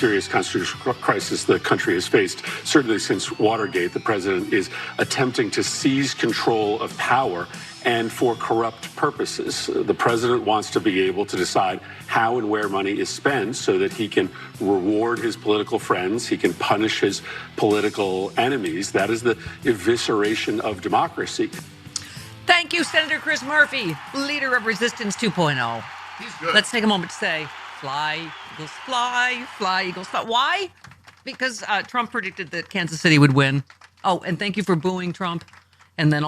serious constitutional crisis the country has faced. Certainly since Watergate, the president is attempting to seize control of power and for corrupt purposes. The president wants to be able to decide how and where money is spent so that he can reward his political friends, he can punish his political enemies. That is the evisceration of democracy. Thank you, Senator Chris Murphy, leader of Resistance 2.0. He's good. Let's take a moment to say, fly, Eagles, fly, fly, Eagles, fly. Why? Because Trump predicted that Kansas City would win. Oh, and thank you for booing Trump. And then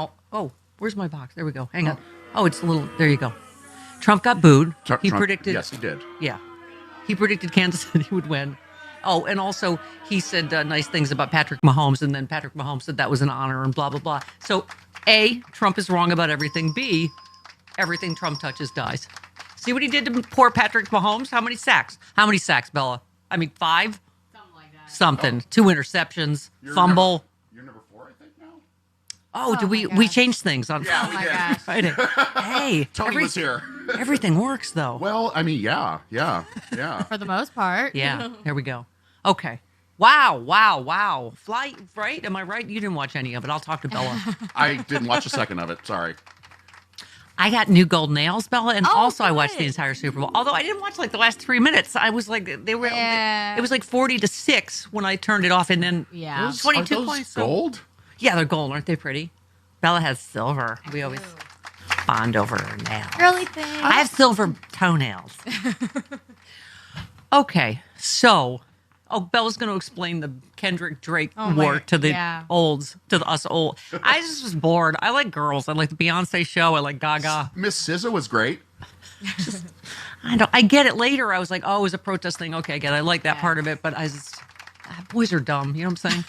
where's my box? There we go. Hang on. Oh, it's a little, there you go. Trump got booed. He predicted. Yes, he did. Yeah. He predicted Kansas City would win. Oh, and also he said nice things about Patrick Mahomes, and then Patrick Mahomes said that was an honor and blah, blah, blah. So, A, Trump is wrong about everything. B, everything Trump touches dies. See what he did to poor Patrick Mahomes? How many sacks? How many sacks, Bella? I mean, 5? Something like that. Something. 2 interceptions. Fumble. You're number 4, I think, now? Oh, we changed things on Friday. Hey, Tony was here. Everything works, though. Well, I mean, yeah. For the most part. Yeah, there we go. Okay. Wow. Fly, right? Am I right? You didn't watch any of it. I'll talk to Bella. I didn't watch a second of it. Sorry. I got new gold nails, Bella, and also I watched good. the entire Super Bowl. Although I didn't watch like the last 3 minutes. I was like, it was like 40-6 when I turned it off, and then Yeah. 22 Are those points. gold? Yeah, they're gold. Aren't they pretty? Bella has silver. We always bond over her nails. Girly thing. I have silver toenails. Okay, so, Bella's going to explain the Kendrick Drake war to the olds, to us old. I just was bored. I like girls. I like the Beyonce show. I like Gaga. Miss SZA was great. I get it later. I was like, it was a protest thing. Okay, I get it. I like that part of it, but boys are dumb. You know what I'm saying?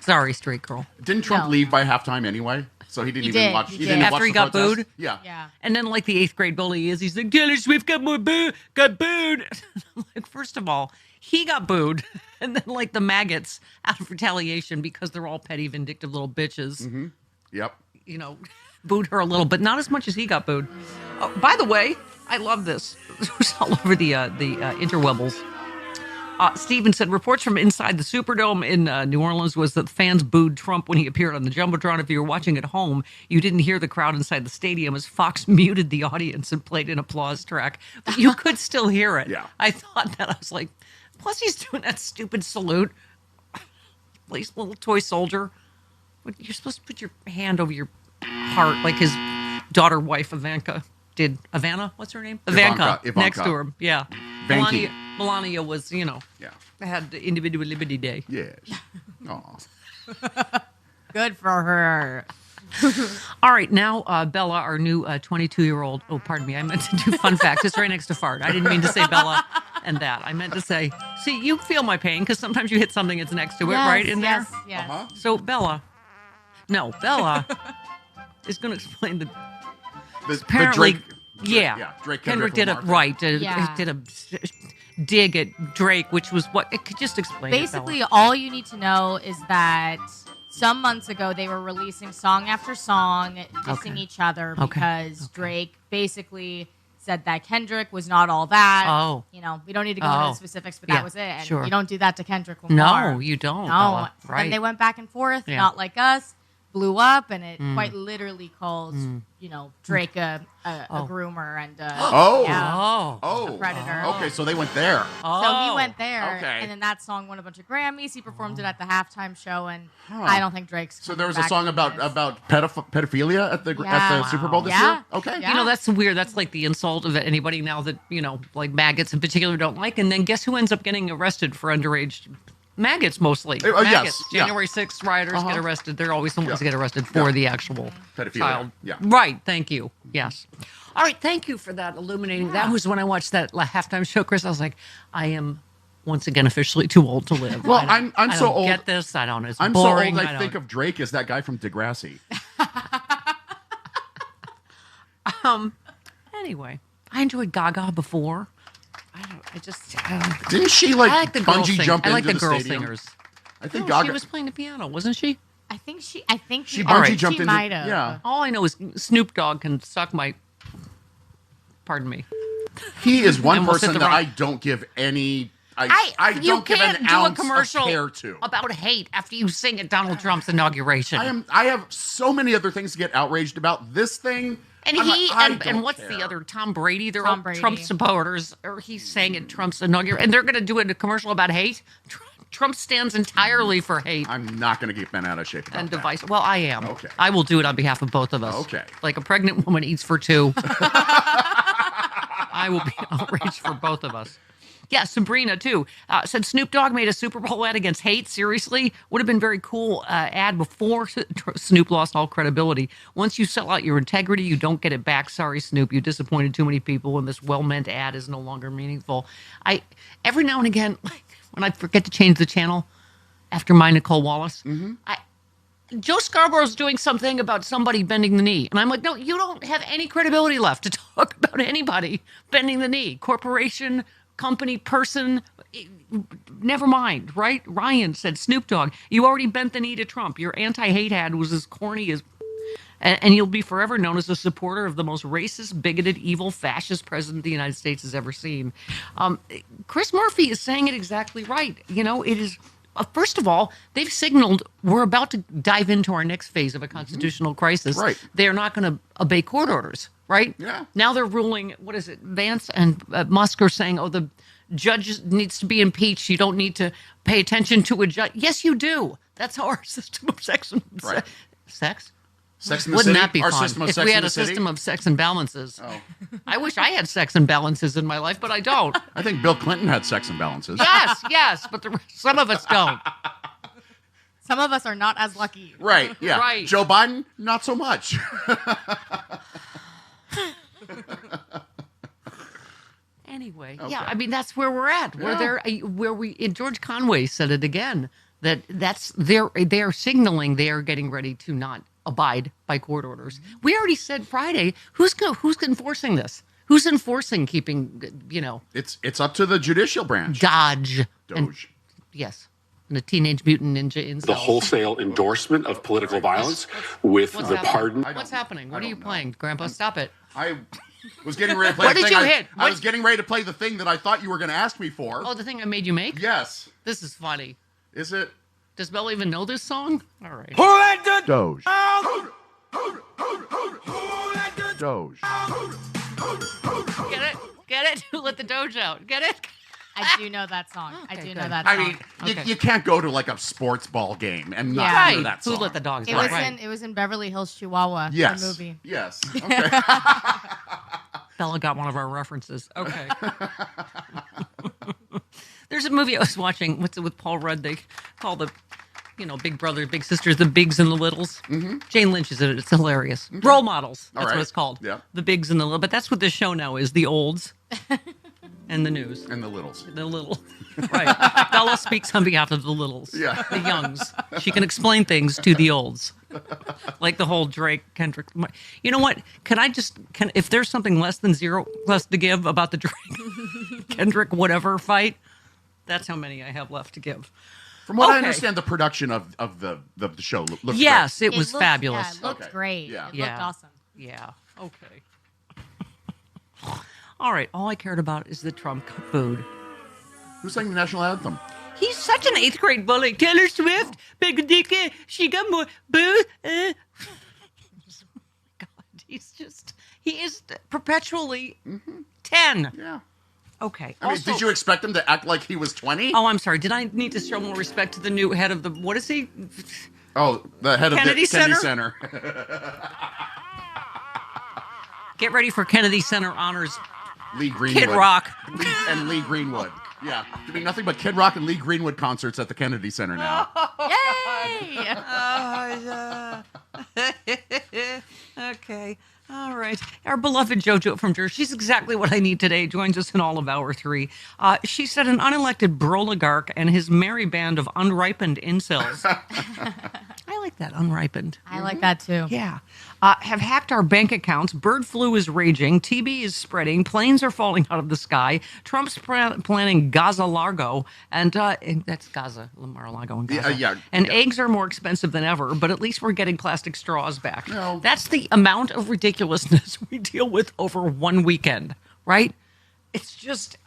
Sorry, straight girl. Didn't Trump leave by halftime anay? So he didn't even watch. He didn't After watch he the got protest? booed? Yeah. And then, like the 8th grade bully he's like, Taylor Swift got booed. Like, first of all, he got booed. And then, like, the maggots, out of retaliation, because they're all petty, vindictive little bitches, Mm-hmm. Yep. booed her a little, but not as much as he got booed. Oh, by the way, I love this. It was all over the interwebbles. Steven said reports from inside the Superdome in New Orleans was that fans booed Trump when he appeared on the Jumbotron. If you were watching at home, you didn't hear the crowd inside the stadium as Fox muted the audience and played an applause track. But you could still hear it. Yeah. I thought that. I was like, plus he's doing that stupid salute. Like little toy soldier. You're supposed to put your hand over your heart like his daughter wife Ivanka did. Ivana? What's her name? Ivanka. Next to her. Yeah. Vanky. Melania was, had the Individual Liberty Day. Yes. Aw. Good for her. All right, now, Bella, our new 22-year-old. Oh, pardon me. I meant to do fun fact. It's right next to fart. I didn't mean to say Bella and that. I meant to say, see, you feel my pain because sometimes you hit something that's next to it, right in there? Yes. Uh-huh. So, Bella is going to explain the apparently, the Drake. Yeah. Drake Kendrick did it right. Did a dig at Drake, which was what it could just explain. Basically, all you need to know is that some months ago they were releasing song after song, dissing each other because Drake basically said that Kendrick was not all that. Oh. We don't need to go into the specifics, but that was it. And you don't do that to Kendrick Lamar. No, you don't. No. Bella. Right. And they went back and forth, not like us. Blew up, and it quite literally calls, Drake a groomer and a predator. Okay, so they went there. So he went there, Okay. and then that song won a bunch of Grammys. He performed it at the halftime show, and I don't think Drake's. So there was a back song from about this. pedophilia at the Super Bowl this year. Okay, Yeah. That's weird. That's like the insult of anybody now that like maggots in particular don't like. And then guess who ends up getting arrested for underage? Maggots mostly. Maggots. Yes. January 6th rioters get arrested. They're always the ones that get arrested for the actual pedophilia. child. Yeah. Right. Thank you. Yes. All right. Thank you for that illuminating. That was when I watched that halftime show, Chris. I was like, I am once again officially too old to live. Well, I'm so don't old. Get this? I don't. It's I'm boring. so old. I think of Drake as that guy from Degrassi. Anyway, I enjoyed Gaga before. Didn't she I like the girl bungee jump I like into the the girl stadium? singers. I think No, Gaga. she was playing the piano, wasn't she? I think she bungee jumped she into. might have. Yeah, All I know is Snoop Dogg can suck my. Pardon me. he is one Almost hit person the that wrong- I don't give any. I don't give an ounce of care to. About hate after you sing at Donald Trump's inauguration. I have so many other things to get outraged about. This thing. And and what's the other? Tom Brady. They're all Trump supporters. Or he's saying at Trump's inauguration. And they're going to do a commercial about hate? Trump stands entirely for hate. I'm not going to get bent out of shape about and device. Well, I am. Okay. I will do it on behalf of both of us. Okay. Like a pregnant woman eats for two. I will be outraged for both of us. Yeah, Sabrina, too, said Snoop Dogg made a Super Bowl ad against hate. Seriously? Would have been very cool ad before Snoop lost all credibility. Once you sell out your integrity, you don't get it back. Sorry, Snoop. You disappointed too many people, and this well-meant ad is no longer meaningful. Every now and again, when I forget to change the channel after my Nicole Wallace, Joe Scarborough's doing something about somebody bending the knee. And I'm like, no, you don't have any credibility left to talk about anybody bending the knee. Corporation, company, person, never mind, right? Ryan said, Snoop Dogg, you already bent the knee to Trump. Your anti-hate ad was as corny as... And you'll be forever known as a supporter of the most racist, bigoted, evil, fascist president the United States has ever seen. Chris Murphy is saying it exactly right. You know, it is... First of all, they've signaled we're about to dive into our next phase of a constitutional crisis. Right. They're not going to obey court orders, right? Yeah. Now they're ruling, what is it, Vance and Musk are saying, oh, the judge needs to be impeached. You don't need to pay attention to a judge. Yes, you do. That's how our system of sex and right. sex? Sex in the Wouldn't city? that be Our fun system of if sex we in had the a city? system of sex and balances? Oh. I wish I had sex and balances in my life, but I don't. I think Bill Clinton had sex imbalances. Yes, but some of us don't. Some of us are not as lucky. Right, yeah. Right. Joe Biden, not so much. Anyway, Okay. yeah, I mean, that's where we're at. We're there, and George Conway said it again, they are signaling they are getting ready to not abide by court orders. We already said Friday, who's enforcing this? Who's enforcing keeping, It's up to the judicial branch. Doge. Doge. Yes. And the Teenage Mutant Ninja incels. The wholesale endorsement of political violence with What's the happening? pardon. What's happening? What are you playing? Grandpa, stop it. I was getting ready to play What the did thing. you hit? I was getting ready to play the thing that I thought you were going to ask me for. Oh, the thing I made you make? Yes. This is funny. Is it? Does Belle even know this song? All right. Doge. Doge. Get it? Get it? Who let the Doge out? Get it? I do know that song. Okay, I do good. know that song. I mean, Okay. you can't go to like a sports ball game and not Yeah. hear that song. Who let the dogs It out? was Right. in Beverly Hills, Chihuahua. Yes. The movie. Yes. Okay. Bella got one of our references. Okay. There's a movie I was watching. What's it with Paul Rudd? They call the, Big Brother, Big Sisters, the Bigs and the Littles. Mm-hmm. Jane Lynch is in it. It's hilarious. Okay. Role models. That's what it's called. Yeah. The Bigs and the Littles. But that's what this show now is. The olds and the news. And the littles. The little. Right. Bella speaks on behalf of the littles. Yeah. The youngs. She can explain things to the olds. Like the whole Drake Kendrick. You know what? If there's something less than zero left to give about the Drake Kendrick whatever fight, that's how many I have left to give. From what I understand, the production of the show looks yes, great. it was fabulous. Yeah, it looked great. Yeah. It looked awesome. Yeah. Okay. All right. All I cared about is the Trump food. Who sang the national anthem? He's such an 8th grade bully. Taylor Swift, Big Dicky, she got more booze. God, he is perpetually 10. Yeah. Okay. I mean, did you expect him to act like he was 20? Oh, I'm sorry. Did I need to show more respect to the new head of the, what is he? Oh, the head Kennedy of the Kennedy Center? Center. Get ready for Kennedy Center honors. Lee Greenwood. Kid Rock. And Lee Greenwood. Yeah. Doing nothing but Kid Rock and Lee Greenwood concerts at the Kennedy Center now. Yay! Okay. All right. Our beloved JoJo from Jersey, she's exactly what I need today, joins us in all of hour 3. She said an unelected broligarch and his merry band of unripened incels. I like that, unripened. I like that too. Yeah. Have hacked our bank accounts. Bird flu is raging. TB is spreading. Planes are falling out of the sky. Trump's planning Gaza Largo. And that's Gaza, Mar-a-Lago and Gaza. Eggs are more expensive than ever, but at least we're getting plastic straws back. No. That's the amount of ridiculousness we deal with over one weekend, right? It's just,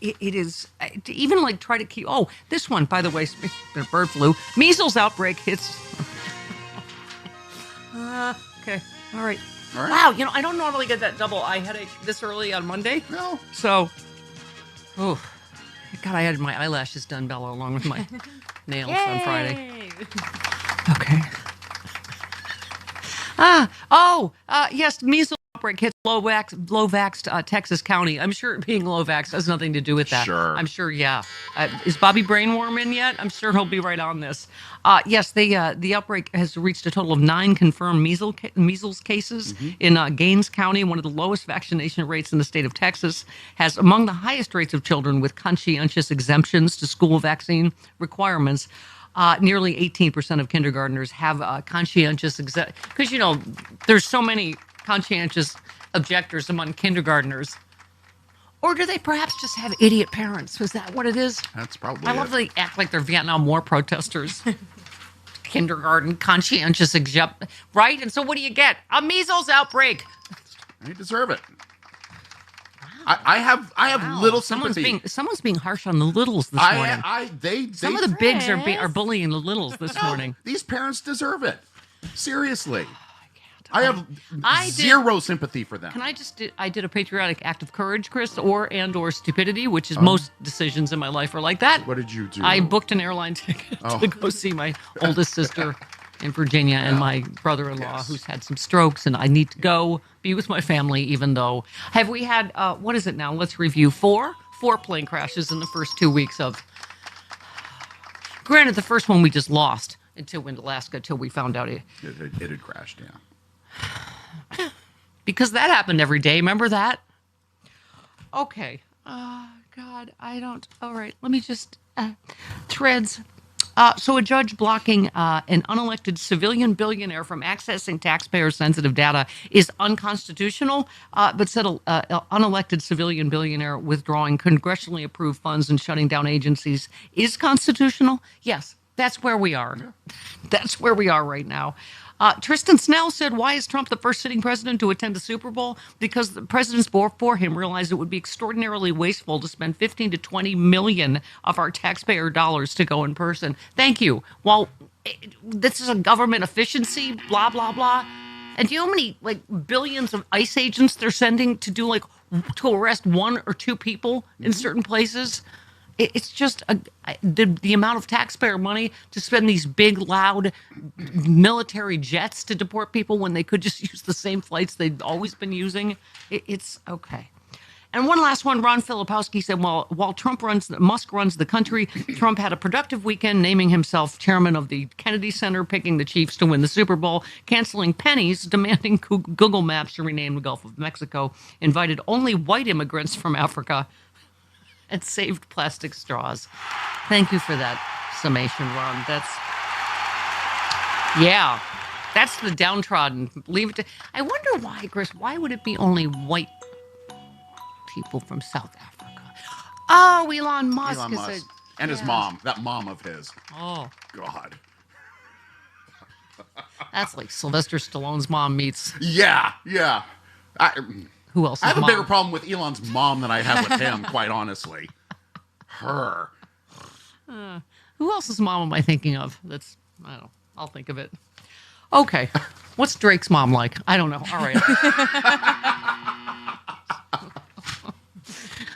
it is, to even like try to keep, oh, this one, by the way, speaking of bird flu, measles outbreak hits. Okay, all right. All right. Wow, I don't normally get that double eye headache this early on Monday. No. So, oh, God, I had my eyelashes done, Bella, along with my nails on Friday. Okay. Yes, measles outbreak hits low-vaxxed Texas County. I'm sure being low-vaxxed has nothing to do with that. Sure. I'm sure, yeah. Is Bobby Brainworm in yet? I'm sure he'll be right on this. Yes, the outbreak has reached a total of 9 confirmed measles cases in Gaines County, one of the lowest vaccination rates in the state of Texas, has among the highest rates of children with conscientious exemptions to school vaccine requirements. Nearly 18% of kindergartners have conscientious because there's so many conscientious objectors among kindergartners. Or do they perhaps just have idiot parents? Was that what it is? That's probably I love they act like they're Vietnam War protesters. Kindergarten conscientious exempt, right? And so what do you get? A measles outbreak. They deserve it. I have little sympathy. Someone's being harsh on the littles this morning. Some of the bigs are bullying the littles this morning. These parents deserve it. Seriously. I have zero sympathy for them. I did a patriotic act of courage, Chris, or stupidity, which is most decisions in my life are like that. What did you do? I booked an airline ticket to go see my oldest sister in Virginia and my brother-in-law who's had some strokes, and I need to go be with my family, even though... Have we had, what is it now? Let's review. 4 plane crashes in the first 2 weeks of... Granted, the first one we just lost until we went to Alaska, until we found out it had crashed, yeah. Because that happened every day. Remember that? Okay. God, I don't... All right, let me just... Threads... So a judge blocking an unelected civilian billionaire from accessing taxpayer-sensitive data is unconstitutional, but said an unelected civilian billionaire withdrawing congressionally approved funds and shutting down agencies is constitutional. Yes, that's where we are. That's where we are right now. Tristan Snell said, why is Trump the first sitting president to attend the Super Bowl? Because the presidents before him realized it would be extraordinarily wasteful to spend 15 to 20 million of our taxpayer dollars to go in person. Thank you. Well, this is a government efficiency, blah, blah, blah. And do you know how many billions of ICE agents they're sending to do to arrest 1 or 2 people in certain places? It's just the amount of taxpayer money to spend these big, loud military jets to deport people when they could just use the same flights they've always been using. It's okay. And one last one, Ron Filipowski said, while Musk runs the country, Trump had a productive weekend naming himself chairman of the Kennedy Center, picking the Chiefs to win the Super Bowl, canceling pennies, demanding Google Maps to rename the Gulf of Mexico, invited only white immigrants from Africa, and saved plastic straws. Thank you for that summation, Ron. That's the downtrodden. Leave it to... I wonder why, Chris, why would it be only white people from South Africa? Oh, Elon Musk. And his mom, that mom of his. Oh. God. That's like Sylvester Stallone's mom meets... Yeah. Who else? I have a bigger problem with Elon's mom than I have with him, quite honestly. Her. Who else's mom am I thinking of? I don't know. I'll think of it. Okay. What's Drake's mom like? I don't know. All right.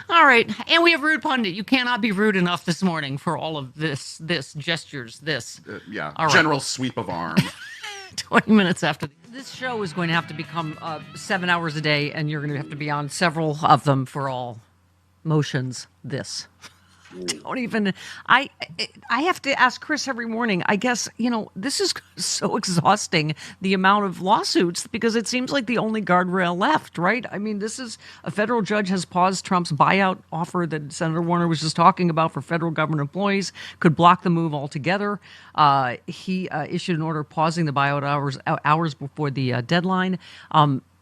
All right. And we have Rude Pundit. You cannot be rude enough this morning for all of this gestures, this. All right. General sweep of arm. 20 minutes after. This show is going to have to become 7 hours a day, and you're going to have to be on several of them for all motions. This. Don't even. I have to ask Chris every morning. I guess, this is so exhausting, the amount of lawsuits, because it seems like the only guardrail left, right? I mean, this is a federal judge has paused Trump's buyout offer that Senator Warner was just talking about for federal government employees, could block the move altogether. He issued an order pausing the buyout hours before the deadline.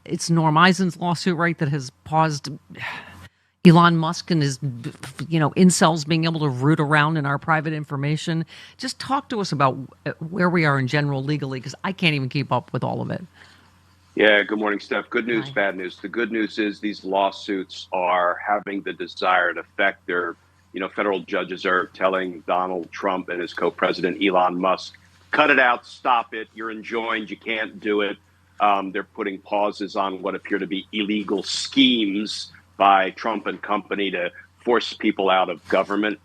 It's Norm Eisen's lawsuit, right, that has paused Elon Musk and his, incels being able to root around in our private information. Just talk to us about where we are in general legally, because I can't even keep up with all of it. Yeah, good morning, Steph. Good news, Hi. bad news. The good news is these lawsuits are having the desired effect. Federal judges are telling Donald Trump and his co-president Elon Musk, cut it out, stop it. You're enjoined. You can't do it. They're putting pauses on what appear to be illegal schemes by Trump and company to force people out of government.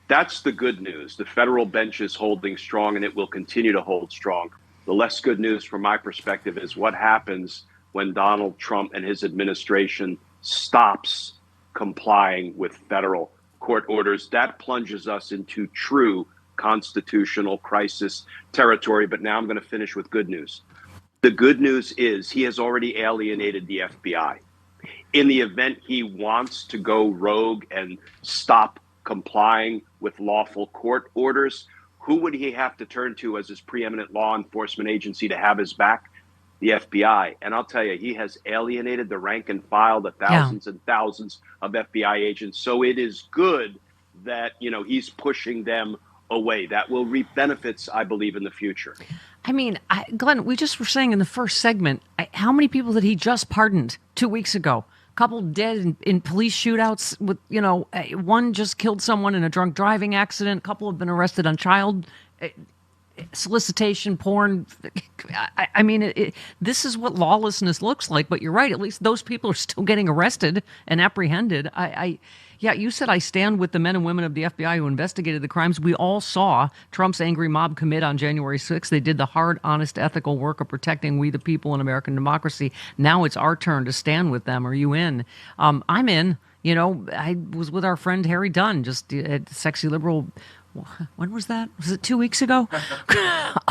That's the good news. The federal bench is holding strong, and it will continue to hold strong. The less good news from my perspective is what happens when Donald Trump and his administration stops complying with federal court orders. That plunges us into true constitutional crisis territory. But now I'm going to finish with good news. The good news is he has already alienated the FBI. In the event he wants to go rogue and stop complying with lawful court orders, who would he have to turn to as his preeminent law enforcement agency to have his back? The FBI. And I'll tell you, he has alienated the rank and file, the thousands and thousands of FBI agents. So it is good that, he's pushing them away. That will reap benefits, I believe, in the future. I mean, Glenn, we just were saying in the first segment, how many people did he just pardoned 2 weeks ago? Couple dead in police shootouts with, one just killed someone in a drunk driving accident. A couple have been arrested on child solicitation, porn. I mean, this is what lawlessness looks like. But you're right. At least those people are still getting arrested and apprehended. Yeah, you said I stand with the men and women of the FBI who investigated the crimes we all saw Trump's angry mob commit on January 6th. They did the hard, honest, ethical work of protecting we the people in American democracy. Now it's our turn to stand with them. Are you in? I'm in. I was with our friend Harry Dunn, just at Sexy Liberal. When was that? Was it 2 weeks ago?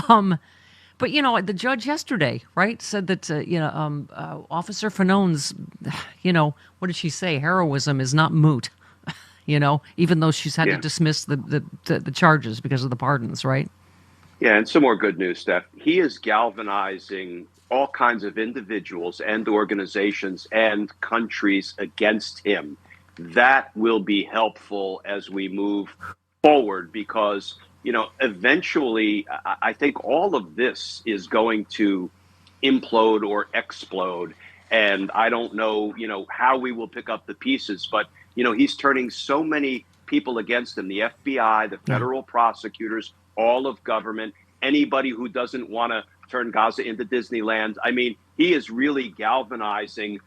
But, the judge yesterday, right, said that, Officer Fanone's, what did she say? Heroism is not moot, even though she's had to dismiss the charges because of the pardons, right? Yeah, and some more good news, Steph. He is galvanizing all kinds of individuals and organizations and countries against him. That will be helpful as we move forward because eventually, I think all of this is going to implode or explode. And I don't know, how we will pick up the pieces. But, he's turning so many people against him, the FBI, the federal prosecutors, all of government, anybody who doesn't want to turn Gaza into Disneyland. I mean, he is really galvanizing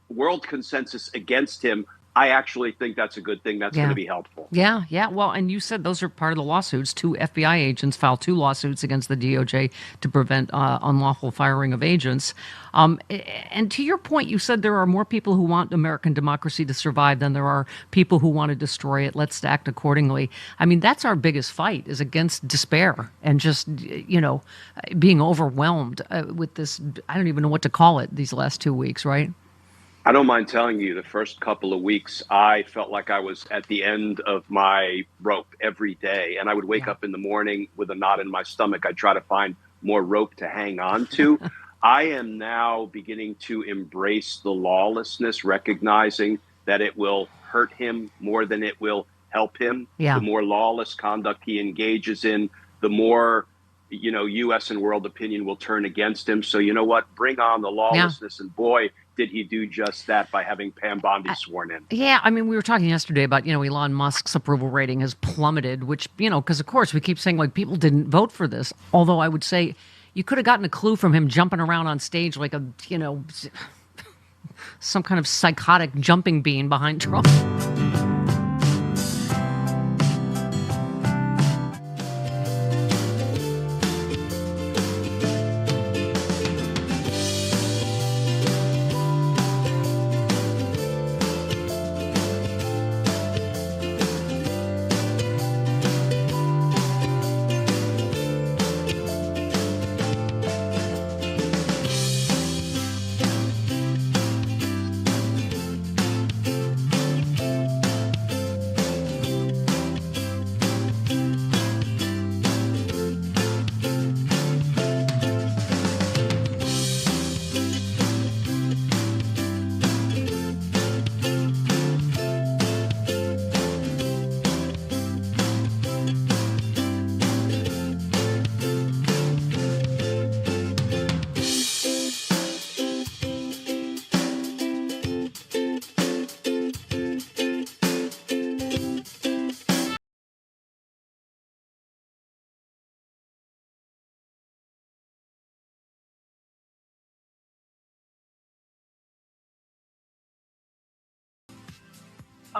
world consensus against him. I actually think that's a good thing. That's going to be helpful. Yeah. Well, and you said those are part of the lawsuits. 2 FBI agents filed 2 lawsuits against the DOJ to prevent unlawful firing of agents. And to your point, you said there are more people who want American democracy to survive than there are people who want to destroy it. Let's act accordingly. I mean, that's our biggest fight, is against despair and just, being overwhelmed with this. I don't even know what to call it these last 2 weeks, right? I don't mind telling you, the first couple of weeks, I felt like I was at the end of my rope every day. And I would wake up in the morning with a knot in my stomach. I'd try to find more rope to hang on to. I am now beginning to embrace the lawlessness, recognizing that it will hurt him more than it will help him. The more lawless conduct he engages in, the more, U.S. and world opinion will turn against him. So you know what? Bring on the lawlessness. And boy, did he do just that by having Pam Bondi sworn in. Yeah, I mean, we were talking yesterday about, Elon Musk's approval rating has plummeted, which, because, of course, we keep saying, people didn't vote for this. Although I would say you could have gotten a clue from him jumping around on stage like a, some kind of psychotic jumping bean behind Trump.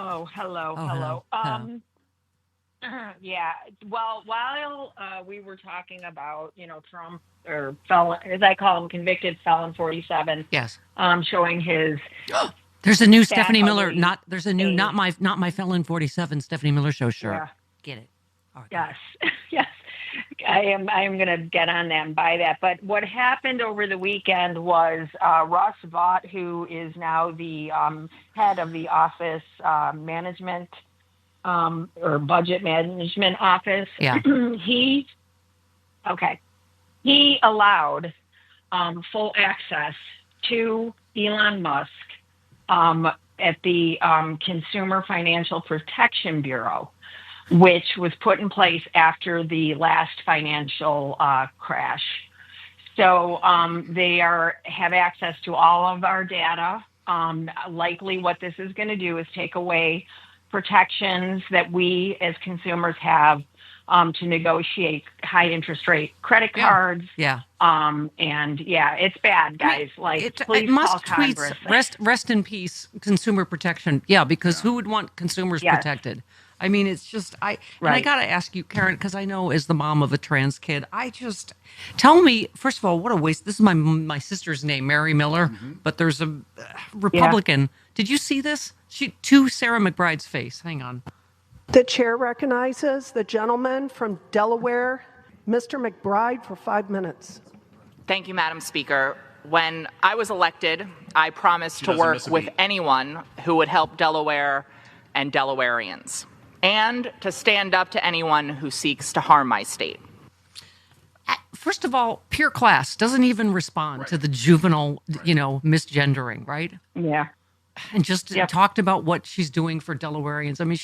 Oh, hello, Oh, hello. hello. Yeah. Well, while we were talking about, Trump or felon, as I call him, convicted felon 47, Yes. showing his There's a new fat, Stephanie Miller. ugly There's a new face. not my felon 47 Stephanie Miller show shirt. Yeah. Get it? All right. Yes. Yes. I am going to get on that and buy that. But what happened over the weekend was Russ Vought, who is now the head of the office management or budget management office. Yeah. He allowed full access to Elon Musk at the Consumer Financial Protection Bureau, which was put in place after the last financial crash. So they have access to all of our data. Likely what this is going to do is take away protections that we as consumers have to negotiate high interest rate credit cards. Yeah. And yeah, it's bad, guys. Please Musk call Congress. tweets, rest in peace, consumer protection. Yeah, because who would want consumers protected? I mean, it's just, and I got to ask you, Karen, because I know as the mom of a trans kid, tell me, first of all, what a waste. This is my sister's name, Mary Miller, but there's a Republican. Yeah. Did you see this? To Sarah McBride's face. Hang on. The chair recognizes the gentleman from Delaware, Mr. McBride, for 5 minutes. Thank you, Madam Speaker. When I was elected, I promised to work with anyone who would help Delaware and Delawareans, and to stand up to anyone who seeks to harm my state. First of all, pure class doesn't even respond to the juvenile, misgendering, right? Yeah. And just talked about what she's doing for Delawareans. I mean,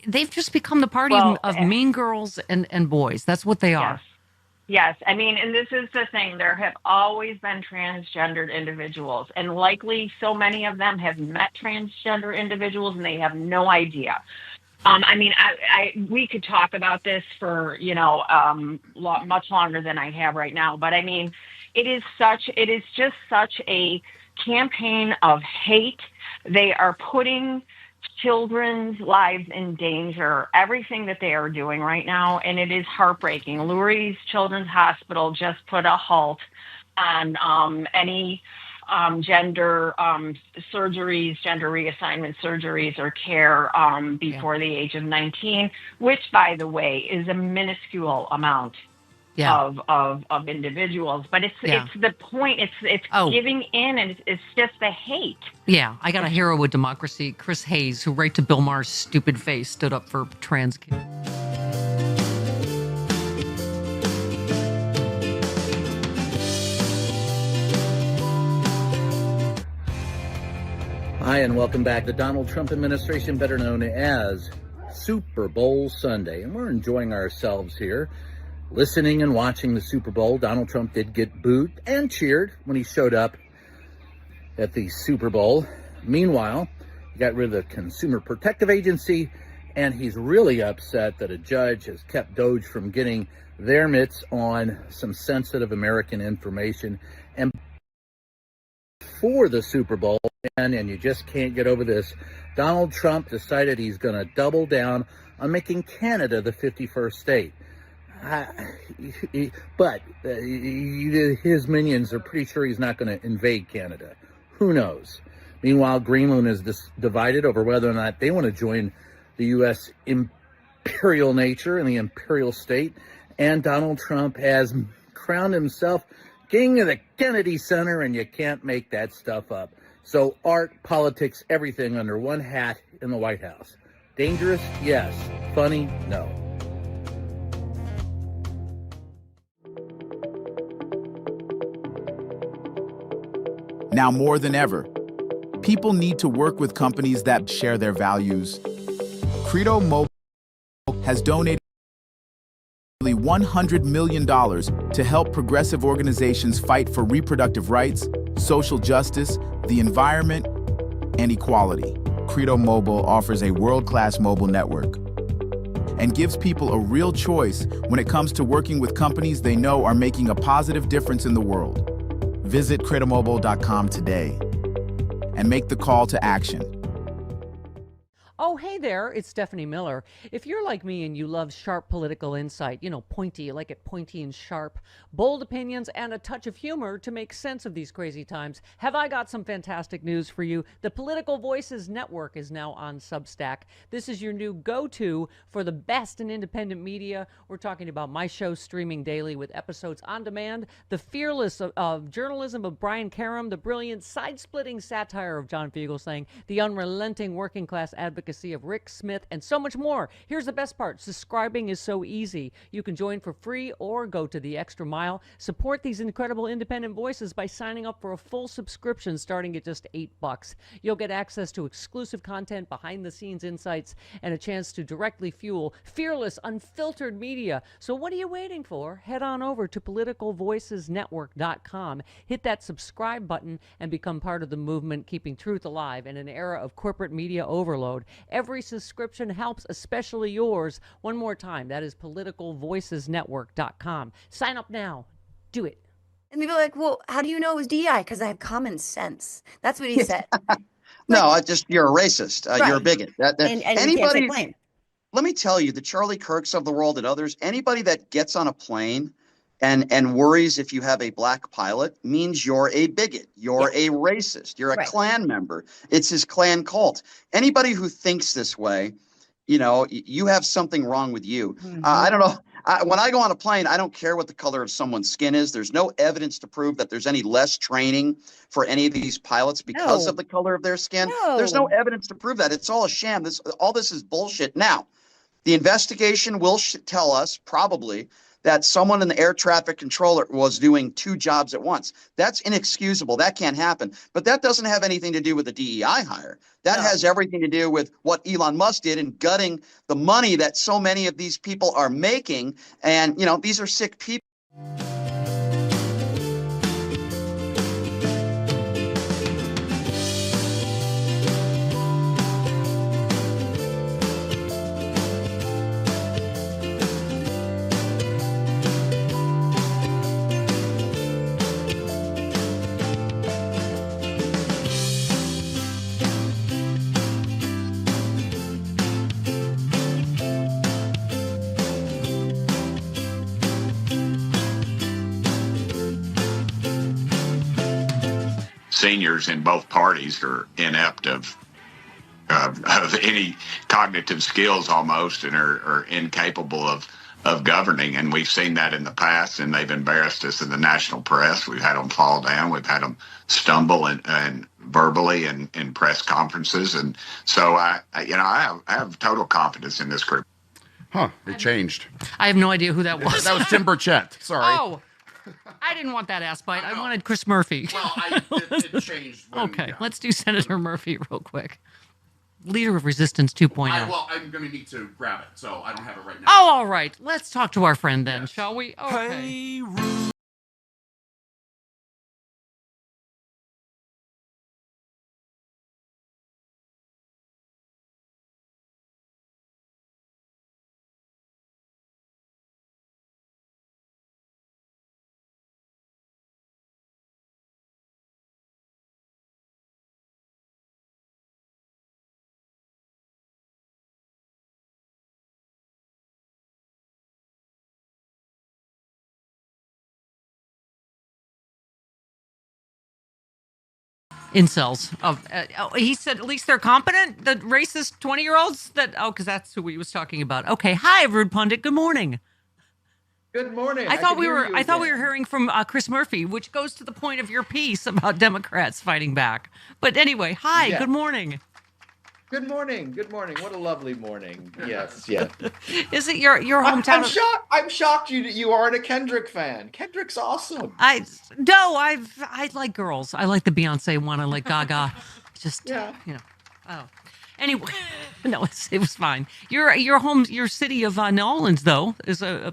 they've just become the party of mean girls and boys. That's what they are. Yes. I mean, and this is the thing. There have always been transgendered individuals, and likely so many of them have met transgender individuals and they have no idea. I mean, we could talk about this for, much longer than I have right now. But I mean, it is just such a campaign of hate. They are putting children's lives in danger, everything that they are doing right now, and it is heartbreaking. Lurie's Children's Hospital just put a halt on any gender surgeries, gender reassignment surgeries or care before the age of 19, which, by the way, is a minuscule amount of individuals. But it's the point. It's giving in, and it's just the hate. Yeah, I got a hero with democracy, Chris Hayes, who right to Bill Maher's stupid face stood up for trans kids. Hi, and welcome back. The Donald Trump administration, better known as Super Bowl Sunday. And we're enjoying ourselves here, listening and watching the Super Bowl. Donald Trump did get booed and cheered when he showed up at the Super Bowl. Meanwhile, he got rid of the Consumer Protective Agency, and he's really upset that a judge has kept Doge from getting their mitts on some sensitive American information. And for the Super Bowl, and you just can't get over this, Donald Trump decided he's going to double down on making Canada the 51st state. But his minions are pretty sure he's not going to invade Canada. Who knows? Meanwhile, Greenland is divided over whether or not they want to join the U.S. imperial nature and the imperial state. And Donald Trump has crowned himself king of the Kennedy Center, and you can't make that stuff up. So art, politics, everything under one hat in the White House. Dangerous? Yes. Funny? No. Now more than ever, people need to work with companies that share their values. Credo Mobile has donated nearly $100 million to help progressive organizations fight for reproductive rights, social justice, the environment, and equality. Credo Mobile offers a world-class mobile network and gives people a real choice when it comes to working with companies they know are making a positive difference in the world. Visit credomobile.com today and make the call to action. Oh, hey there, it's Stephanie Miller. If you're like me and you love sharp political insight, pointy, you like it pointy and sharp, bold opinions, and a touch of humor to make sense of these crazy times, have I got some fantastic news for you. The Political Voices Network is now on Substack. This is your new go-to for the best in independent media. We're talking about my show streaming daily with episodes on demand, the fearless of journalism of Brian Karem, the brilliant side-splitting satire of John Fugelsang, the unrelenting working class advocacy of Rick Smith, and so much more. Here's the best part. Subscribing is so easy. You can join for free or go to the extra mile. Support these incredible independent voices by signing up for a full subscription starting at just $8. You'll get access to exclusive content, behind-the-scenes insights, and a chance to directly fuel fearless, unfiltered media. So what are you waiting for? Head on over to politicalvoicesnetwork.com. Hit that subscribe button and become part of the movement keeping truth alive in an era of corporate media overload. Every subscription helps, especially yours. One more time, that is politicalvoicesnetwork.com. Sign up now. Do it. And they'd be like, well, how do you know it was DEI? Because I have common sense. That's what he said. No, you're a racist. Right. You're a bigot. And anybody, you can't say plain. Let me tell you, the Charlie Kirks of the world and others, anybody that gets on a plane and worries if you have a black pilot means you're a bigot. You're a racist. You're a Klan member. It's his Klan cult. Anybody who thinks this way, you have something wrong with you. Mm-hmm. I don't know. When I go on a plane, I don't care what the color of someone's skin is. There's no evidence to prove that there's any less training for any of these pilots because of the color of their skin. No. There's no evidence to prove that. It's all a sham. All this is bullshit. Now, the investigation will tell us probably that someone in the air traffic controller was doing two jobs at once. That's inexcusable. That can't happen. But that doesn't have anything to do with the DEI hire. That has everything to do with what Elon Musk did in gutting the money that so many of these people are making. And, these are sick people. Seniors in both parties are inept of any cognitive skills almost, and are incapable of governing. And we've seen that in the past, and they've embarrassed us in the national press. We've had them fall down. We've had them stumble and verbally in press conferences. And so I have total confidence in this group. It changed. I have no idea who that was. That was Tim Burchett. Sorry. Oh. I didn't want that ass bite. I wanted Chris Murphy. Well, it changed. Let's do Senator Murphy real quick. Leader of Resistance 2.0. I'm going to need to grab it, so I don't have it right now. Oh, all right. Let's talk to our friend then, shall we? Okay. Hey, Incels. He said at least they're competent, the racist 20-year-olds because that's who he was talking about. Okay. Hi, Rude Pundit. Good morning. Good morning. I thought we were hearing from Chris Murphy, which goes to the point of your piece about Democrats fighting back. But anyway, hi, Good morning. Good morning. Good morning. What a lovely morning. Yes, yes. Is it your hometown? I'm shocked you aren't a Kendrick fan. Kendrick's awesome. I like girls. I like the Beyonce one. I like Gaga. Oh. Anyway, no, it was fine. Your city of New Orleans though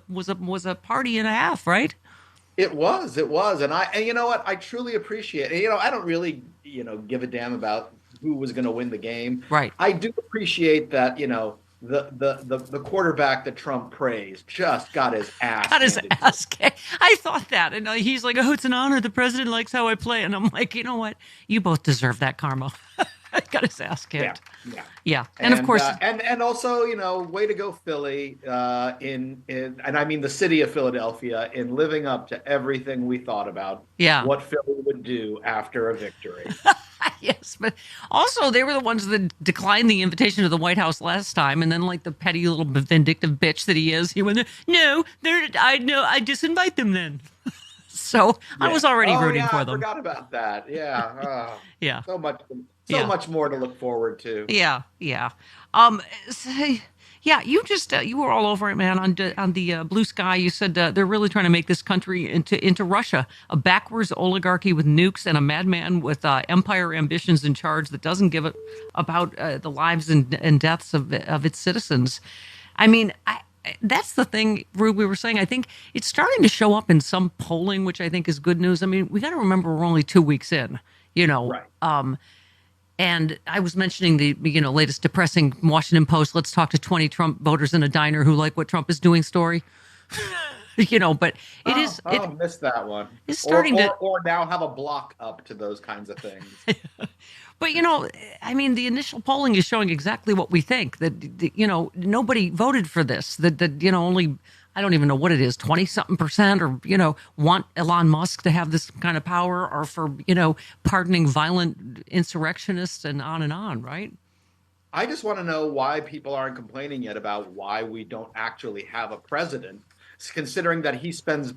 was a party and a half, right? It was, and you know what? I truly appreciate it. I don't really give a damn about who was going to win the game. Right. I do appreciate that, the quarterback that Trump praised just got his ass kicked. I thought that. And he's like, oh, it's an honor. The president likes how I play. And I'm like, you know what? You both deserve that karma. Got his ass kicked. Yeah. And of course, and also, way to go, Philly, and I mean the city of Philadelphia, in living up to everything we thought about what Philly would do after a victory. Yes, but also they were the ones that declined the invitation to the White House last time, and then like the petty little vindictive bitch that he is, he went, no, I disinvite them then. So I was already rooting for them. I forgot about that. Yeah. Yeah. So much more to look forward to. Yeah. You were all over it, man. On the Blue Sky, you said they're really trying to make this country into Russia, a backwards oligarchy with nukes and a madman with empire ambitions in charge that doesn't give a about the lives and deaths of its citizens. I mean, that's the thing, Rube, we were saying. I think it's starting to show up in some polling, which I think is good news. I mean, we got to remember we're only 2 weeks in, Right. And I was mentioning the latest depressing Washington Post, let's talk to 20 Trump voters in a diner who like what Trump is doing story. But it is. I missed that one. It's starting or now have a block up to those kinds of things. But, I mean, the initial polling is showing exactly what we think, that, nobody voted for this, that only, I don't even know what it is, 20-something%, or, want Elon Musk to have this kind of power, or for, pardoning violent insurrectionists and on, right? I just want to know why people aren't complaining yet about why we don't actually have a president, considering that he spent,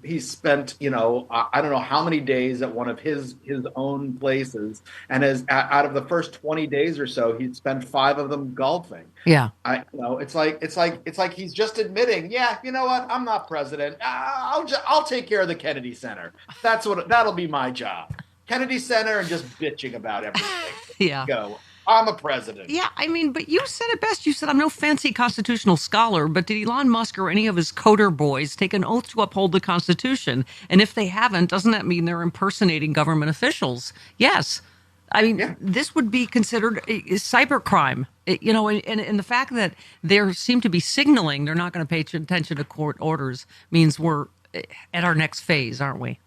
I don't know how many days at one of his own places, and out of the first 20 days or so, he'd spent 5 of them golfing. Yeah. It's like he's just admitting, yeah, you know what, I'm not president. I'll take care of the Kennedy Center. That'll be my job. Kennedy Center, and just bitching about everything. Yeah. Go. I'm a president. Yeah, I mean, but you said it best. You said, I'm no fancy constitutional scholar, but did Elon Musk or any of his coder boys take an oath to uphold the Constitution? And if they haven't, doesn't that mean they're impersonating government officials? Yes. I mean, This would be considered a cybercrime, and the fact that they seem to be signaling they're not going to pay attention to court orders means we're at our next phase, aren't we?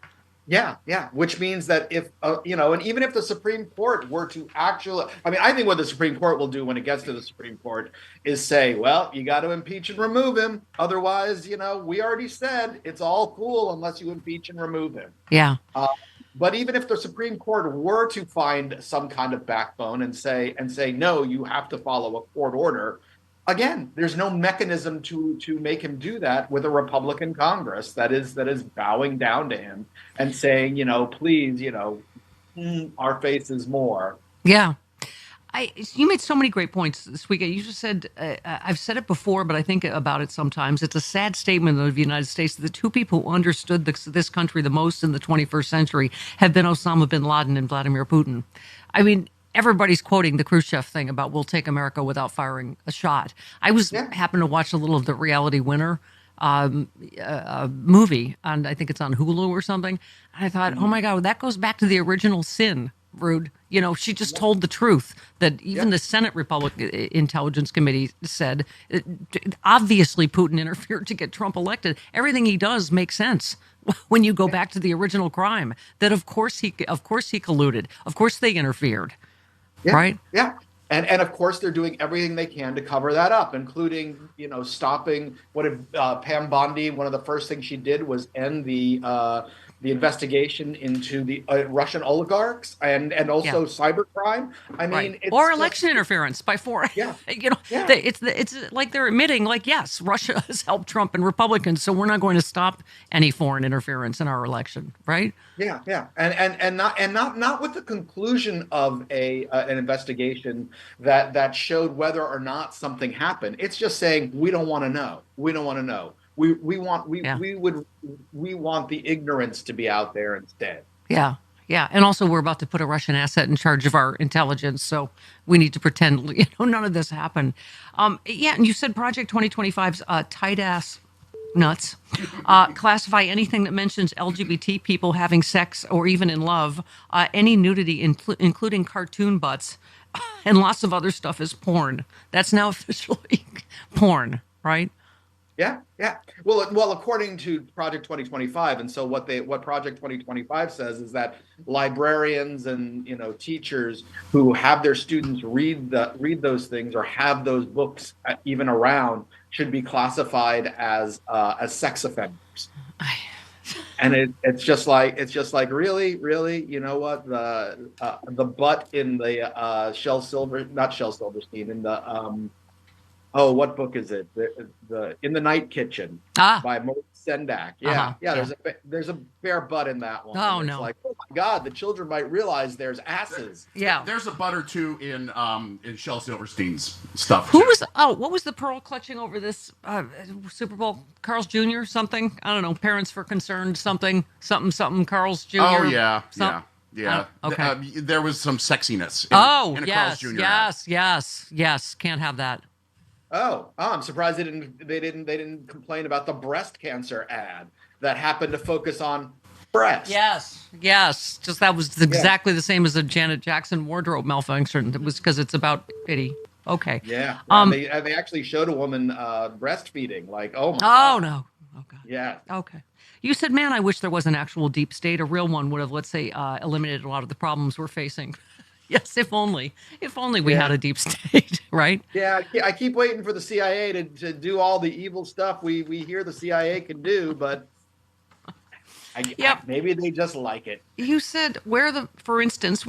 Yeah. Which means that if, and even if the Supreme Court were to actually, I think what the Supreme Court will do when it gets to the Supreme Court is say, well, you got to impeach and remove him. Otherwise, we already said it's all cool unless you impeach and remove him. Yeah. But even if the Supreme Court were to find some kind of backbone and say, no, you have to follow a court order, again, there's no mechanism to make him do that with a Republican Congress that is bowing down to him and saying, please, our face is more. Yeah. You made so many great points this week. You just said, I've said it before, but I think about it sometimes. It's a sad statement of the United States that the 2 people who understood this country the most in the 21st century have been Osama bin Laden and Vladimir Putin. I mean, everybody's quoting the Khrushchev thing about we'll take America without firing a shot. I happened to watch a little of the Reality Winner movie, and I think it's on Hulu or something. And I thought, oh my God, that goes back to the original sin, Rude. She just told the truth that even the Senate Republican Intelligence Committee said, obviously Putin interfered to get Trump elected. Everything he does makes sense when you go back to the original crime. That of course he colluded. Of course they interfered. Yeah, right? Yeah. And of course, they're doing everything they can to cover that up, including, stopping Pam Bondi. One of the first things she did was end the investigation into the Russian oligarchs and also cybercrime. I mean, or election interference by foreign. Yeah. It's like they're admitting, like, yes, Russia has helped Trump and Republicans, so we're not going to stop any foreign interference in our election, right? Yeah, and not with the conclusion of an investigation that showed whether or not something happened. It's just saying we don't want to know. We don't want to know. We want the ignorance to be out there instead. Yeah. And also we're about to put a Russian asset in charge of our intelligence, so we need to pretend none of this happened. And you said Project 2025's tight ass nuts classify anything that mentions LGBT people having sex or even in love, any nudity, including cartoon butts, and lots of other stuff as porn. That's now officially porn, right? Yeah, yeah. Well, according to Project 2025, and so what Project 2025 says is that librarians and teachers who have their students read those things or have those books even around should be classified as sex offenders. And it's just like really, you know what, the butt in the not Shel Silverstein, in the what book is it? The In the Night Kitchen by Maurice Sendak. Yeah, There's a bare butt in that one. Oh, it's no. like, oh my God, the children might realize there's asses. Yeah. There's a butt or two in Shel Silverstein's stuff. What was the pearl clutching over this Super Bowl? Carl's Jr. something? I don't know. Parents for Concerned something Carl's Jr. Oh yeah. Okay. There was some sexiness. In a yes, Carl's Jr. yes. Can't have that. Oh, I'm surprised they didn't complain about the breast cancer ad that happened to focus on breast. Yes. Just that was exactly the same as a Janet Jackson wardrobe malfunction. It was because it's about pity. Okay. Yeah. They actually showed a woman breastfeeding. Like, oh my God. Oh no. Oh God. Yeah. Okay. You said, man, I wish there was an actual deep state. A real one would have, let's say, eliminated a lot of the problems we're facing. Yes, if only we had a deep state, right? Yeah, I keep waiting for the CIA to do all the evil stuff we hear the CIA can do, but maybe they just like it. You said for instance,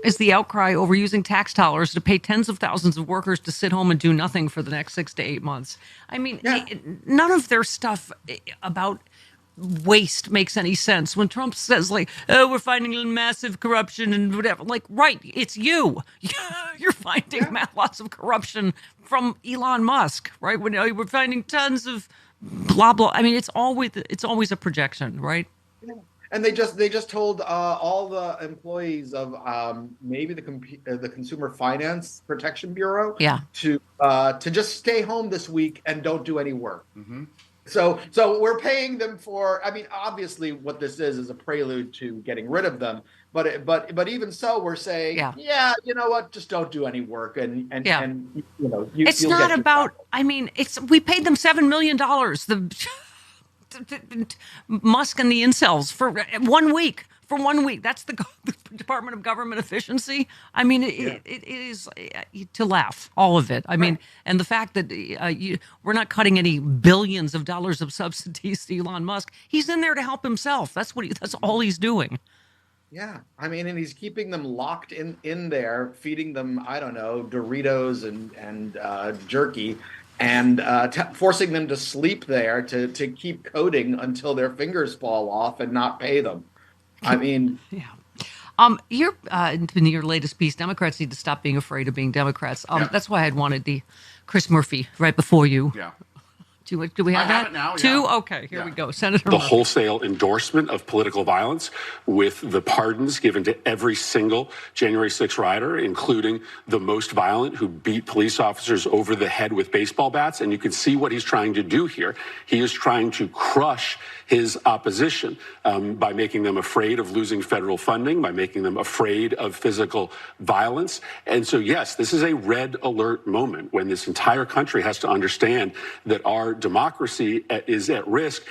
is the outcry over using tax dollars to pay tens of thousands of workers to sit home and do nothing for the next 6 to 8 months? I mean, none of their stuff about waste makes any sense. When Trump says, like, oh, we're finding massive corruption and whatever, like, right, it's you. You're finding lots of corruption from Elon Musk, right? When we're finding tons of blah blah. I mean, it's always a projection, right? Yeah. And they just told all the employees of maybe the Consumer Finance Protection Bureau to just stay home this week and don't do any work. Mm-hmm. So we're paying them for. I mean, obviously, what this is a prelude to getting rid of them. But even so, we're saying, you know what? Just don't do any work, and it's not about. I mean, we paid them $7 million. Musk and the incels for 1 week. For 1 week, that's the Department of Government Efficiency. I mean, it is to laugh, all of it. I mean, and the fact that we're not cutting any billions of dollars of subsidies to Elon Musk. He's in there to help himself. That's all he's doing. Yeah, I mean, and he's keeping them locked in there, feeding them, I don't know, Doritos and jerky, and forcing them to sleep there to keep coding until their fingers fall off and not pay them. I mean, you're in your latest piece, Democrats need to stop being afraid of being Democrats. That's why I'd wanted the Chris Murphy right before you. Yeah. Do we have that? Have it now, Two? Okay, here we go. Senator The Murphy. wholesale endorsement of political violence with the pardons given to every single January 6 rioter, including the most violent who beat police officers over the head with baseball bats. And you can see what he's trying to do here. He is trying to crush his opposition by making them afraid of losing federal funding, by making them afraid of physical violence. And so, yes, this is a red alert moment when this entire country has to understand that our democracy is at risk.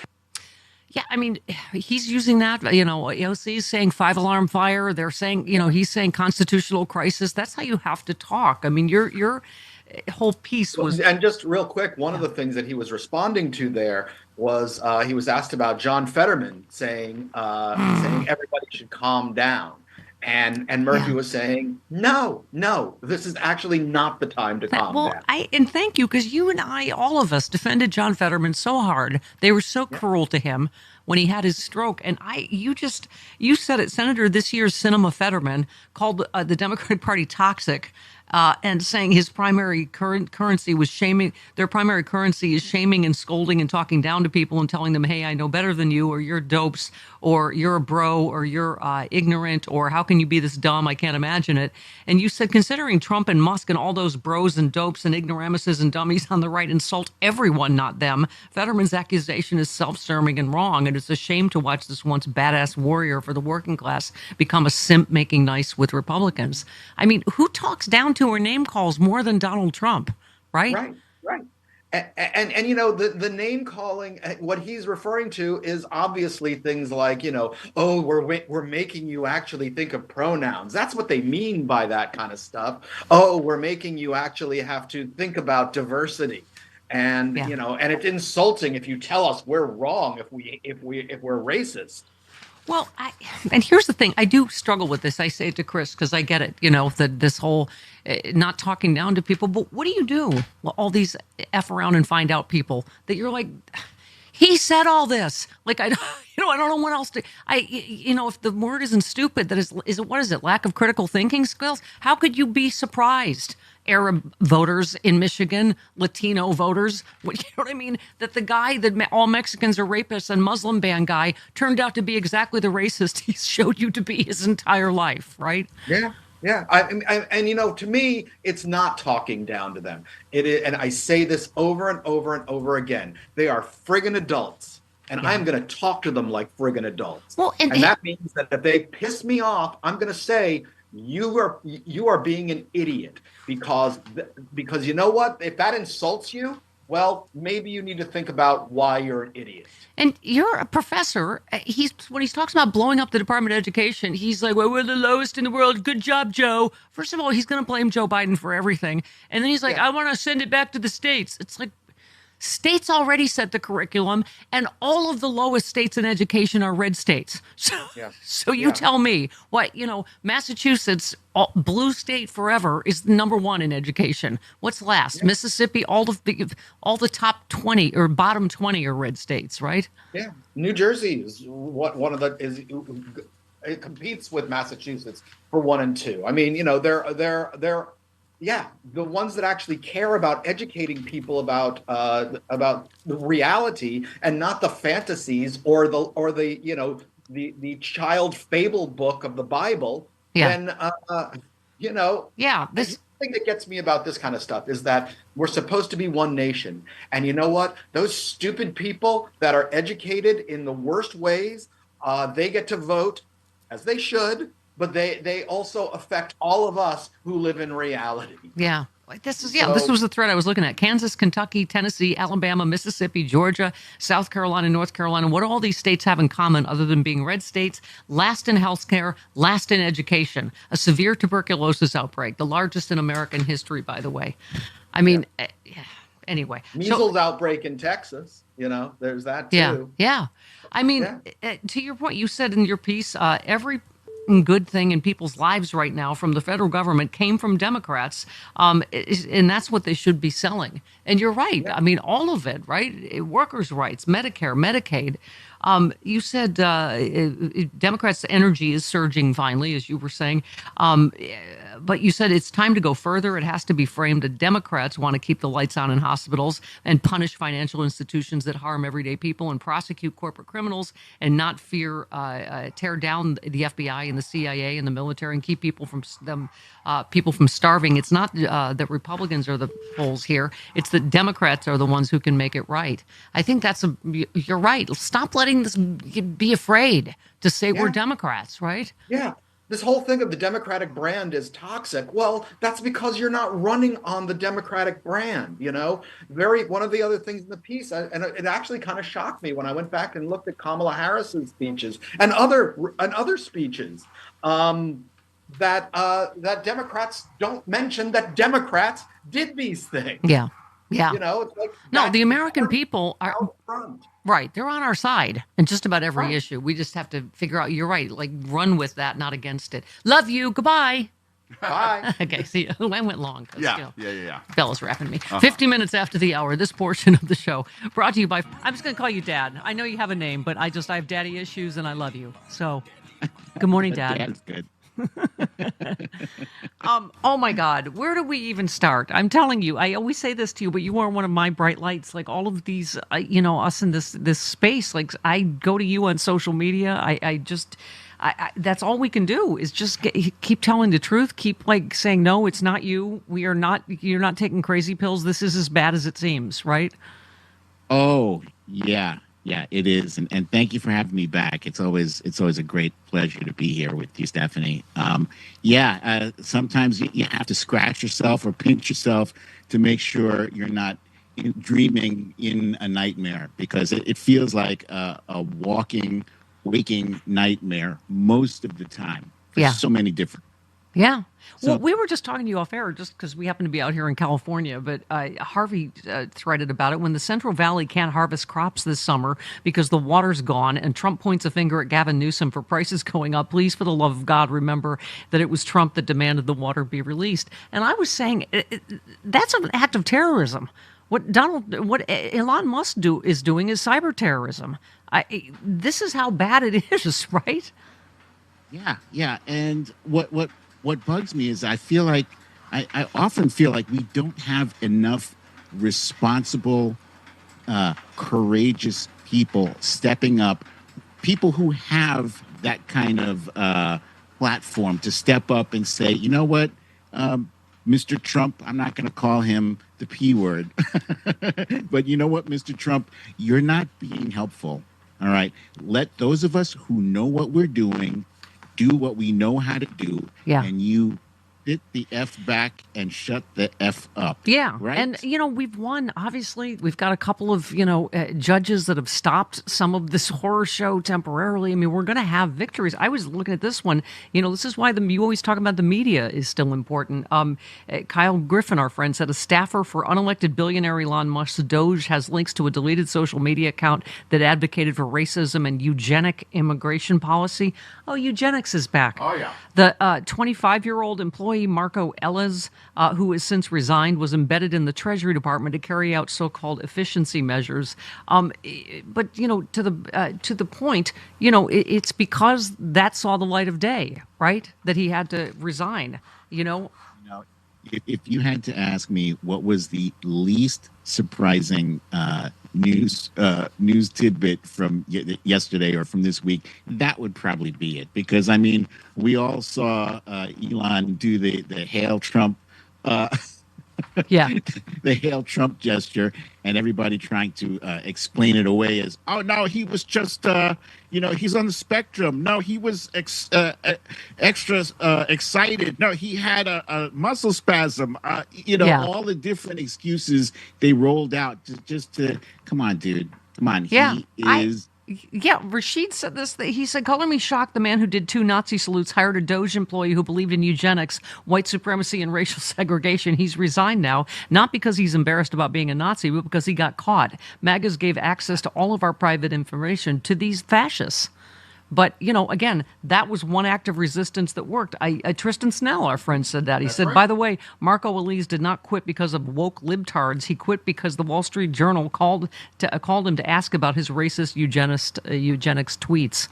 Yeah, I mean, he's using that, AOC is saying 5-alarm fire. They're saying, he's saying constitutional crisis. That's how you have to talk. I mean, your whole piece was... And just real quick, one of the things that he was responding to there was he was asked about John Fetterman saying everybody should calm down. And Murphy was saying, no, this is actually not the time to calm down. And thank you, because you and I, all of us, defended John Fetterman so hard. They were so cruel to him when he had his stroke. And you said it, Senator, this year's Cinema Fetterman called the Democratic Party toxic. And saying his primary currency was shaming. Their primary currency is shaming and scolding and talking down to people and telling them, hey, I know better than you, or you're dopes, or you're a bro, or you're ignorant, or how can you be this dumb? I can't imagine it. And you said, considering Trump and Musk and all those bros and dopes and ignoramuses and dummies on the right insult everyone, not them, Fetterman's accusation is self-serving and wrong. And it's a shame to watch this once badass warrior for the working class become a simp making nice with Republicans. I mean, who talks down to or name calls more than Donald Trump, right? Right. And the name calling, what he's referring to is obviously things like, oh, we're making you actually think of pronouns. That's what they mean by that kind of stuff. Oh, we're making you actually have to think about diversity. And and it's insulting if you tell us we're wrong if we're racist. Well, and here's the thing. I do struggle with this. I say it to Chris because I get it, this whole not talking down to people. But what do you do? Well, all these F around and find out people that you're like, he said all this. Like, I don't know what else to, if the word isn't stupid, that is it, what is it? Lack of critical thinking skills? How could you be surprised? Arab voters in Michigan, Latino voters, you know what I mean? That the guy that all Mexicans are rapists and Muslim ban guy turned out to be exactly the racist he showed you to be his entire life, right? Yeah. Yeah, and to me, it's not talking down to them. It is, and I say this over and over and over again. They are friggin' adults, and I'm going to talk to them like friggin' adults. Well, and that means that if they piss me off, I'm going to say you are being an idiot because you know what? If that insults you, well, maybe you need to think about why you're an idiot. And you're a professor. When he's talking about blowing up the Department of Education, he's like, well, we're the lowest in the world. Good job, Joe. First of all, he's going to blame Joe Biden for everything. And then he's like, I want to send it back to the states. It's like, states already set the curriculum, and all of the lowest states in education are red states. So you tell me what, Massachusetts, blue state forever, is #1 in education. What's last? Mississippi, all the top 20 or bottom 20 are red states, right? Yeah. New Jersey is it competes with Massachusetts for 1 and 2. I mean, they're the ones that actually care about educating people about the reality and not the fantasies or the child fable book of the Bible. Then the thing that gets me about this kind of stuff is that we're supposed to be one nation, and you know what? Those stupid people that are educated in the worst ways, they get to vote as they should. But they also affect all of us who live in reality. Yeah. This was the thread I was looking at. Kansas, Kentucky, Tennessee, Alabama, Mississippi, Georgia, South Carolina, North Carolina. What do all these states have in common other than being red states? Last in healthcare, last in education. A severe tuberculosis outbreak, the largest in American history, by the way. I mean, anyway. Measles outbreak in Texas, there's that too. Yeah. I mean, to your point, you said in your piece, every good thing in people's lives right now from the federal government came from Democrats, and that's what they should be selling. And you're right. I mean, all of it, right? Workers' rights, Medicare, Medicaid. You said Democrats' energy is surging finally, as you were saying. But you said it's time to go further. It has to be framed that Democrats want to keep the lights on in hospitals and punish financial institutions that harm everyday people and prosecute corporate criminals and not tear down the FBI and the CIA and the military and keep people from starving. It's not that Republicans are the fools here. It's that Democrats are the ones who can make it right. I think you're right. Stop letting this be afraid to say we're Democrats, right? Yeah. This whole thing of the Democratic brand is toxic. Well, that's because you're not running on the Democratic brand, One of the other things in the piece, and it actually kind of shocked me when I went back and looked at Kamala Harris's speeches and other speeches, that Democrats don't mention that Democrats did these things. Yeah. It's like the American people are right. They're on our side in just about every issue. We just have to figure out. You're right. Like run with that, not against it. Love you. Goodbye. Bye. Okay. See, I went long. Yeah. Bella's wrapping me. 50 minutes after the hour. This portion of the show brought to you by. I'm just going to call you Dad. I know you have a name, but I have daddy issues, and I love you. So, good morning, Dad. Dad's good. Oh my God, where do we even start? I'm telling you, I always say this to you, but you are one of my bright lights. Like all of these, us in this space. Like I go to you on social media. I that's all we can do is just keep telling the truth. Keep saying no, it's not you. You're not taking crazy pills. This is as bad as it seems, right? Oh yeah. Yeah, it is, and thank you for having me back. It's always a great pleasure to be here with you, Stephanie. Sometimes you have to scratch yourself or pinch yourself to make sure you're not dreaming in a nightmare, because it feels like a walking, waking nightmare most of the time for so many different. Yeah. Well, we were just talking to you off air just because we happen to be out here in California, but Harvey threaded about it. When the Central Valley can't harvest crops this summer because the water's gone, and Trump points a finger at Gavin Newsom for prices going up, please, for the love of God, remember that it was Trump that demanded the water be released. And I was saying that's an act of terrorism. What Elon Musk is doing is cyber terrorism. This is how bad it is, right? Yeah. And what bugs me is I feel like I often feel like we don't have enough responsible, courageous people stepping up, people who have that kind of platform to step up and say, you know what, Mr. Trump, I'm not going to call him the P word, but you know what, Mr. Trump, you're not being helpful. All right. Let those of us who know what we're doing do what we know how to do. Yeah. And you sit the F back and shut the F up. Yeah. Right. And, we've won. Obviously, we've got a couple of, judges that have stopped some of this horror show temporarily. I mean, we're going to have victories. I was looking at this one. This is why you always talk about the media is still important. Kyle Griffin, our friend, said a staffer for unelected billionaire Elon Musk's Doge has links to a deleted social media account that advocated for racism and eugenic immigration policy. Oh, eugenics is back. Oh, yeah. The 25-year-old employee Marco Ellis, who has since resigned, was embedded in the Treasury Department to carry out so-called efficiency measures. But to the point, it's because that saw the light of day, right? That he had to resign. If you had to ask me what was the least surprising news tidbit from yesterday or from this week, that would probably be it. Because I mean, we all saw Elon do the hail Trump, the hail Trump gesture, and everybody trying to explain it away as, oh no, he was just he's on the spectrum. No, he was extra excited. No, he had a muscle spasm. All the different excuses they rolled out just to come on, dude. Come on. Yeah, Yeah, Rashid said this. He said, color me shocked, the man who did 2 Nazi salutes hired a Doge employee who believed in eugenics, white supremacy, and racial segregation. He's resigned now, not because he's embarrassed about being a Nazi, but because he got caught. MAGAs gave access to all of our private information to these fascists. But, again, that was one act of resistance that worked. Tristan Snell, our friend, said that. He said, by the way, Marco Elise did not quit because of woke libtards. He quit because the Wall Street Journal called him to ask about his racist eugenics tweets.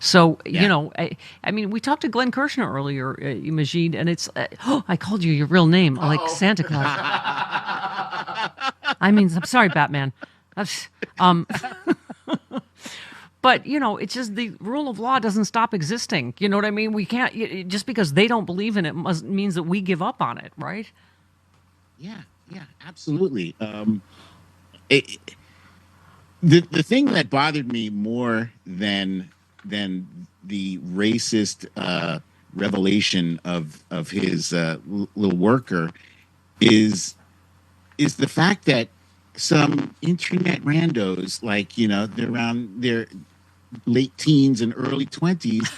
So, I mean, we talked to Glenn Kirshner earlier, Majid, and it's, I called you your real name, like Santa Claus. I mean, I'm sorry, Batman. But, it's just the rule of law doesn't stop existing. You know what I mean? We can't, just because they don't believe in it means that we give up on it, right? Yeah, absolutely. The thing that bothered me more than the racist revelation of his little worker is the fact that some internet randos, like, they're around their late teens and early 20s,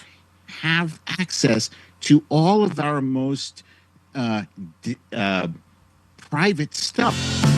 have access to all of our most private stuff.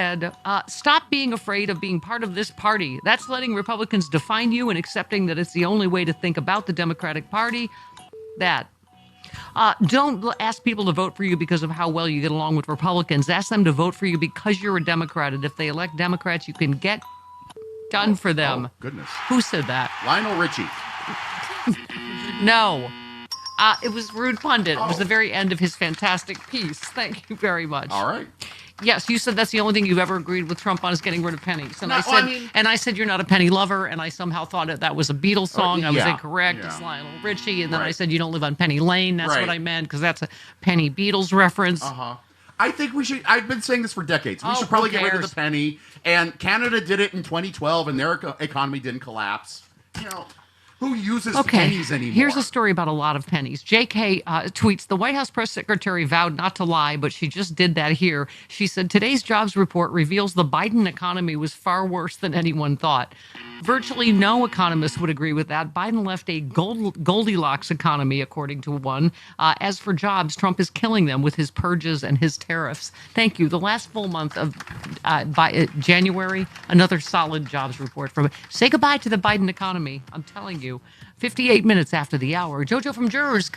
said, stop being afraid of being part of this party. That's letting Republicans define you and accepting that it's the only way to think about the Democratic Party. That. Don't ask people to vote for you because of how well you get along with Republicans. Ask them to vote for you because you're a Democrat. And if they elect Democrats, you can get done for them. Oh, goodness. Who said that? Lionel Richie. No. It was Rude Pundit. It was the very end of his fantastic piece. Thank you very much. All right. Yes, you said that's the only thing you've ever agreed with Trump on is getting rid of pennies. And No, I said you're not a penny lover, and I somehow thought that was a Beatles song. I was yeah, incorrect. yeah. It's Lionel Richie. And then I Right. said you don't live on Penny Lane. That's Right. what I meant, because that's a Penny Beatles reference. I think we should. I've been saying this for decades. We Oh, should probably who get rid of cares? the penny. And Canada did it in 2012, and their economy didn't collapse. You know, who uses pennies anymore? Here's a story about a lot of pennies. JK tweets, the White House press secretary vowed not to lie, but she just did that here. She said, today's jobs report reveals the Biden economy was far worse than anyone thought. Virtually no economist would agree with that. Biden left a Goldilocks economy, according to one. As for jobs, Trump is killing them with his purges and his tariffs. Thank you. The last full month of January, another solid jobs report from it. Say goodbye to the Biden economy. I'm telling you. 58 minutes after the hour. Jojo from Jurors.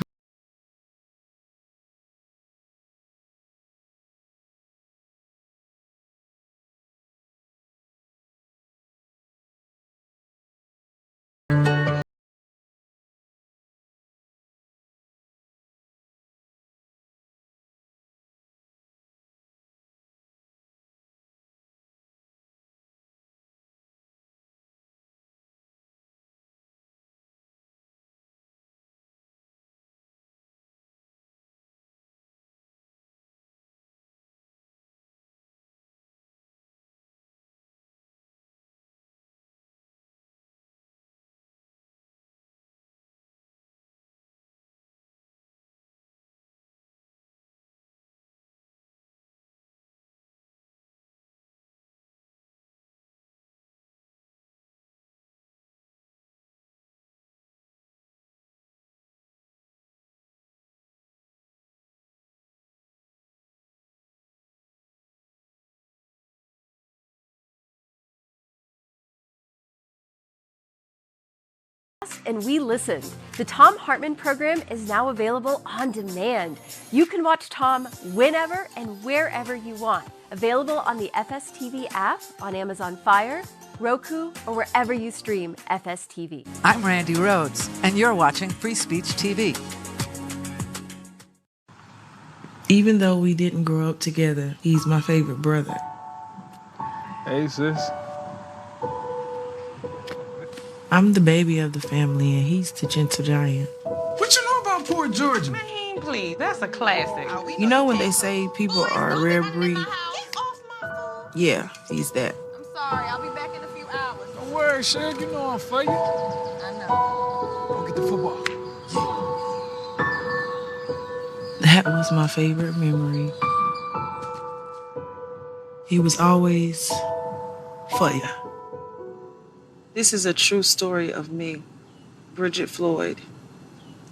And we listened. The Thom Hartmann program is now available on demand. You can watch Thom whenever and wherever you want. Available on the FSTV app, on Amazon Fire, Roku, or wherever you stream FSTV. I'm Randy Rhodes, and you're watching Free Speech TV. Even though we didn't grow up together, he's my favorite brother. Hey, sis. I'm the baby of the family, and he's the gentle giant. What you know about Poor Georgia? Man, please, that's a classic. You know when they say people are a rare breed? Yeah, he's that. I'm sorry, I'll be back in a few hours. Don't worry, Shug, you know I'm for you. I know. Go get the football. That was my favorite memory. He was always for you. This is a true story of me, Bridget Floyd,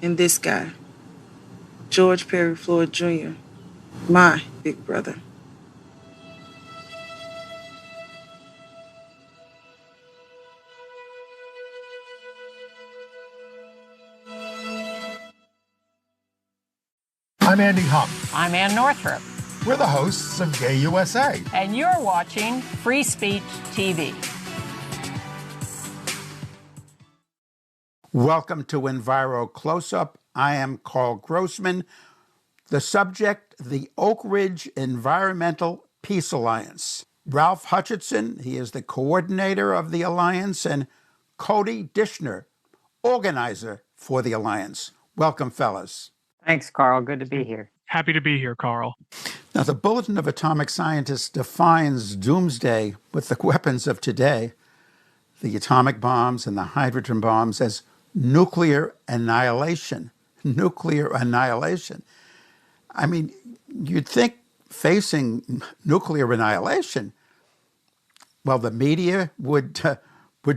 and this guy, George Perry Floyd Jr., my big brother. I'm Andy Hum. I'm Ann Northrup. We're the hosts of Gay USA. And you're watching Free Speech TV. Welcome to Enviro Close-Up. I am Carl Grossman. The subject, the Oak Ridge Environmental Peace Alliance. Ralph Hutchinson, he is the coordinator of the alliance, and Cody Dishner, organizer for the alliance. Welcome, fellas. Thanks, Carl. Good to be here. Happy to be here, Carl. Now, the Bulletin of Atomic Scientists defines doomsday with the weapons of today, the atomic bombs and the hydrogen bombs, as nuclear annihilation. Nuclear annihilation. I mean, you'd think facing nuclear annihilation, well, the media would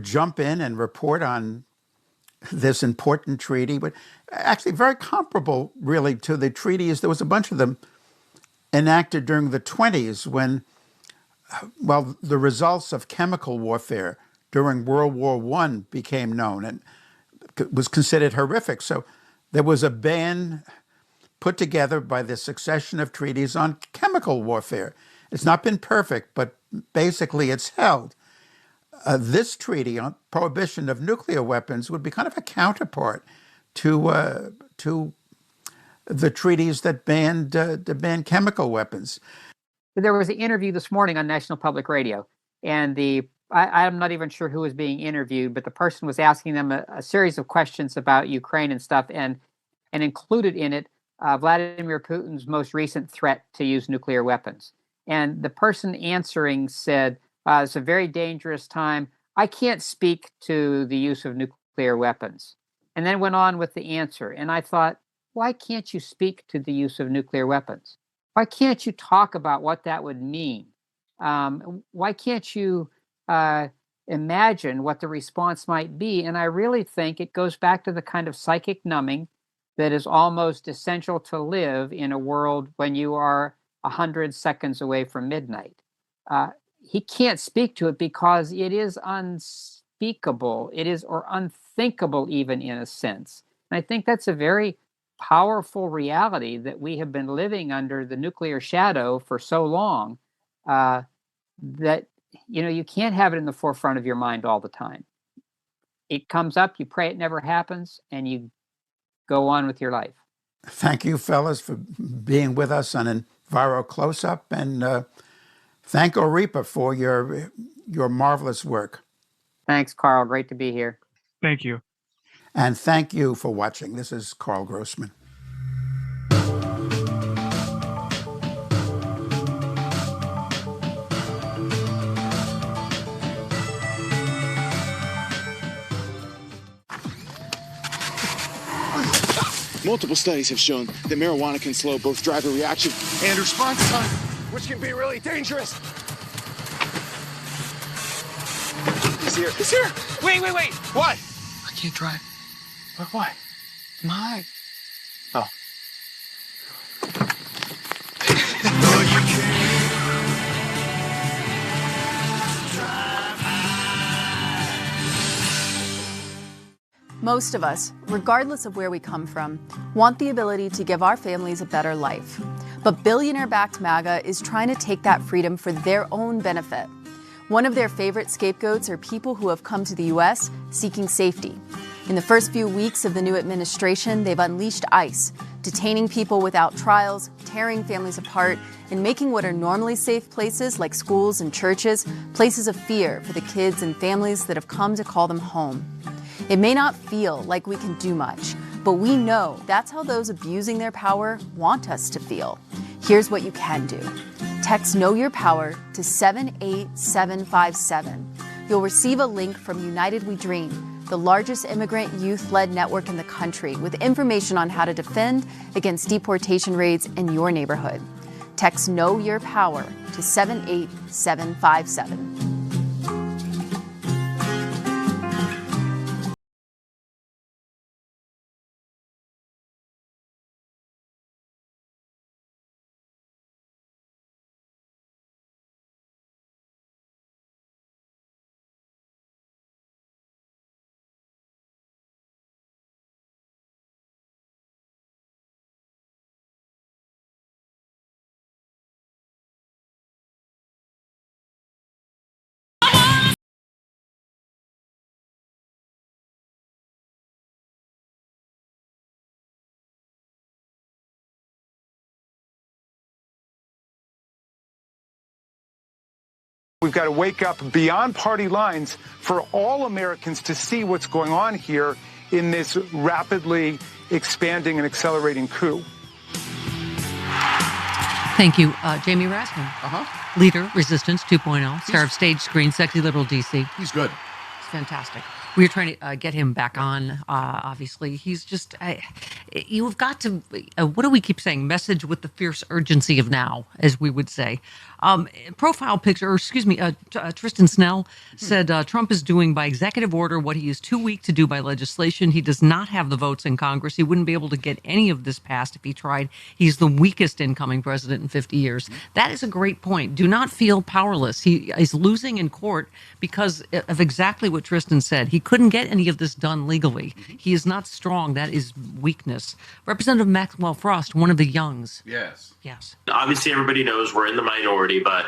jump in and report on this important treaty, but actually very comparable, really, to the treaties. There was a bunch of them enacted during the 20s when well, the results of chemical warfare during World War I became known and was considered horrific. So there was a ban put together by the succession of treaties on chemical warfare. It's not been perfect, but basically it's held. This treaty on prohibition of nuclear weapons would be kind of a counterpart to the treaties that banned chemical weapons. There was an interview this morning on National Public Radio, and I'm not even sure who was being interviewed, but the person was asking them a series of questions about Ukraine and stuff, and included in it Vladimir Putin's most recent threat to use nuclear weapons. And the person answering said, it's a very dangerous time. I can't speak to the use of nuclear weapons. And then went on with the answer. And I thought, why can't you speak to the use of nuclear weapons? Why can't you talk about what that would mean? Why can't you imagine what the response might be? And I really think it goes back to the kind of psychic numbing that is almost essential to live in a world when you are 100 seconds away from midnight. He can't speak to it because it is unspeakable. It is, or unthinkable even, in a sense. And I think that's a very powerful reality that we have been living under the nuclear shadow for so long, that you can't have it in the forefront of your mind all the time. It comes up, you pray it never happens, and you go on with your life. Thank you, fellas, for being with us on Enviro Close-Up, and thank Oripa for your marvelous work. Thanks, Carl. Great to be here. Thank you. And thank you for watching. This is Carl Grossman. Multiple studies have shown that marijuana can slow both driver reaction and response time, which can be really dangerous. He's here. He's here. Wait. What? I can't drive. Why? I'm high. Oh. Most of us, regardless of where we come from, want the ability to give our families a better life. But billionaire-backed MAGA is trying to take that freedom for their own benefit. One of their favorite scapegoats are people who have come to the U.S. seeking safety. In the first few weeks of the new administration, they've unleashed ICE, detaining people without trials, tearing families apart, and making what are normally safe places like schools and churches places of fear for the kids and families that have come to call them home. It may not feel like we can do much, but we know that's how those abusing their power want us to feel. Here's what you can do. Text Know Your Power to 78757. You'll receive a link from United We Dream, the largest immigrant youth-led network in the country, with information on how to defend against deportation raids in your neighborhood. Text Know Your Power to 78757. We've got to wake up beyond party lines for all Americans to see what's going on here in this rapidly expanding and accelerating coup. Thank you, Jamie Raskin. Leader, Resistance 2.0, star of Stage Screen, Sexy Liberal DC. He's good. It's fantastic. We were trying to get him back on. Obviously, he's just. You've got to. What do we keep saying? Message with the fierce urgency of now, as we would say. Profile picture, or excuse me, Tristan Snell said Trump is doing by executive order what he is too weak to do by legislation. He does not have the votes in Congress. He wouldn't be able to get any of this passed if he tried. He's the weakest incoming president in 50 years. That is a great point. Do not feel powerless. He is losing in court because of exactly what Tristan said. He couldn't get any of this done legally. He is not strong. That is weakness. Representative Maxwell Frost, one of the Youngs. Yes. Yes. Obviously, everybody knows we're in the minority, but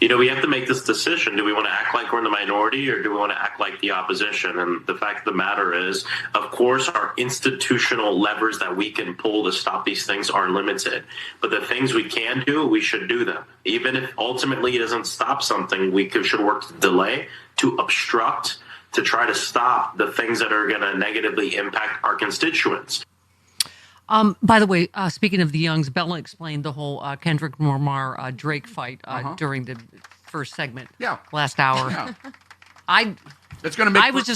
we have to make this decision. Do we want to act like we're in the minority, or do we want to act like the opposition? And the fact of the matter is, of course, our institutional levers that we can pull to stop these things are limited. But the things we can do, we should do them. Even if ultimately it doesn't stop something, we should work to delay, to obstruct, to try to stop the things that are going to negatively impact our constituents. By the way, speaking of the Youngs, Bella explained the whole Kendrick Lamar Drake fight during the first segment last hour. Yeah. I just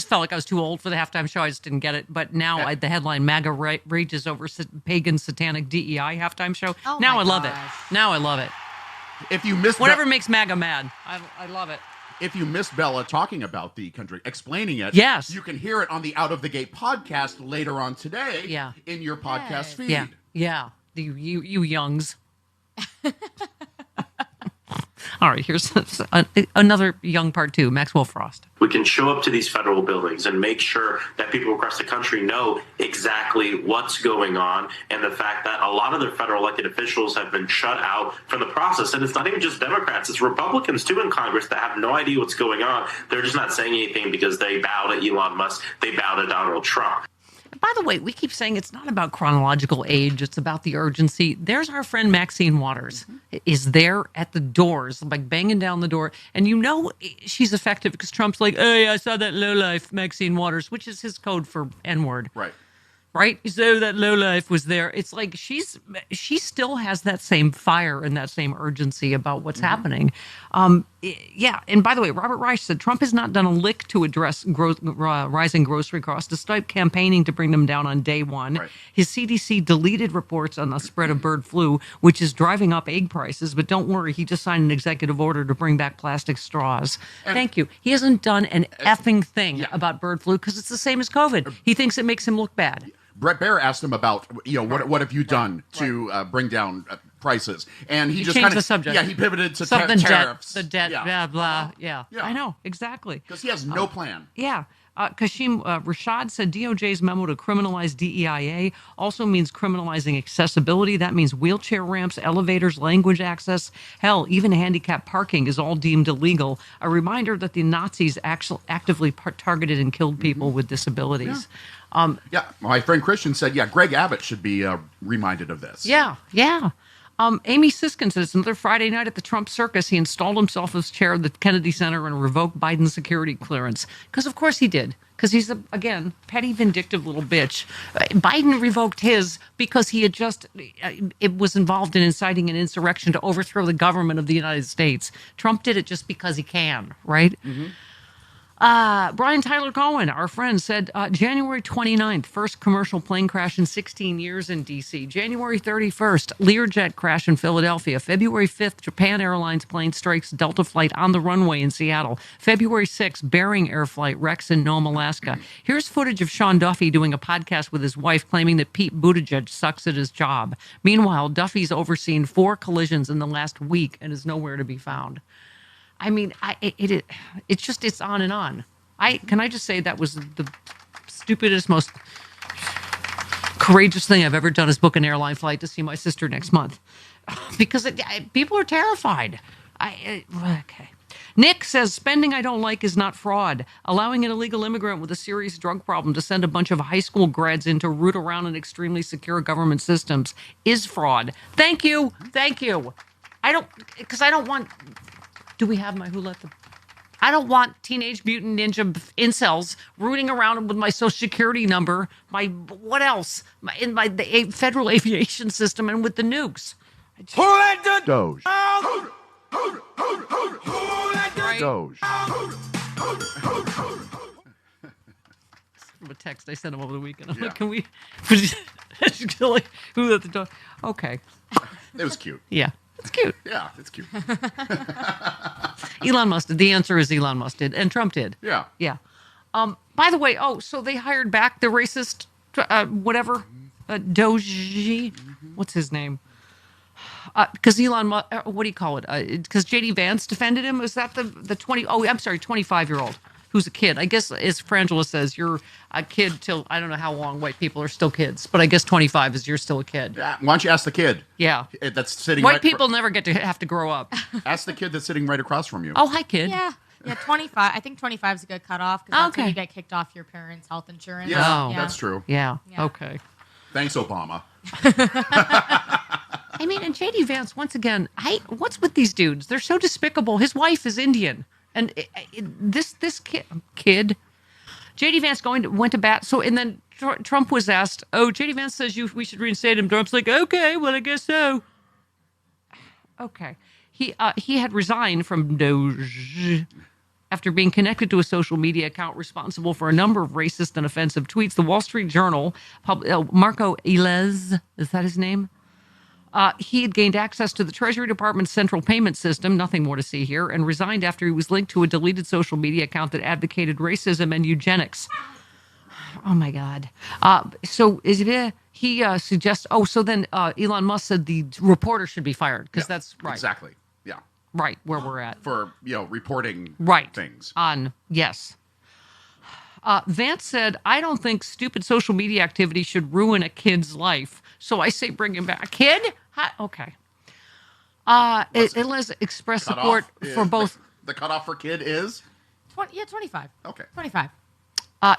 felt like I was too old for the halftime show. I just didn't get it. But now the headline, MAGA rages over pagan satanic DEI halftime show. Oh now my I love it. gosh. Now I love it. If you missed whatever makes MAGA mad, I love it. If you missed Bella talking about the country, explaining it, yes, you can hear it on the Out of the Gate podcast later on today. In your podcast feed. Yeah. You Youngs. All right, here's another Young part 2, Maxwell Frost. We can show up to these federal buildings and make sure that people across the country know exactly what's going on, and the fact that a lot of their federal elected officials have been shut out from the process. And it's not even just Democrats, it's Republicans too in Congress that have no idea what's going on. They're just not saying anything because they bow to Elon Musk, they bow to Donald Trump. By the way, we keep saying it's not about chronological age, it's about the urgency. There's our friend Maxine Waters is there at the doors, like banging down the door. And she's effective because Trump's like, hey, I saw that lowlife Maxine Waters, which is his code for N-word. Right? So that lowlife was there. It's like she still has that same fire and that same urgency about what's happening. And by the way, Robert Reich said Trump has not done a lick to address rising grocery costs, despite campaigning to bring them down on day one. His CDC deleted reports on the spread of bird flu, which is driving up egg prices. But don't worry, he just signed an executive order to bring back plastic straws. Thank you. He hasn't done an effing thing about bird flu because it's the same as COVID. He thinks it makes him look bad. Brett Baer asked him about, what have you done to bring down prices? And he just changed the subject. He pivoted to tariffs. The debt, blah, blah. Yeah, I know, exactly. Because he has no plan. Yeah. Kashim Rashad said DOJ's memo to criminalize DEIA also means criminalizing accessibility. That means wheelchair ramps, elevators, language access. Hell, even handicap parking is all deemed illegal. A reminder that the Nazis actively targeted and killed people with disabilities. My friend Christian said, Greg Abbott should be reminded of this. Yeah. Amy Siskin says another Friday night at the Trump circus, he installed himself as chair of the Kennedy Center and revoked Biden's security clearance. Because of course he did. Because he's, again, petty, vindictive little bitch. Biden revoked his because he had it was involved in inciting an insurrection to overthrow the government of the United States. Trump did it just because he can, right? Brian Tyler Cohen, our friend, said January 29th, first commercial plane crash in 16 years in D.C. January 31st, Learjet crash in Philadelphia. February 5th, Japan Airlines plane strikes Delta flight on the runway in Seattle. February 6th, Bering Air flight wrecks in Nome, Alaska. Here's footage of Sean Duffy doing a podcast with his wife claiming that Pete Buttigieg sucks at his job. Meanwhile, Duffy's overseen 4 collisions in the last week and is nowhere to be found. I mean, it's on and on. Can I just say that was the stupidest, most courageous thing I've ever done is book an airline flight to see my sister next month. Because people are terrified. Okay. Nick says spending I don't like is not fraud. Allowing an illegal immigrant with a serious drug problem to send a bunch of high school grads in to root around in extremely secure government systems is fraud. Thank you. I don't want... Do we have my Who Let the... I don't want Teenage Mutant Ninja incels rooting around with my Social Security number, what else? In the Federal Aviation System and with the nukes. Who let the... Doge. Doge. text I sent him over the weekend. I'm Yeah. like, can we? Like, who let the dog? Okay. It was cute. Yeah, it's cute. Yeah, it's cute. Elon Musk did. The answer is Elon Musk did, and Trump did. Yeah. Yeah. By the way, so they hired back the racist, whatever, Doji. What's his name? Because Elon Musk, what do you call it? Because J.D. Vance defended him. Was that the 20? Oh, I'm sorry, 25-year-old who's a kid. I guess, as Frangela says, you're a kid till I don't know how long white people are still kids, but I guess 25 is you're still a kid. Yeah. Why don't you ask the kid? Yeah. That's sitting. White people never get to have to grow up. Ask the kid that's sitting right across from you. Oh, hi, kid. Yeah, 25. I think 25 is a good cutoff because that's when Okay. you get kicked off your parents' health insurance. Yeah, that's true. Yeah. Okay. Thanks, Obama. I mean, and J.D. Vance, once again, what's with these dudes? They're so despicable. His wife is Indian. And this kid, J.D. Vance went to bat. So, and then Trump was asked, J.D. Vance says we should reinstate him. Trump's like, okay, well, I guess so. Okay. He had resigned from Doge after being connected to a social media account responsible for a number of racist and offensive tweets. The Wall Street Journal, Marco Ilez, is that his name? He had gained access to the Treasury Department's central payment system, nothing more to see here, and resigned after he was linked to a deleted social media account that advocated racism and eugenics. Oh, my God. So he suggests, so then Elon Musk said the reporter should be fired, because that's right. Exactly. Yeah. Right, where we're at. For, reporting things. Yes. Vance said, I don't think stupid social media activity should ruin a kid's life. So I say bring him back. Kid? Okay. Let's express support for both. The cutoff for kid is? 25. Okay. 25.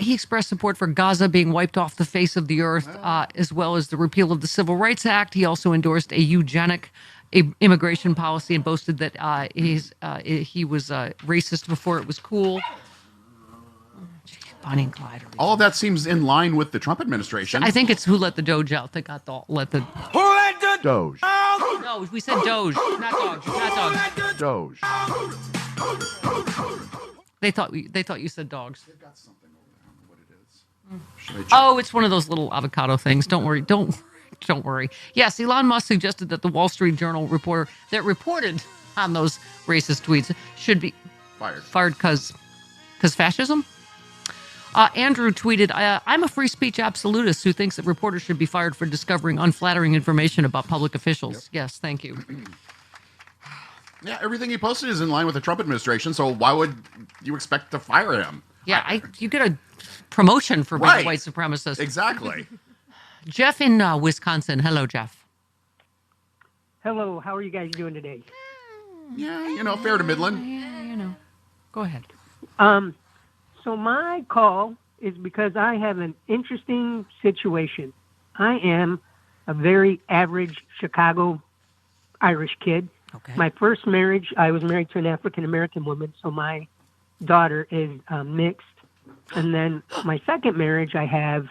He expressed support for Gaza being wiped off the face of the earth, as well as the repeal of the Civil Rights Act. He also endorsed a eugenic immigration policy and boasted that he was racist before it was cool. Bonnie and Clyde. All of that seems in line with the Trump administration. I think it's who let the Doge out that got let the... Who let the Doge? No, we said Doge, not dogs, not dogs. Doge. They thought you said dogs. They've got something over there. I don't know what it is. It's one of those little avocado things. Don't worry. Don't worry. Yes, Elon Musk suggested that the Wall Street Journal reporter that reported on those racist tweets should be fired because fascism. Andrew tweeted, I'm a free speech absolutist who thinks that reporters should be fired for discovering unflattering information about public officials. Yep. Yes, thank you. Yeah, everything he posted is in line with the Trump administration, so why would you expect to fire him? Yeah, you get a promotion for being a white supremacist. Exactly. Jeff in Wisconsin. Hello, Jeff. Hello, how are you guys doing today? Yeah, fair to Midland. Yeah, Go ahead. So my call is because I have an interesting situation. I am a very average Chicago Irish kid. Okay. My first marriage, I was married to an African-American woman, so my daughter is mixed. And then my second marriage, I have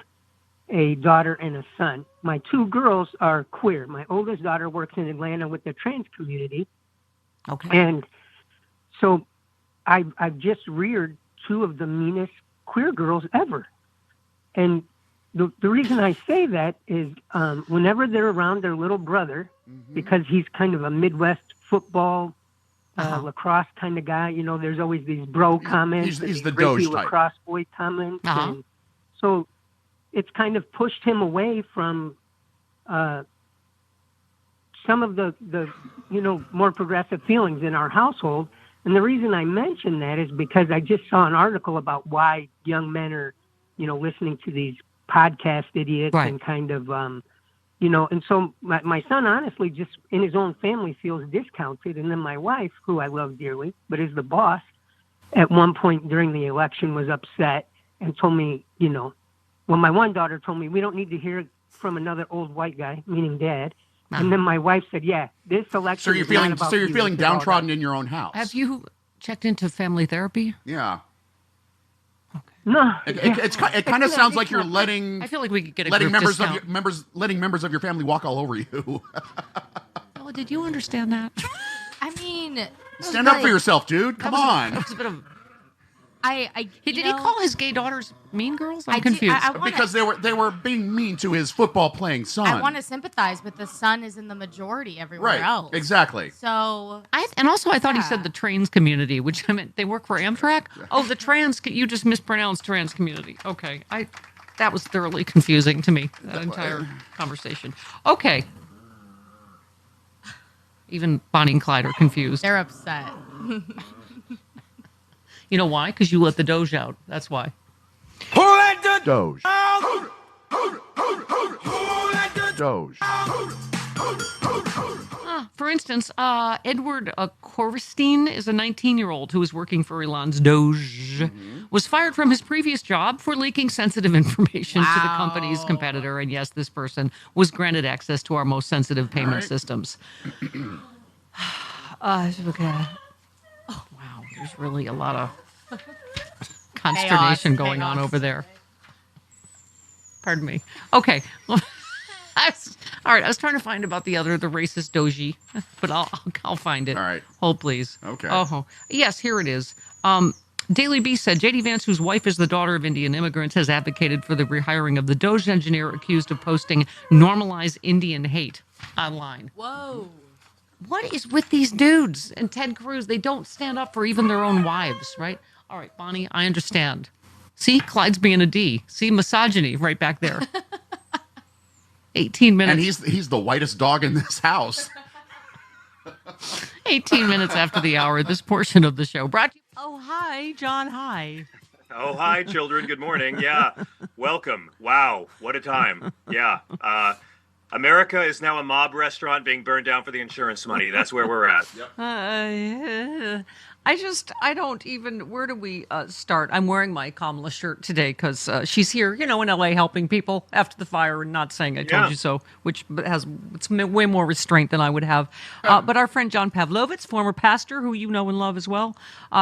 a daughter and a son. My two girls are queer. My oldest daughter works in Atlanta with the trans community. Okay. And so I've just reared two of the meanest queer girls ever. And the reason I say that is whenever they're around their little brother, because he's kind of a Midwest football, lacrosse kind of guy, there's always these bro comments. He's the Doge type. Lacrosse boy comments. And so it's kind of pushed him away from some of the more progressive feelings in our household. And the reason I mention that is because I just saw an article about why young men are, listening to these podcast idiots and kind of, and so my son honestly just in his own family feels discounted. And then my wife, who I love dearly, but is the boss, at one point during the election was upset and told me, my one daughter told me, we don't need to hear from another old white guy, meaning Dad. And then my wife said, "Yeah, this election." So you're feeling downtrodden in your own house. Have you checked into family therapy? Yeah. Okay. No. It kind of sounds like you're letting. I feel like we could get a letting group members discount. letting members of your family walk all over you. Oh, did you understand that? I mean, stand up for yourself, dude. Come on. That was a bit of. Did he call his gay daughters mean girls? I'm confused. Because they were being mean to his football playing son. I want to sympathize, but the son is in the majority everywhere else. Exactly. So I thought he said the trans community, which I meant they work for Amtrak. Oh, the trans. You just mispronounced trans community. Okay, that was thoroughly confusing to me. That entire conversation. Okay. Even Bonnie and Clyde are confused. They're upset. You know why? Because you let the Doge out. That's why. Who let the Doge? Doge. For instance, Edward Corvestein is a 19-year-old who is working for Elon's Doge, was fired from his previous job for leaking sensitive information to the company's competitor. And yes, this person was granted access to our most sensitive payment systems. Okay. Oh, wow. There's really a lot of consternation going on over there. Pardon me. Okay. All right. I was trying to find about the racist doji, but I'll find it. All right. Hold, please. Okay. Oh, yes, here it is. Daily Beast said J.D. Vance, whose wife is the daughter of Indian immigrants, has advocated for the rehiring of the Doge engineer accused of posting normalized Indian hate online. Whoa. What is with these dudes and Ted Cruz? They don't stand up for even their own wives, right? All right, Bonnie, I understand. See, Clyde's being a D. See, misogyny right back there. 18 minutes. And he's the whitest dog in this house. 18 minutes after the hour, this portion of the show brought to you. Oh, hi, John. Hi. Oh, hi, children. Good morning. Yeah. Welcome. Wow. What a time. Yeah. America is now a mob restaurant being burned down for the insurance money. That's where we're at. Yep. I don't even, where do we start? I'm wearing my Kamala shirt today because she's here, in LA helping people after the fire and not saying I told you so, which it's way more restraint than I would have. But our friend John Pavlovitz, former pastor, who you know and love as well,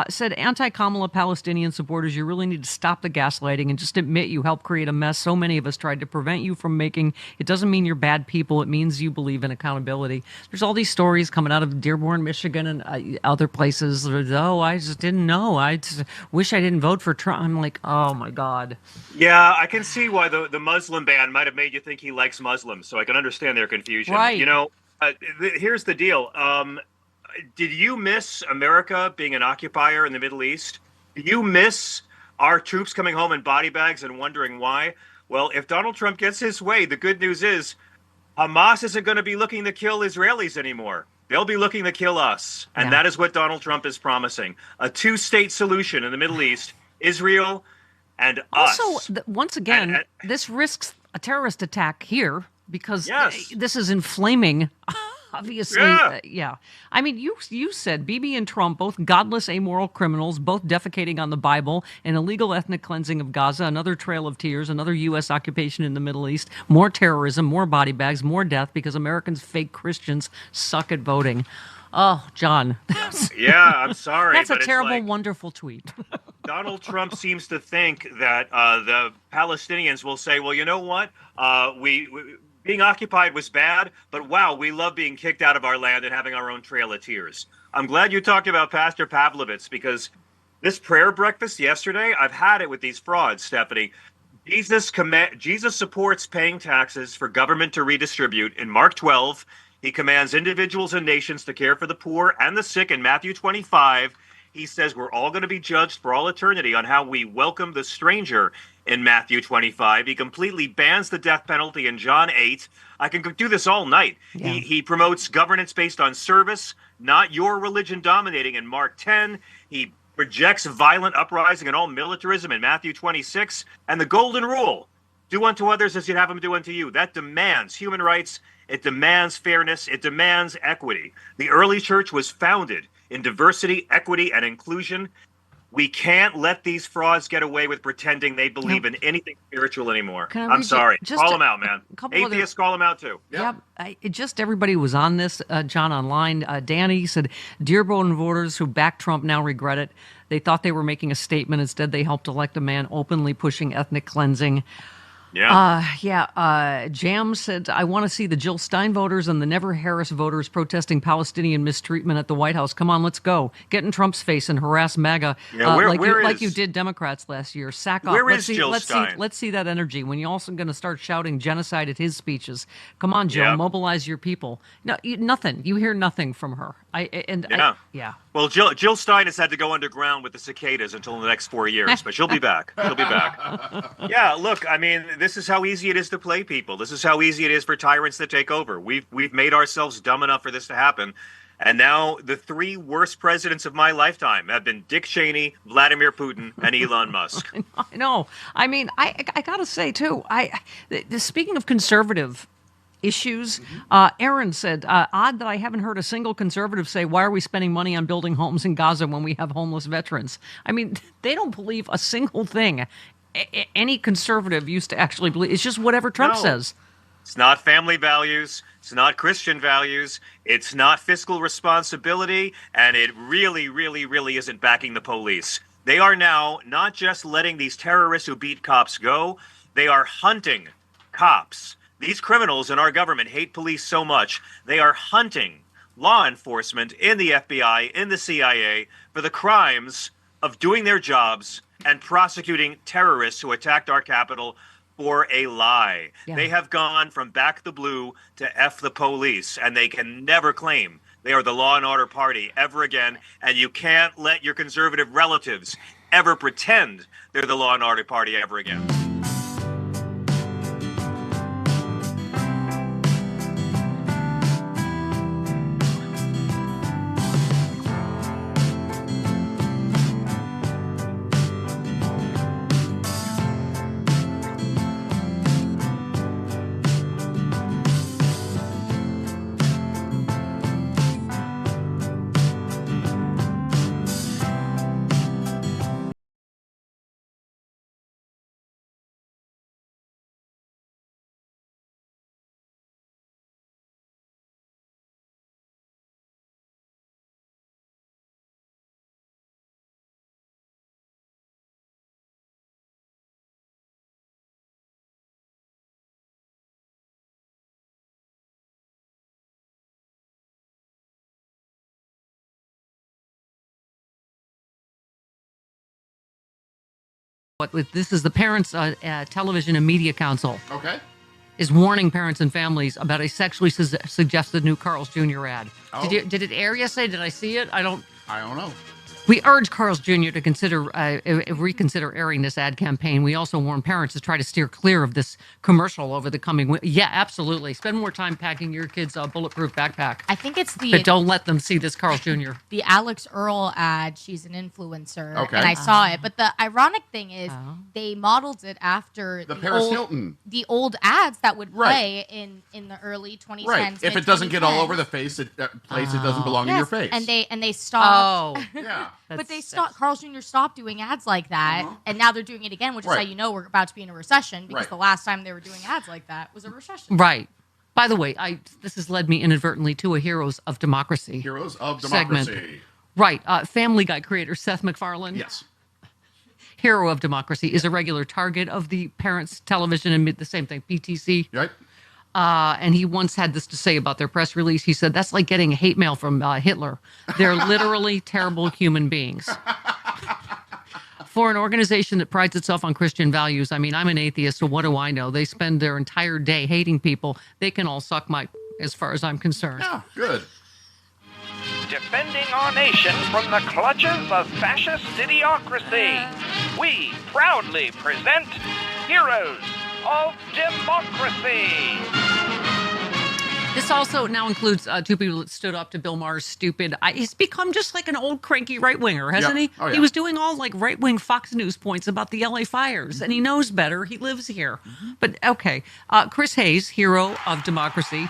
said anti-Kamala Palestinian supporters, you really need to stop the gaslighting and just admit you helped create a mess so many of us tried to prevent you from making. It doesn't mean you're bad people. It means you believe in accountability. There's all these stories coming out of Dearborn, Michigan and other places. Oh, I just didn't know. I just wish I didn't vote for Trump. I'm like, oh my God. Yeah, I can see why the Muslim ban might have made you think he likes Muslims, so I can understand their confusion. Right. Here's the deal. Did you miss America being an occupier in the Middle East? Did you miss our troops coming home in body bags and wondering why? Well, if Donald Trump gets his way, the good news is Hamas isn't going to be looking to kill Israelis anymore. They'll be looking to kill us. And that is what Donald Trump is promising. A two-state solution in the Middle East, Israel and us. Also, once again, this risks a terrorist attack here because this is inflaming, obviously. Yeah. I mean, you said Bibi and Trump, both godless, amoral criminals, both defecating on the Bible, an illegal ethnic cleansing of Gaza, another trail of tears, another U.S. occupation in the Middle East, more terrorism, more body bags, more death because Americans, fake Christians, suck at voting. Oh, John. Yeah, I'm sorry. That's a but terrible, wonderful tweet. Donald Trump seems to think that the Palestinians will say, well, you know what? We being occupied was bad, but wow, we love being kicked out of our land and having our own trail of tears. I'm glad you talked about Pastor Pavlovitz because this prayer breakfast yesterday, I've had it with these frauds, Stephanie. Jesus supports paying taxes for government to redistribute. In Mark 12, he commands individuals and nations to care for the poor and the sick. In Matthew 25, he says we're all going to be judged for all eternity on how we welcome the stranger. In Matthew 25, he completely bans the death penalty in John 8. I can do this all night. Yeah. He promotes governance based on service, not your religion dominating in Mark 10. He rejects violent uprising and all militarism in Matthew 26. And the golden rule, do unto others as you'd have them do unto you. That demands human rights. It demands fairness. It demands equity. The early church was founded in diversity, equity, and inclusion. We can't let these frauds get away with pretending they believe in anything spiritual anymore. I'm sorry. Call them out, man. Atheists, call them out too. Yep. Everybody was on this, John, online. Danny said, Dearborn voters who backed Trump now regret it. They thought they were making a statement. Instead, they helped elect a man openly pushing ethnic cleansing. Jam said, I want to see the Jill Stein voters and the Never Harris voters protesting Palestinian mistreatment at the White House. Come on, let's go. Get in Trump's face and harass MAGA like you did Democrats last year. Sack off. Let's see that energy when you're also going to start shouting genocide at his speeches. Come on, Jill, mobilize your people. No, nothing. You hear nothing from her. Well, Jill Stein has had to go underground with the cicadas until the next 4 years, but she'll be back. She'll be back. Yeah, look, I mean, this is how easy it is to play people. This is how easy it is for tyrants to take over. We've made ourselves dumb enough for this to happen. And now the 3 worst presidents of my lifetime have been Dick Cheney, Vladimir Putin, and Elon Musk. I know. I mean, I got to say, too, speaking of conservative issues, Aaron said, odd that I haven't heard a single conservative say, why are we spending money on building homes in Gaza when we have homeless veterans? I mean, they don't believe a single thing any conservative used to actually believe. It's just whatever Trump says. It's not family values. It's not Christian values. It's not fiscal responsibility. And it really, really, really isn't backing the police. They are now not just letting these terrorists who beat cops go. They are hunting cops. These criminals in our government hate police so much. They are hunting law enforcement in the FBI, in the CIA, for the crimes of doing their jobs and prosecuting terrorists who attacked our Capitol for a lie. Yeah. They have gone from back the blue to F the police, and they can never claim they are the law and order party ever again. And you can't let your conservative relatives ever pretend they're the law and order party ever again. This is the Parents Television and Media Council. Okay. Is warning parents and families about a sexually suggested new Carl's Jr. ad. Oh. Did it air yesterday? Did I see it? I don't know. We urge Carl's Jr. to reconsider airing this ad campaign. We also warn parents to try to steer clear of this commercial over the coming week. Yeah, absolutely. Spend more time packing your kids' bulletproof backpack. I think it's but don't let them see this Carl's Jr. The Alex Earl ad. She's an influencer, okay. And I saw it. But the ironic thing is, they modeled it after the Paris Hilton, the old ads that would play in the early 2010s. Right. If it doesn't get all over the face, it doesn't belong in your face. And they stopped. Oh, yeah. But they stopped. Carl's Jr. stopped doing ads like that, and now they're doing it again, which is how you know we're about to be in a recession, because the last time they were doing ads like that was a recession. Right. By the way, this has led me inadvertently to a Heroes of Democracy. Heroes of Democracy. Segment. Right. Family Guy creator Seth MacFarlane. Yes. Hero of Democracy is a regular target of the Parents Television and the same thing, PTC. Right. And he once had this to say about their press release. He said, that's like getting hate mail from Hitler. They're literally terrible human beings. For an organization that prides itself on Christian values, I mean, I'm an atheist, so what do I know? They spend their entire day hating people. They can all suck my, as far as I'm concerned. Oh, good. Defending our nation from the clutches of fascist idiocracy, we proudly present Heroes of Democracy. This also now includes two people that stood up to Bill Maher's stupid. He's become just like an old cranky right-winger, hasn't he? Oh, yeah. He was doing all like right-wing Fox News points about the LA fires, and he knows better. He lives here. But okay, Chris Hayes, Hero of Democracy.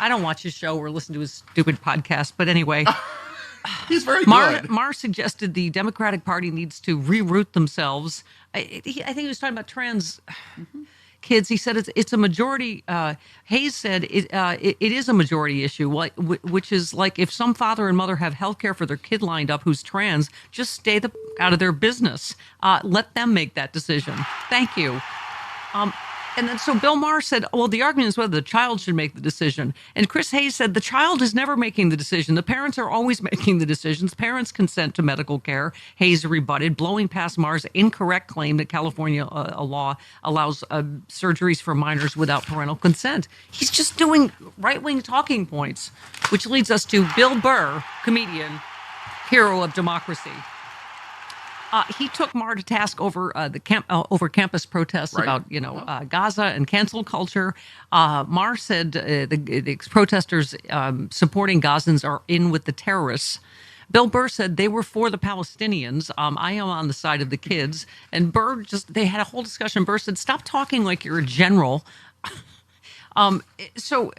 I don't watch his show or listen to his stupid podcast, but anyway. He's very good. Maher suggested the Democratic Party needs to reroute themselves. I think he was talking about trans kids. He said it's a majority. Hayes said it is a majority issue, which is like if some father and mother have health care for their kid lined up who's trans, just stay out of their business. Let them make that decision. Thank you. And then so Bill Maher said, well, the argument is whether the child should make the decision. And Chris Hayes said the child is never making the decision. The parents are always making the decisions. Parents consent to medical care. Hayes rebutted, blowing past Maher's incorrect claim that California law allows surgeries for minors without parental consent. He's just doing right-wing talking points, which leads us to Bill Burr, comedian, hero of democracy. He took Maher to task over over campus protests about Gaza and cancel culture. Maher said the protesters supporting Gazans are in with the terrorists. Bill Burr said they were for the Palestinians. I am on the side of the kids. And Burr they had a whole discussion. Burr said, "Stop talking like you're a general."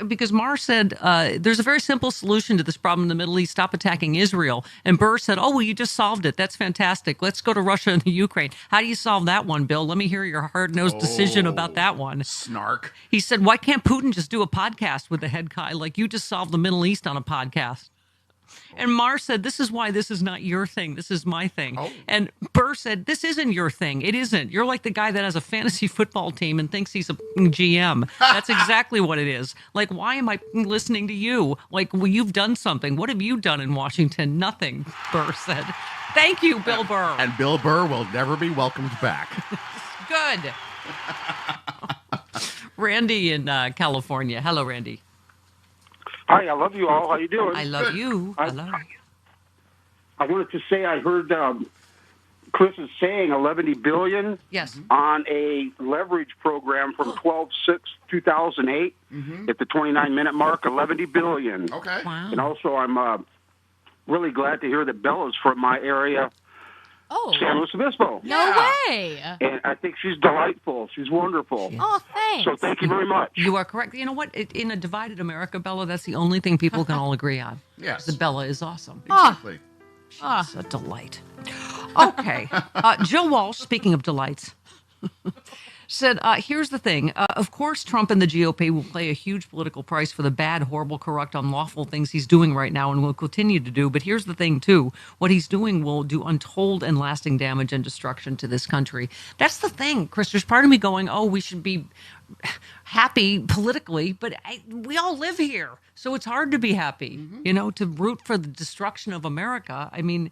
Because Maher said there's a very simple solution to this problem in the Middle East: stop attacking Israel. And Burr said, "Oh, well, you just solved it. That's fantastic. Let's go to Russia and the Ukraine." How do you solve that one, Bill? Let me hear your hard-nosed decision about that one. Snark. He said, "Why can't Putin just do a podcast with the head guy? Like you just solved the Middle East on a podcast." And Maher said, "This is why this is not your thing. This is my thing." Oh. And Burr said, "This isn't your thing. It isn't. You're like the guy that has a fantasy football team and thinks he's a GM. That's exactly what it is. Like, why am I listening to you? Like, well, you've done something. What have you done in Washington? Nothing," Burr said. Thank you, Bill Burr. And Bill Burr will never be welcomed back. Good. Randy in California. Hello, Randy. Hi, I love you all. How you doing? I love you. I wanted to say I heard Chris is saying $11 billion on a leverage program from 12/6/2008 at the 29-minute mark. $11 billion. Okay. Wow. And also, I'm really glad to hear that Bella's from my area. Oh. San Luis Obispo. No way. And I think she's delightful. She's wonderful. Oh, thanks. So thank you very much. You are correct. You know what? In a divided America, Bella, that's the only thing people can all agree on. Yes. The Bella is awesome. Exactly. She's a delight. Okay. Jill Walsh, speaking of delights, said, here's the thing. Of course, Trump and the GOP will pay a huge political price for the bad, horrible, corrupt, unlawful things he's doing right now and will continue to do. But here's the thing, too. What he's doing will do untold and lasting damage and destruction to this country. That's the thing, Chris. There's part of me going, oh, we should be happy politically, but we all live here. So it's hard to be happy, to root for the destruction of America. I mean...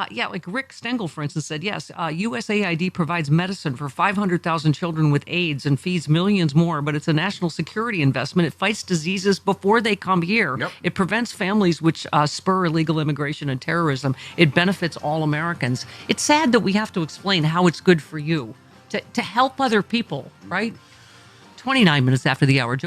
like Rick Stengel, for instance, said, yes, USAID provides medicine for 500,000 children with AIDS and feeds millions more, but it's a national security investment. It fights diseases before they come here. Yep. It prevents families which spur illegal immigration and terrorism. It benefits all Americans. It's sad that we have to explain how it's good for you to help other people, right? 29 minutes after the hour.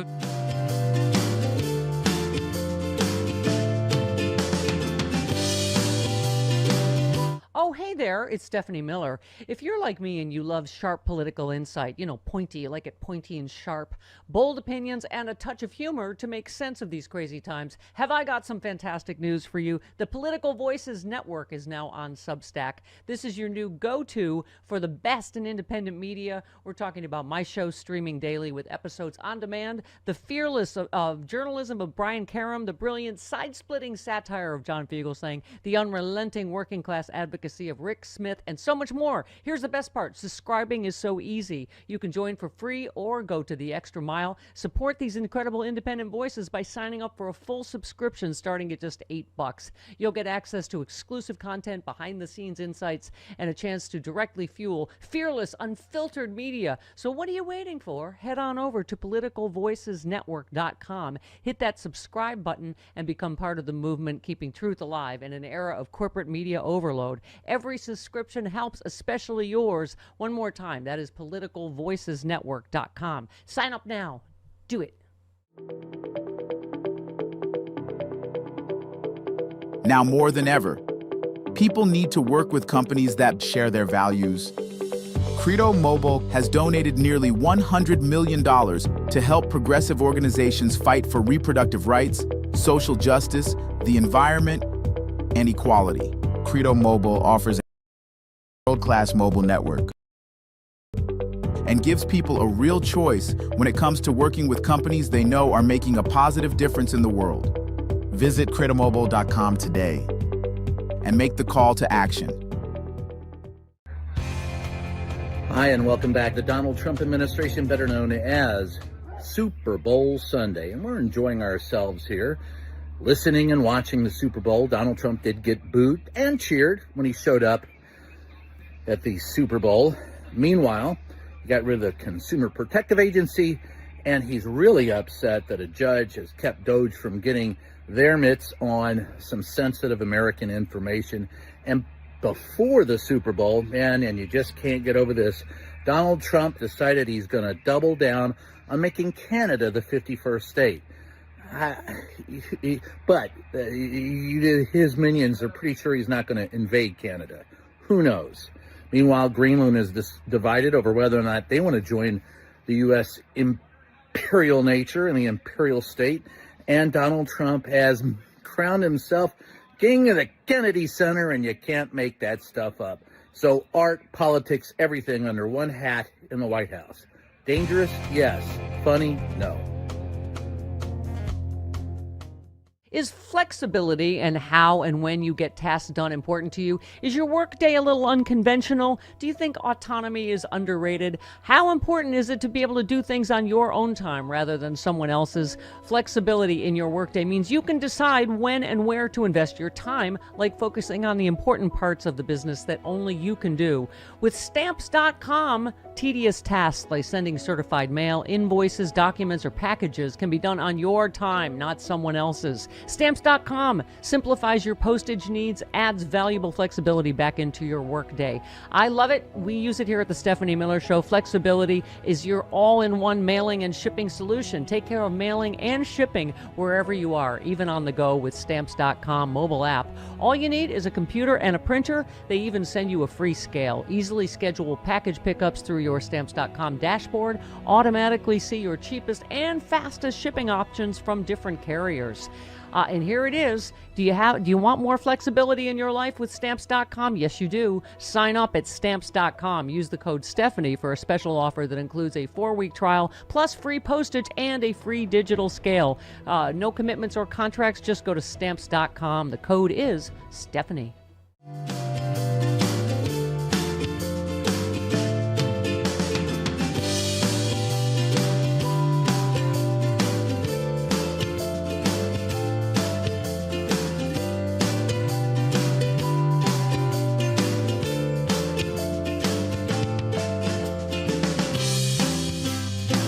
Oh, hey there, it's Stephanie Miller. If you're like me and you love sharp political insight, pointy, you like it pointy and sharp, bold opinions, and a touch of humor to make sense of these crazy times, have I got some fantastic news for you. The Political Voices Network is now on Substack. This is your new go-to for the best in independent media. We're talking about my show streaming daily with episodes on demand, the fearless of journalism of Brian Karem, the brilliant side-splitting satire of John Fugelsang, the unrelenting working-class advocacy of Rick Smith, and so much more. Here's the best part. Subscribing is so easy. You can join for free or go to the extra mile. Support these incredible independent voices by signing up for a full subscription starting at just $8. You'll get access to exclusive content, behind-the-scenes insights, and a chance to directly fuel fearless, unfiltered media. So what are you waiting for? Head on over to politicalvoicesnetwork.com. Hit that subscribe button and become part of the movement keeping truth alive in an era of corporate media overload. Every subscription helps, especially yours. One more time, that is politicalvoicesnetwork.com. Sign up now. Do it. Now more than ever, people need to work with companies that share their values. Credo Mobile has donated nearly $100 million to help progressive organizations fight for reproductive rights, social justice, the environment, and equality. Credo Mobile offers a world-class mobile network and gives people a real choice when it comes to working with companies they know are making a positive difference in the world. Visit credomobile.com today and make the call to action. Hi, and welcome back. The Donald Trump administration, better known as Super Bowl Sunday. And we're enjoying ourselves here, listening and watching the Super Bowl. Donald Trump did get booed and cheered when he showed up at the Super Bowl. Meanwhile, he got rid of the Consumer Protective Agency, and he's really upset that a judge has kept Doge from getting their mitts on some sensitive American information. And before the Super Bowl, man, and you just can't get over this, Donald Trump decided he's going to double down on making Canada the 51st state. But his minions are pretty sure he's not going to invade Canada. Who knows? Meanwhile, Greenland is divided over whether or not they want to join the U.S. imperial nature and the imperial state. And Donald Trump has crowned himself king of the Kennedy Center, and you can't make that stuff up. So art, politics, everything under one hat in the White House. Dangerous? Yes. Funny? No. Is flexibility and how and when you get tasks done important to you? Is your workday a little unconventional? Do you think autonomy is underrated? How important is it to be able to do things on your own time rather than someone else's? Flexibility in your workday means you can decide when and where to invest your time, like focusing on the important parts of the business that only you can do. With Stamps.com, tedious tasks like sending certified mail, invoices, documents, or packages can be done on your time, not someone else's. Stamps.com simplifies your postage needs, adds valuable flexibility back into your workday. I love it. We use it here at the Stephanie Miller Show. Flexibility is your all-in-one mailing and shipping solution. Take care of mailing and shipping wherever you are, even on the go with Stamps.com mobile app. All you need is a computer and a printer. They even send you a free scale. Easily schedule package pickups through your Stamps.com dashboard. Automatically see your cheapest and fastest shipping options from different carriers. And here it is. Do you want more flexibility in your life with Stamps.com? Yes, you do. Sign up at Stamps.com. Use the code Stephanie for a special offer that includes a 4-week trial, plus free postage and a free digital scale. No commitments or contracts. Just go to Stamps.com. The code is Stephanie.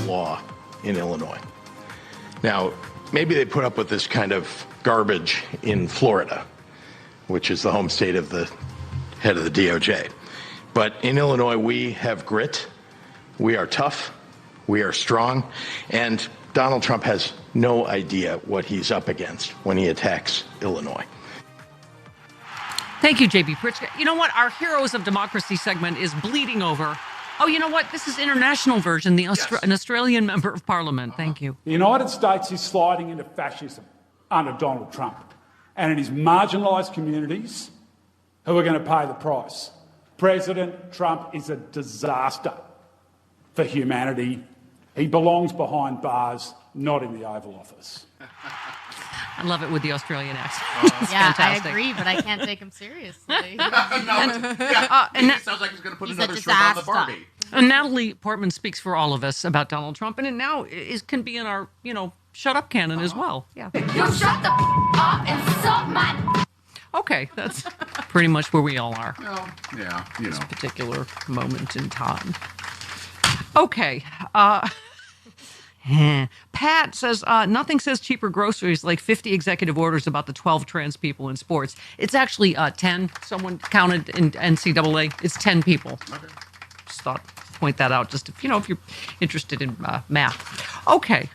Law in Illinois. Now, maybe they put up with this kind of garbage in Florida, which is the home state of the head of the DOJ. But in Illinois, we have grit, we are tough, we are strong, and Donald Trump has no idea what he's up against when he attacks Illinois. Thank you, J.B. Pritzker. You know what? Our Heroes of Democracy segment is bleeding over. Oh, you know what? This is international version, an Australian member of parliament. Thank you. The United States is sliding into fascism under Donald Trump. And it is marginalised communities who are going to pay the price. President Trump is a disaster for humanity. He belongs behind bars, not in the Oval Office. I love it with the Australian accent. Yeah, fantastic. I agree, but I can't take him seriously. It sounds like he's going to put another shrimp on the Barbie. And Natalie Portman speaks for all of us about Donald Trump, and it now can be in our, shut up canon as well. Yeah. You shut the up and suck my. Okay, that's pretty much where we all are. Well, yeah, this particular moment in time. Okay. Pat says, nothing says cheaper groceries like 50 executive orders about the 12 trans people in sports. It's actually 10. Someone counted in NCAA. It's 10 people. Okay. Just thought point that out just if you're interested in math. Okay.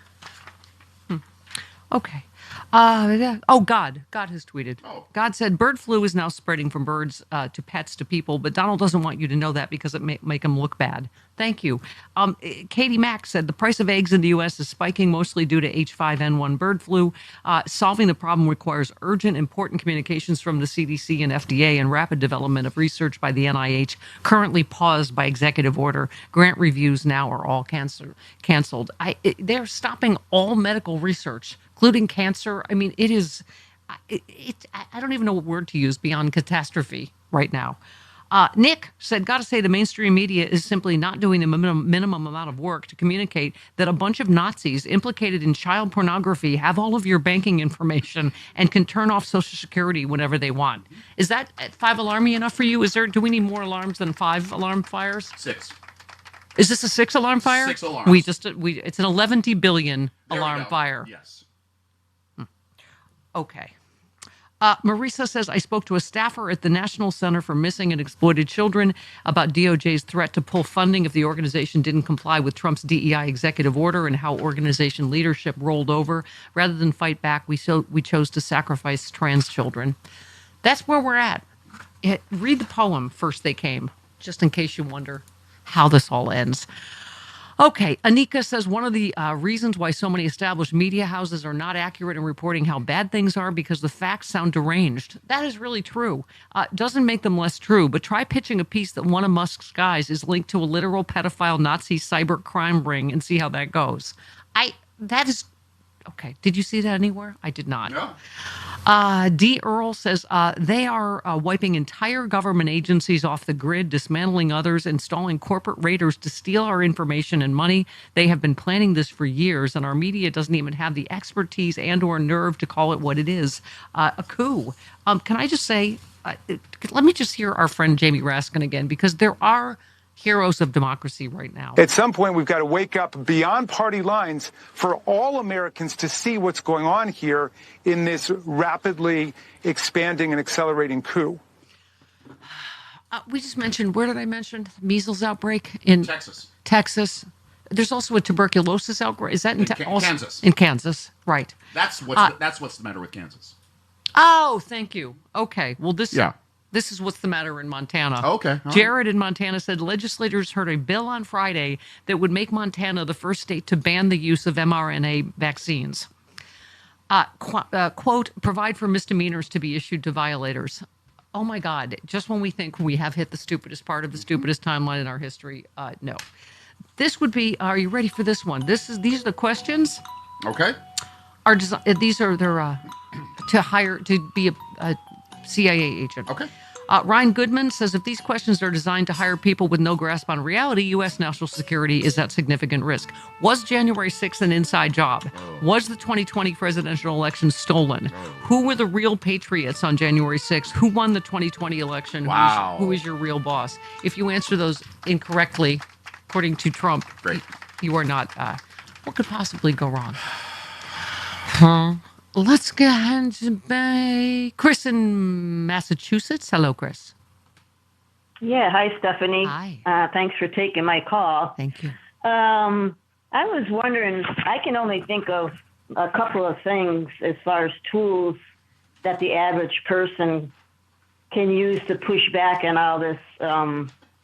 Okay. God has tweeted. God said bird flu is now spreading from birds to pets to people, but Donald doesn't want you to know that because it may make him look bad. Thank you. Katie Mack said the price of eggs in the U.S. is spiking mostly due to H5N1 bird flu. Solving the problem requires urgent, important communications from the CDC and FDA and rapid development of research by the NIH, currently paused by executive order. Grant reviews now are all canceled. They're stopping all medical research, including cancer. I mean, it is, I don't even know what word to use beyond catastrophe right now. Nick said, got to say the mainstream media is simply not doing the minimum amount of work to communicate that a bunch of Nazis implicated in child pornography have all of your banking information and can turn off Social Security whenever they want. Is that 5 alarmy enough for you? Do we need more alarms than 5 alarm fires? 6. Is this a 6 alarm fire? 6 alarms. It's an 11 billion alarm fire. Yes. Okay. Marisa says, I spoke to a staffer at the National Center for Missing and Exploited Children about DOJ's threat to pull funding if the organization didn't comply with Trump's DEI executive order and how organization leadership rolled over. Rather than fight back, we chose to sacrifice trans children. That's where we're at. Read the poem, First They Came, just in case you wonder how this all ends. Okay, Anika says one of the reasons why so many established media houses are not accurate in reporting how bad things are because the facts sound deranged. That is really true. Doesn't make them less true, but try pitching a piece that one of Musk's guys is linked to a literal pedophile Nazi cyber crime ring and see how that goes. That is... Okay, did you see that anywhere? I did not. No. D. Earl says they are wiping entire government agencies off the grid, dismantling others, installing corporate raiders to steal our information and money. They have been planning this for years, and our media doesn't even have the expertise and or nerve to call it what it is, a coup. Can I just say, let me just hear our friend Jamie Raskin again, because there are heroes of democracy right now. At some point, we've got to wake up beyond party lines for all Americans to see what's going on here in this rapidly expanding and accelerating coup. We just mentioned, where did I mention? Measles outbreak in Texas. There's also a tuberculosis outbreak. Is that in Kansas? In Kansas, right. That's what's the matter with Kansas. Oh, thank you. Okay. Well, this is what's the matter in Montana. Okay. All right. Jared in Montana said legislators heard a bill on Friday that would make Montana the first state to ban the use of mRNA vaccines. Quote, provide for misdemeanors to be issued to violators. Oh, my God. Just when we think we have hit the stupidest part of the stupidest timeline in our history, no. This would be, are you ready for this one? These are the questions. Okay. These are their, to be a CIA agent. Okay. Ryan Goodman says if these questions are designed to hire people with no grasp on reality, U.S. national security is at significant risk. Was January 6th an inside job? Was the 2020 presidential election stolen? Who were the real patriots on January 6th? Who won the 2020 election? Wow. Who is your real boss? If you answer those incorrectly, according to Trump, you are not. What could possibly go wrong? Let's go ahead to Chris in Massachusetts. Hello, Chris. Yeah, hi, Stephanie. Hi. Thanks for taking my call. Thank you. I was wondering, I can only think of a couple of things as far as tools that the average person can use to push back on all this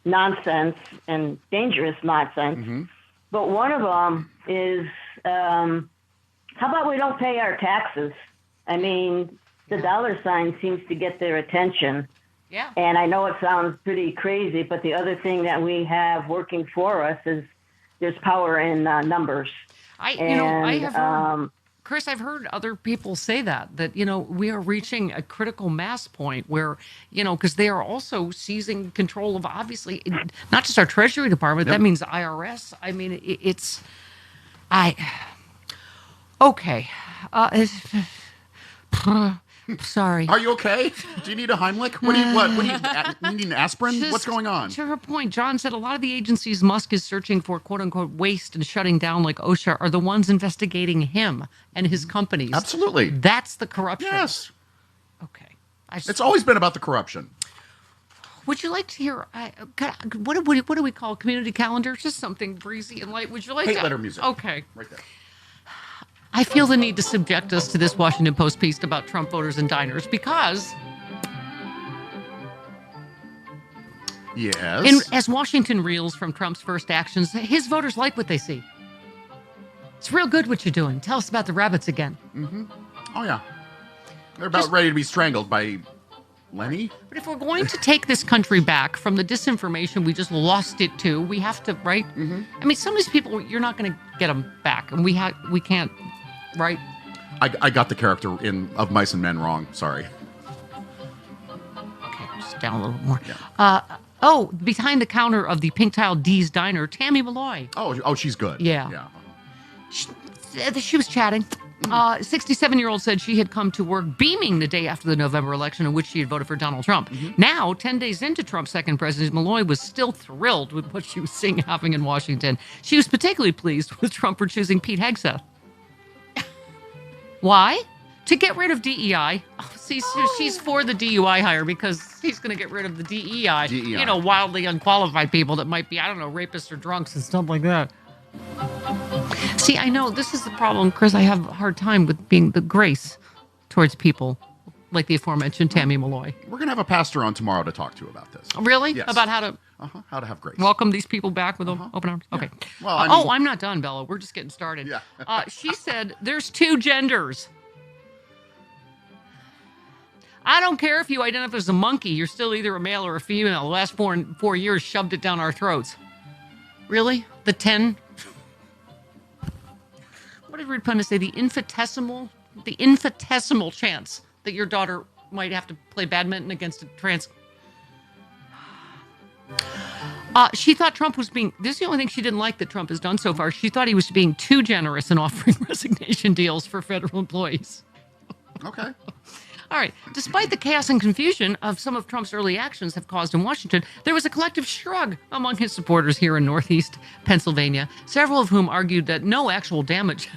nonsense and dangerous nonsense. Mm-hmm. But one of them is... how about we don't pay our taxes? I mean, the dollar sign seems to get their attention. Yeah. And I know it sounds pretty crazy, but the other thing that we have working for us is there's power in numbers. Chris, I've heard other people say that we are reaching a critical mass point where, because they are also seizing control of, obviously, not just our Treasury Department, that means the IRS. I mean, okay. Sorry. Are you okay? Do you need a Heimlich? What do you need an aspirin? What's going on? To her point, John said a lot of the agencies Musk is searching for, quote unquote, waste and shutting down, like OSHA, are the ones investigating him and his companies. Absolutely. That's the corruption. Yes. Okay. It's always been about the corruption. Would you like to hear, what do we call community calendar? Just something breezy and light. Would you like Hate to? letter music. Okay. Right there. I feel the need to subject us to this Washington Post piece about Trump voters and diners because... Yes. As Washington reels from Trump's first actions, his voters like what they see. It's real good what you're doing. Tell us about the rabbits again. Mm-hmm. Oh, yeah. They're about ready to be strangled by Lenny. But if we're going to take this country back from the disinformation we just lost it to, we have to, right? Mm-hmm. I mean, some of these people, you're not going to get them back. And we can't, right? I got the character of Mice and Men wrong. Sorry. Okay, just down a little more. Behind the counter of the pink tile Dee's Diner, Tammy Malloy. Oh, she's good. Yeah. She was chatting. 67-year-old said she had come to work beaming the day after the November election in which she had voted for Donald Trump. Now, 10 days into Trump's second presidency, Malloy was still thrilled with what she was seeing happening in Washington. She was particularly pleased with Trump for choosing Pete Hegseth. Why? To get rid of DEI. She's for the DUI hire because he's going to get rid of the DEI. You know, wildly unqualified people that might be, I don't know, rapists or drunks and stuff like that. See, I know this is the problem, Chris. I have a hard time with being the grace towards people like the aforementioned Tammy Malloy. We're going to have a pastor on tomorrow to talk to about this. Really? Yes. About how to have grace. Welcome these people back with open arms? Okay. Well, I mean, I'm not done, Bella. We're just getting started. Yeah. She said there's two genders. I don't care if you identify as a monkey. You're still either a male or a female. The last 4 years shoved it down our throats. Really? The 10? What did Rude Pundit say? The infinitesimal chance that your daughter might have to play badminton against a trans. She thought Trump was being. This is the only thing she didn't like that Trump has done so far. She thought he was being too generous in offering resignation deals for federal employees. Okay. All right. Despite the chaos and confusion of some of Trump's early actions have caused in Washington, there was a collective shrug among his supporters here in Northeast Pennsylvania, several of whom argued that no actual damage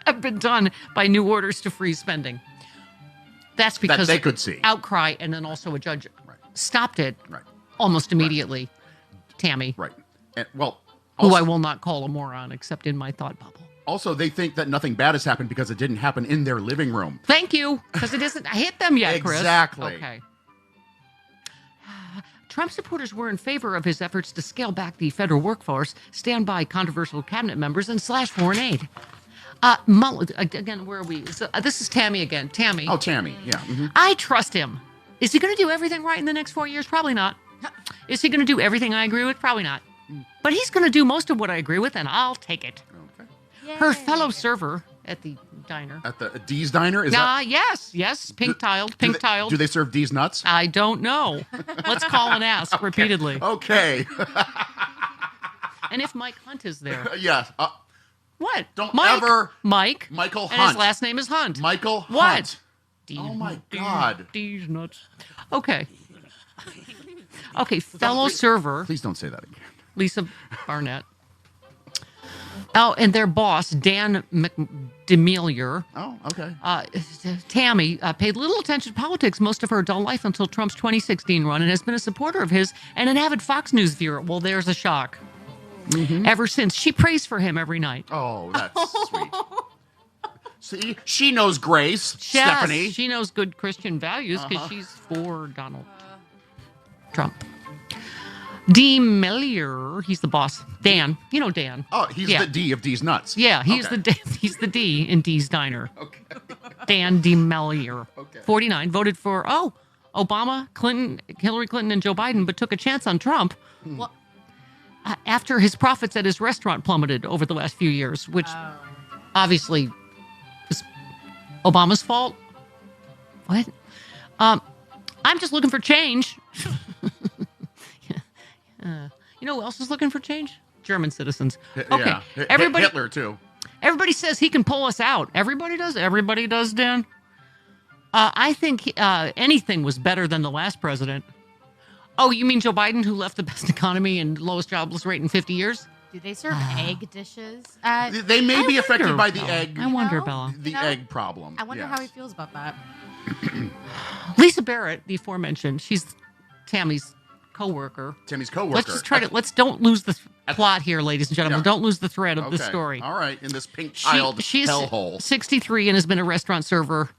had been done by new orders to freeze spending. That's because that they could see outcry, and then also a judge stopped it almost immediately. Tammy. Right. And, well, who I will not call a moron except in my thought bubble. Also, they think that nothing bad has happened because it didn't happen in their living room. Thank you, because it isn't hit them yet, Chris. Exactly. Okay. Trump supporters were in favor of his efforts to scale back the federal workforce, stand by controversial cabinet members, and slash foreign aid. Again, where are we? So, this is Tammy again. Tammy. Oh, Tammy, yeah. Mm-hmm. I trust him. Is he going to do everything right in the next 4 years? Probably not. Is he going to do everything I agree with? Probably not. But he's going to do most of what I agree with, and I'll take it. Okay. Yay. Her fellow server at the diner. At the Dee's Diner? Yes. Pink tiled. Do they serve Dee's nuts? I don't know. Let's call and ask repeatedly. Okay. And if Mike Hunt is there. Yeah. What? Michael Hunt. And his last name is Hunt. Michael Hunt. What? Oh my God. Dee's nuts. Okay. Okay, fellow server. Please don't say that again. Lisa Barnett. Oh, and their boss, Dan McDemilier. Oh, okay. Tammy paid little attention to politics most of her adult life until Trump's 2016 run and has been a supporter of his and an avid Fox News viewer. Well, there's a shock. Mm-hmm. Ever since. She prays for him every night. Oh, that's sweet. See, she knows grace, yes, Stephanie. She knows good Christian values because she's for Donald Trump. Demelier, he's the boss. Dan, you know Dan. Oh, he's the D of D's nuts. Yeah, he's the D in D's Diner. Okay. Dan Demelier. Okay. 49, voted for Obama, Clinton, Hillary Clinton, and Joe Biden, but took a chance on Trump. Well, after his profits at his restaurant plummeted over the last few years, which obviously was Obama's fault. What? I'm just looking for change. You know who else is looking for change? German citizens. Okay. Yeah. Everybody, Hitler, too. Everybody says he can pull us out. Everybody does? Everybody does, Dan? I think anything was better than the last president. Oh, you mean Joe Biden, who left the best economy and lowest jobless rate in 50 years? Do they serve egg dishes? They may be affected by the egg. I wonder, Bella. The egg problem. I wonder how he feels about that. Lisa Barrett, the aforementioned, she's Tammy's co-worker. Let's don't lose the plot here, ladies and gentlemen. Yeah. Don't lose the thread of the story. All right, in this pink-tiled hellhole. She's 63 and has been a restaurant server.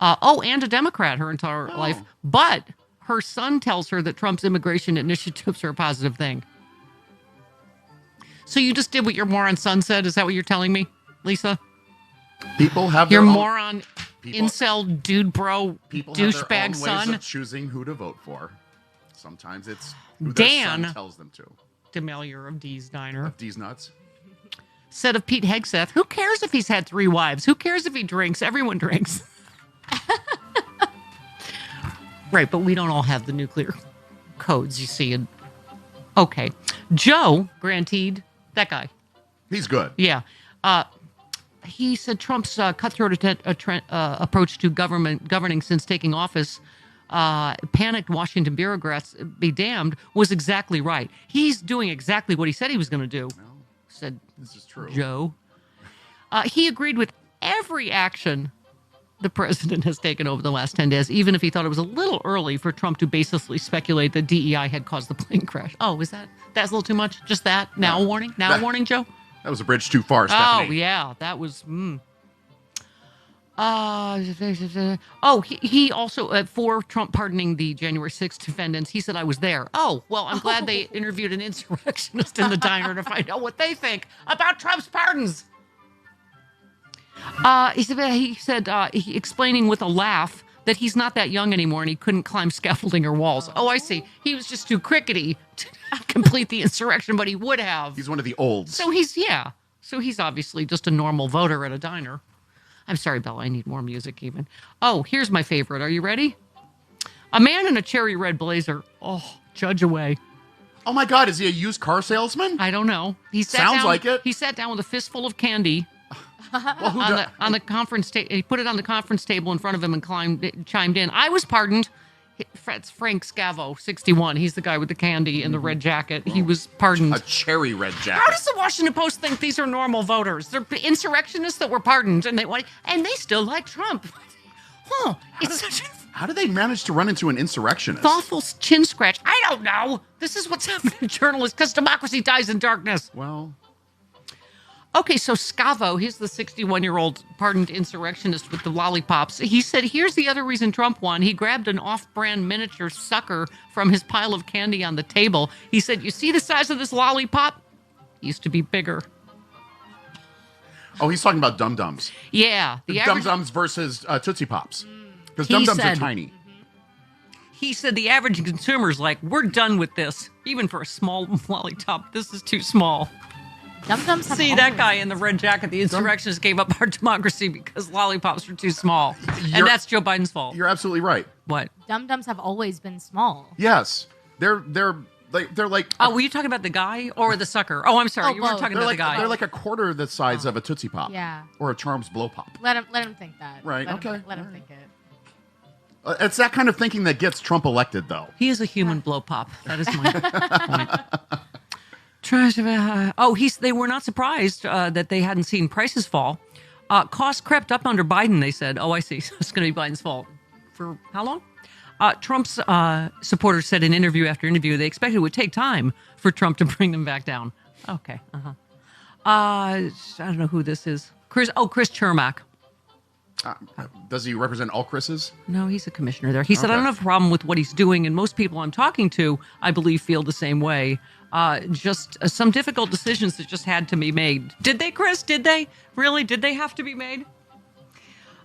And a Democrat her entire life. But her son tells her that Trump's immigration initiatives are a positive thing. So you just did what your moron son said? Is that what you're telling me, Lisa? People have your their moron, incel, dude, bro, douchebag son. Ways of choosing who to vote for. Sometimes it's who their son tells them to. Demelier of D's Diner. Of D's Nuts. Said of Pete Hegseth, who cares if he's had 3 wives? Who cares if he drinks? Everyone drinks. Right, but we don't all have the nuclear codes, you see. And okay. Joe Granteed, that guy. He's good. Yeah. He said Trump's cutthroat approach to governing since taking office, panicked Washington bureaucrats be damned, was exactly right. He's doing exactly what he said he was going to do, said this is true. Joe. He agreed with every action the president has taken over the last 10 days, even if he thought it was a little early for Trump to baselessly speculate that DEI had caused the plane crash. Oh, that's a little too much? Just that? Now a warning? Now a warning, Joe? That was a bridge too far, Stephanie. Oh, yeah. That was... he also, for Trump pardoning the January 6th defendants, he said, I was there. Oh, well, I'm glad they interviewed an insurrectionist in the diner to find out what they think about Trump's pardons. He said, explaining with a laugh that he's not that young anymore and he couldn't climb scaffolding or walls. Oh, I see. He was just too crickety to complete the insurrection, but he would have. He's one of the olds. So he's obviously just a normal voter at a diner. I'm sorry, Bella, I need more music even. Oh, here's my favorite. Are you ready? A man in a cherry red blazer. Oh, judge away. Oh my God, is he a used car salesman? I don't know. Sounds like it. He sat down with a fistful of candy. Well, on the conference table. He put it on the conference table in front of him and chimed in. I was pardoned. It's Frank Scavo, 61. He's the guy with the candy and the red jacket. He was pardoned. A cherry red jacket. How does the Washington Post think these are normal voters? They're insurrectionists that were pardoned, and they still like Trump. Huh? How do they manage to run into an insurrectionist? Thoughtful chin scratch. I don't know. This is what's happening to journalists because democracy dies in darkness. Well. Okay, so Scavo, he's the 61-year-old pardoned insurrectionist with the lollipops. He said, here's the other reason Trump won. He grabbed an off-brand miniature sucker from his pile of candy on the table. He said, you see the size of this lollipop? It used to be bigger. Oh, he's talking about Dum Dums. Yeah. Dum Dums versus Tootsie Pops. Because Dum Dums are tiny. He said the average consumer's like, we're done with this. Even for a small lollipop, this is too small. Dum-dums See, that guy in the red jacket, the insurrectionists gave up our democracy because lollipops were too small. And that's Joe Biden's fault. You're absolutely right. What? Dum-dums have always been small. Yes. They're like... Oh, were you talking about the guy or the sucker? Oh, I'm sorry. You weren't talking about the guy. They're like a quarter the size of a Tootsie Pop. Yeah. Or a Charms Blow Pop. Let him think that. Right, Let okay. Let him think it. It's that kind of thinking that gets Trump elected, though. He is a human blow pop. That is my point. They were not surprised that they hadn't seen prices fall. Costs crept up under Biden, they said. Oh, I see. So it's going to be Biden's fault. For how long? Trump's supporters said in interview after interview they expected it would take time for Trump to bring them back down. Okay. I don't know who this is. Chris Chermak. Does he represent all Chris's? No, he's a commissioner there. He said, I don't have a problem with what he's doing, and most people I'm talking to, I believe, feel the same way. Just some difficult decisions that just had to be made. Did they, Chris? Did they? Really? Did they have to be made?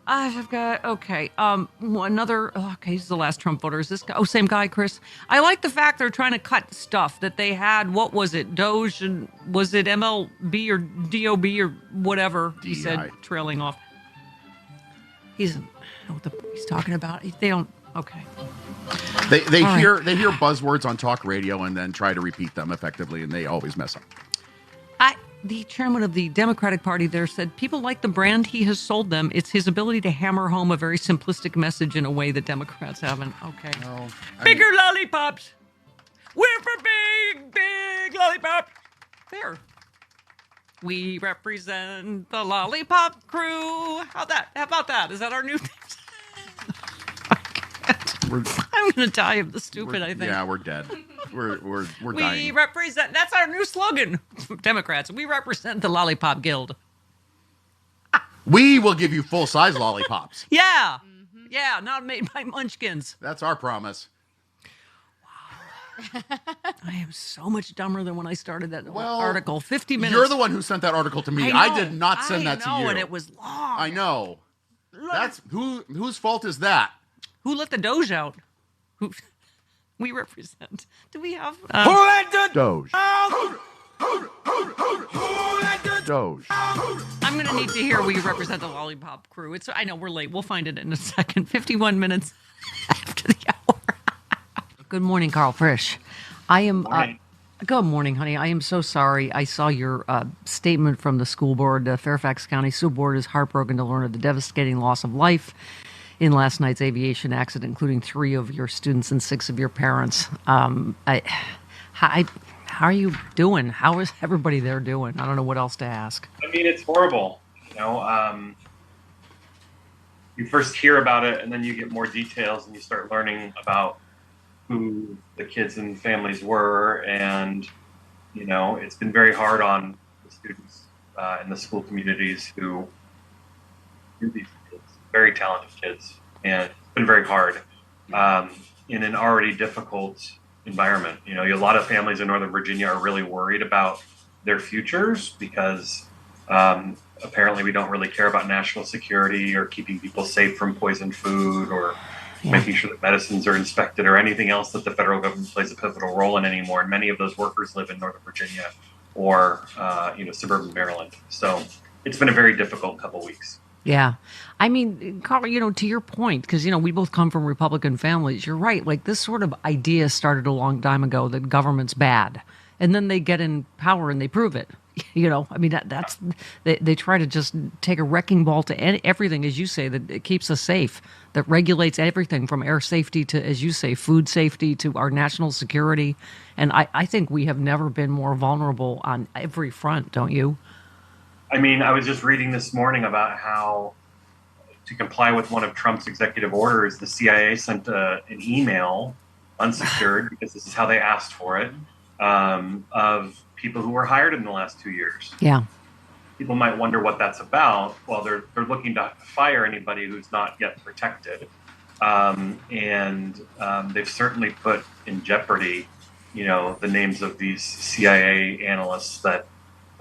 I've got, okay. This is the last Trump voter. Is this guy? Oh, same guy, Chris. I like the fact they're trying to cut stuff that they had. What was it? Doge, and was it MLB or DOB or whatever? He said, trailing off. I don't know what he's talking about. They don't. Okay. They hear buzzwords on talk radio and then try to repeat them effectively, and they always mess up. The chairman of the Democratic Party there said people like the brand he has sold them. It's his ability to hammer home a very simplistic message in a way that Democrats haven't. Okay. No, Bigger lollipops. We're for big lollipops. There. We represent the Lollipop Crew. How about that? Is that our new thing? I'm going to die of the stupid, I think. Yeah, we're dead. We're dying. We represent, that's our new slogan, Democrats. We represent the Lollipop Guild. We will give you full-size lollipops. Yeah. Mm-hmm. Yeah, not made by munchkins. That's our promise. I am so much dumber than when I started that article. 50 minutes. You're the one who sent that article to me. I did not send that to you. And it was long. I know. That's whose fault is that? Who let the Doge out? Who we represent? Do we have? Who let the Doge? Doge. I'm going to need to hear we represent the Lollipop Crew. I know we're late. We'll find it in a second. 51 minutes after the hour. Good morning, Carl Frisch. I am. Good morning, honey. I am so sorry. I saw your statement from the school board. The Fairfax County School Board is heartbroken to learn of the devastating loss of life in last night's aviation accident, including 3 of your students and 6 of your parents. How are you doing? How is everybody there doing? I don't know what else to ask. I mean, it's horrible. You first hear about it, and then you get more details, and you start learning about who the kids and families were, and it's been very hard on the students in the school communities who do these kids, very talented kids, and it's been very hard in an already difficult environment. A lot of families in Northern Virginia are really worried about their futures because apparently we don't really care about national security or keeping people safe from poisoned food or making sure that medicines are inspected or anything else that the federal government plays a pivotal role in anymore. And many of those workers live in Northern Virginia or, suburban Maryland. So it's been a very difficult couple weeks. Yeah. I mean, Carl, to your point, because, we both come from Republican families, you're right. Like this sort of idea started a long time ago that government's bad. And then they get in power and they prove it. I mean, that's they try to just take a wrecking ball to everything, as you say, that it keeps us safe, that regulates everything from air safety to, as you say, food safety to our national security. And I think we have never been more vulnerable on every front, don't you? I mean, I was just reading this morning about how to comply with one of Trump's executive orders, the CIA sent an email, unsecured, because this is how they asked for it, of people who were hired in the last 2 years. Yeah. People might wonder what that's about. Well, they're looking to fire anybody who's not yet protected. And they've certainly put in jeopardy, the names of these CIA analysts that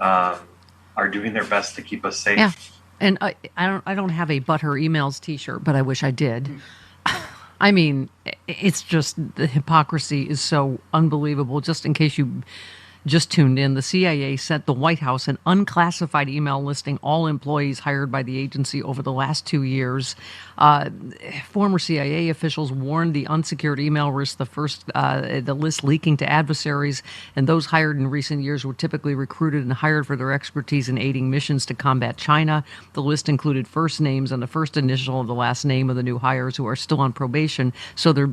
are doing their best to keep us safe. Yeah. And I don't have a But Her Emails t-shirt, but I wish I did. I mean, it's just the hypocrisy is so unbelievable. Just in case you just tuned in, the CIA sent the White House an unclassified email listing all employees hired by the agency over the last 2 years. Former CIA officials warned the unsecured email risked the list leaking to adversaries, and those hired in recent years were typically recruited and hired for their expertise in aiding missions to combat China. The list included first names and the first initial of the last name of the new hires who are still on probation, so they're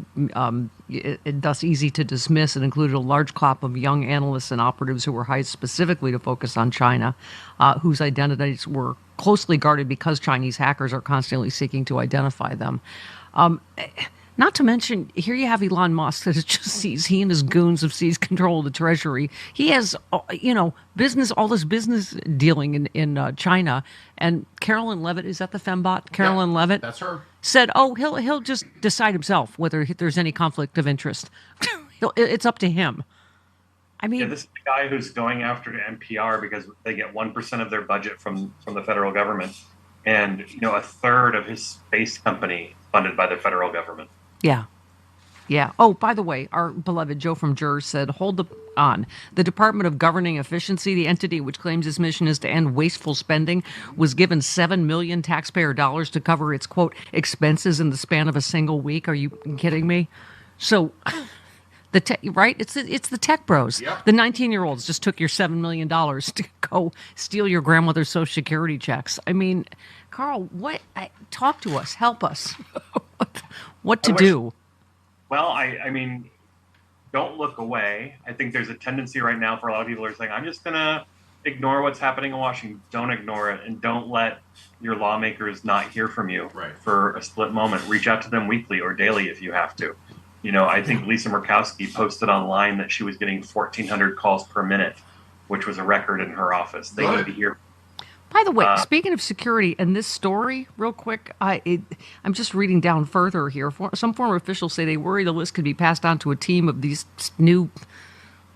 thus easy to dismiss. It included a large crop of young analysts and operatives who were hired specifically to focus on China, whose identities were closely guarded because Chinese hackers are constantly seeking to identify them. Not to mention, here you have Elon Musk that he and his goons have seized control of the Treasury. He has, all this business dealing in China. And Carolyn Levitt, is that the fembot? Carolyn Levitt? That's her. Said, he'll just decide himself whether there's any conflict of interest. It's up to him. I mean, this is the guy who's going after NPR because they get 1% of their budget from the federal government, and a third of his space company funded by the federal government. Yeah. Oh, by the way, our beloved Joe from JERS said, hold on. The Department of Governing Efficiency, the entity which claims its mission is to end wasteful spending, was given $7 million taxpayer dollars to cover its, quote, expenses in the span of a single week. Are you kidding me? So... right? It's the tech bros. Yep. The 19-year-olds just took your $7 million to go steal your grandmother's Social Security checks. I mean, Carl, talk to us. Help us. What to do? Well, I mean, don't look away. I think there's a tendency right now for a lot of people who are saying, I'm just going to ignore what's happening in Washington. Don't ignore it. And don't let your lawmakers not hear from you for a split moment. Reach out to them weekly or daily if you have to. I think Lisa Murkowski posted online that she was getting 1,400 calls per minute, which was a record in her office. They need to hear. By the way, speaking of security and this story, real quick, I'm just reading down further here. Some former officials say they worry the list could be passed on to a team of these new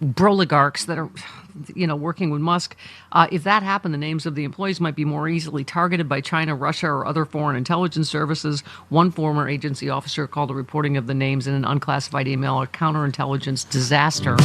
broligarchs that are, working with Musk. If that happened, the names of the employees might be more easily targeted by China, Russia, or other foreign intelligence services. One former agency officer called the reporting of the names in an unclassified email a counterintelligence disaster.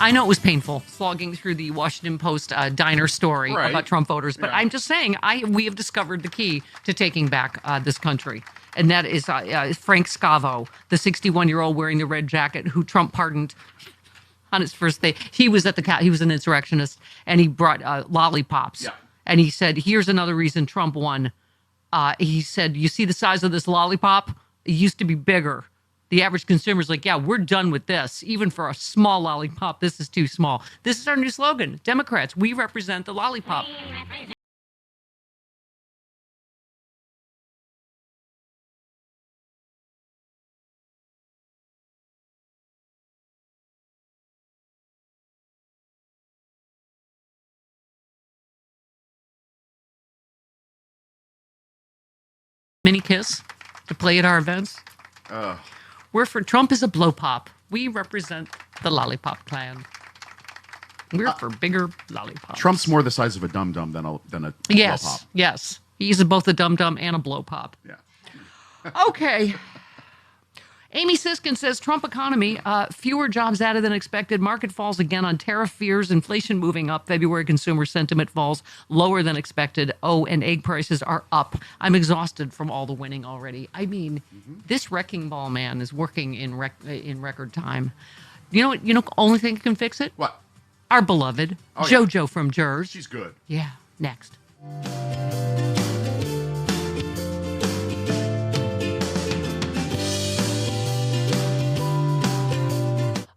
I know it was painful slogging through the Washington Post diner story about Trump voters, but I'm just saying we have discovered the key to taking back this country. And that is Frank Scavo, the 61-year-old wearing the red jacket who Trump pardoned on his first day. He was he was an insurrectionist, and he brought lollipops. Yeah. And he said, here's another reason Trump won. He said, you see the size of this lollipop? It used to be bigger. The average consumer's like, yeah, we're done with this. Even for a small lollipop, this is too small. This is our new slogan. Democrats, we represent the lollipop. Mini kiss to play at our events. We're for Trump is a blow pop. We represent the lollipop clan. We're for bigger lollipops. Trump's more the size of a dum-dum than a yes, blow pop. Yes. He's both a dum-dum and a blow pop. Yeah. Okay. Amy Siskin says Trump economy, fewer jobs added than expected. Market falls again on tariff fears. Inflation moving up. February consumer sentiment falls lower than expected. Oh, and egg prices are up. I'm exhausted from all the winning already. I mean, this wrecking ball man is working in record time. You know what? You know, only thing that can fix it? What? Our beloved JoJo from Jers. She's good. Yeah. Next.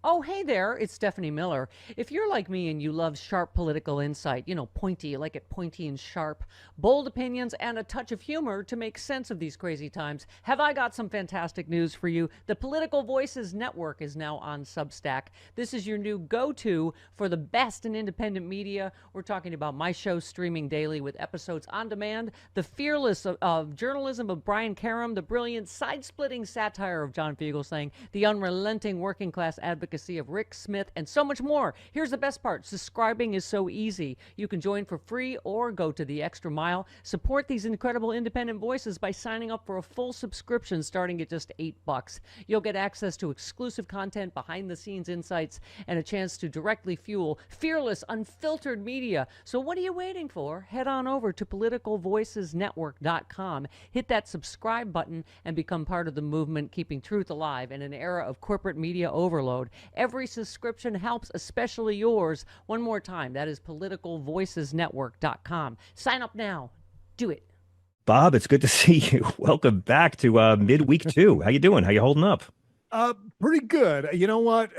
Oh, hey there, it's Stephanie Miller. If you're like me and you love sharp political insight, you know, pointy, you like it pointy and sharp, bold opinions, and a touch of humor to make sense of these crazy times, have I got some fantastic news for you. The Political Voices Network is now on Substack. This is your new go-to for the best in independent media. We're talking about my show streaming daily with episodes on demand, the fearless of journalism of Brian Karem, the brilliant side-splitting satire of John Fugelsang, the unrelenting working class advocacy of Rick Smith, and so much more. Here's the best part. Subscribing is so easy. You can join for free or go to the extra mile. Support these incredible independent voices by signing up for a full subscription starting at just $8. You'll get access to exclusive content, behind-the-scenes insights, and a chance to directly fuel fearless, unfiltered media. So what are you waiting for? Head on over to politicalvoicesnetwork.com. Hit that subscribe button and become part of the movement keeping truth alive in an era of corporate media overload. Every subscription helps, especially yours. One more time, that is politicalvoicesnetwork.com. Sign up now. Do it. Bob, it's good to see you. Welcome back to midweek 2. How you doing? How you holding up? Pretty good. You know what?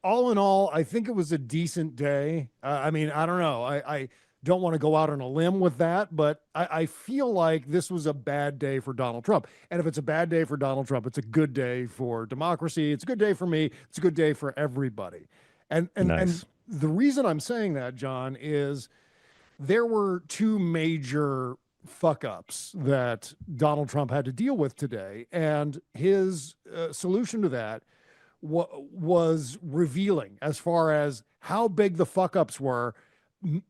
All in all, I think it was a decent day. I mean, I don't know. I don't want to go out on a limb with that, but I feel like this was a bad day for Donald Trump. And if it's a bad day for Donald Trump, it's a good day for democracy. It's a good day for me. It's a good day for everybody. And the reason I'm saying that, John, is there were two major fuck-ups that Donald Trump had to deal with today. And his solution to that was revealing as far as how big the fuck-ups were.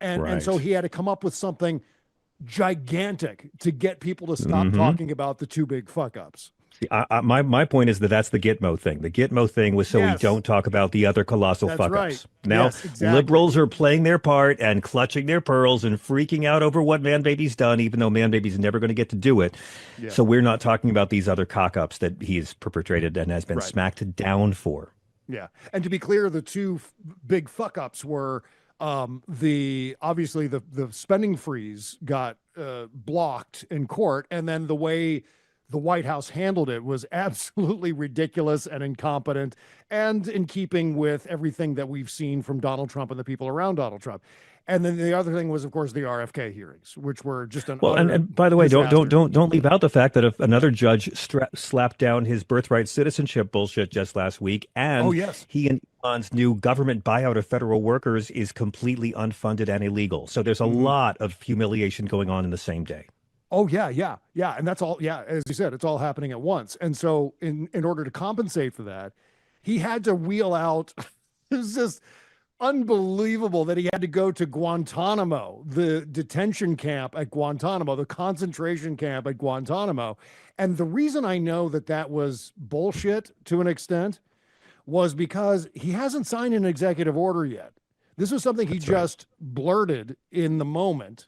And so he had to come up with something gigantic to get people to stop talking about the two big fuck-ups. My point is that's the Gitmo thing. The Gitmo thing was so we don't talk about the other colossal fuck-ups. Right. Now, liberals are playing their part and clutching their pearls and freaking out over what Man Baby's done, even though Man Baby's never going to get to do it. Yeah. So we're not talking about these other cock-ups that he's perpetrated and has been smacked down for. Yeah. And to be clear, the two big fuck-ups were obviously the spending freeze got blocked in court, and then the way the White House handled it was absolutely ridiculous and incompetent and in keeping with everything that we've seen from Donald Trump and the people around Donald Trump. And then the other thing was, of course, the RFK hearings, which were just an and by the way, don't leave out the fact that if another judge slapped down his birthright citizenship bullshit just last week, and he and Elon's new government buyout of federal workers is completely unfunded and illegal. So there's a lot of humiliation going on in the same day. Oh, yeah. And that's all. Yeah. As you said, it's all happening at once. And so in order to compensate for that, he had to wheel out. It was just unbelievable that he had to go to Guantanamo, the detention camp at Guantanamo, the concentration camp at Guantanamo. And the reason I know that was bullshit to an extent was because he hasn't signed an executive order yet. This was something he just blurted in the moment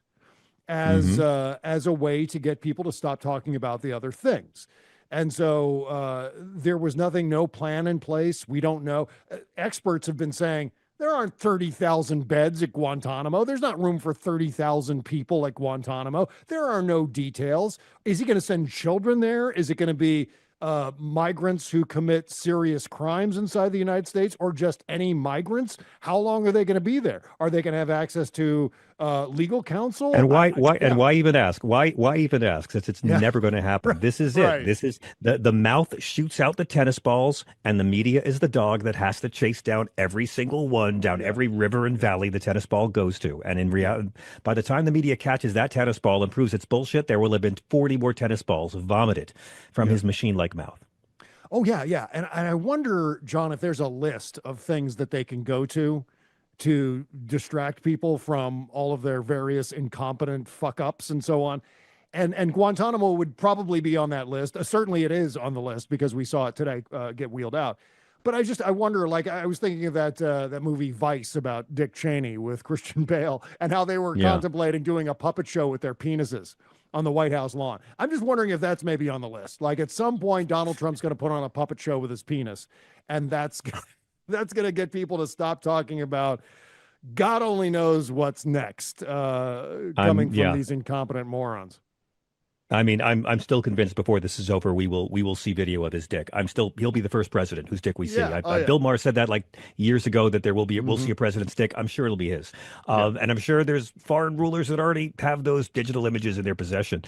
as a way to get people to stop talking about the other things. And so there was no plan in place. We don't know. Experts have been saying there aren't 30,000 beds at Guantanamo. There's not room for 30,000 people at Guantanamo. There are no details. Is he going to send children there? Is it going to be migrants who commit serious crimes inside the United States, or just any migrants? How long are they going to be there? Are they going to have access to legal counsel? And why even ask? Why even ask? Since it's never going to happen. This is it. This is the mouth shoots out the tennis balls, and the media is the dog that has to chase down every single one, down every river and valley the tennis ball goes to. And in reality, by the time the media catches that tennis ball and proves it's bullshit, there will have been 40 more tennis balls vomited from his machine-like mouth. Oh yeah. And I wonder, John, if there's a list of things that they can go to distract people from all of their various incompetent fuck-ups and so on. And Guantanamo would probably be on that list. Certainly it is on the list because we saw it today get wheeled out. But I wonder, like, I was thinking of that movie Vice about Dick Cheney with Christian Bale and how they were contemplating doing a puppet show with their penises on the White House lawn. I'm just wondering if that's maybe on the list. Like, at some point, Donald Trump's going to put on a puppet show with his penis, and that's going to get people to stop talking about God only knows what's next coming from these incompetent morons. I mean, I'm still convinced before this is over, we will see video of his dick. He'll be the first president whose dick we see. Bill Maher said that like years ago that we'll see a president's dick. I'm sure it'll be his. And I'm sure there's foreign rulers that already have those digital images in their possession.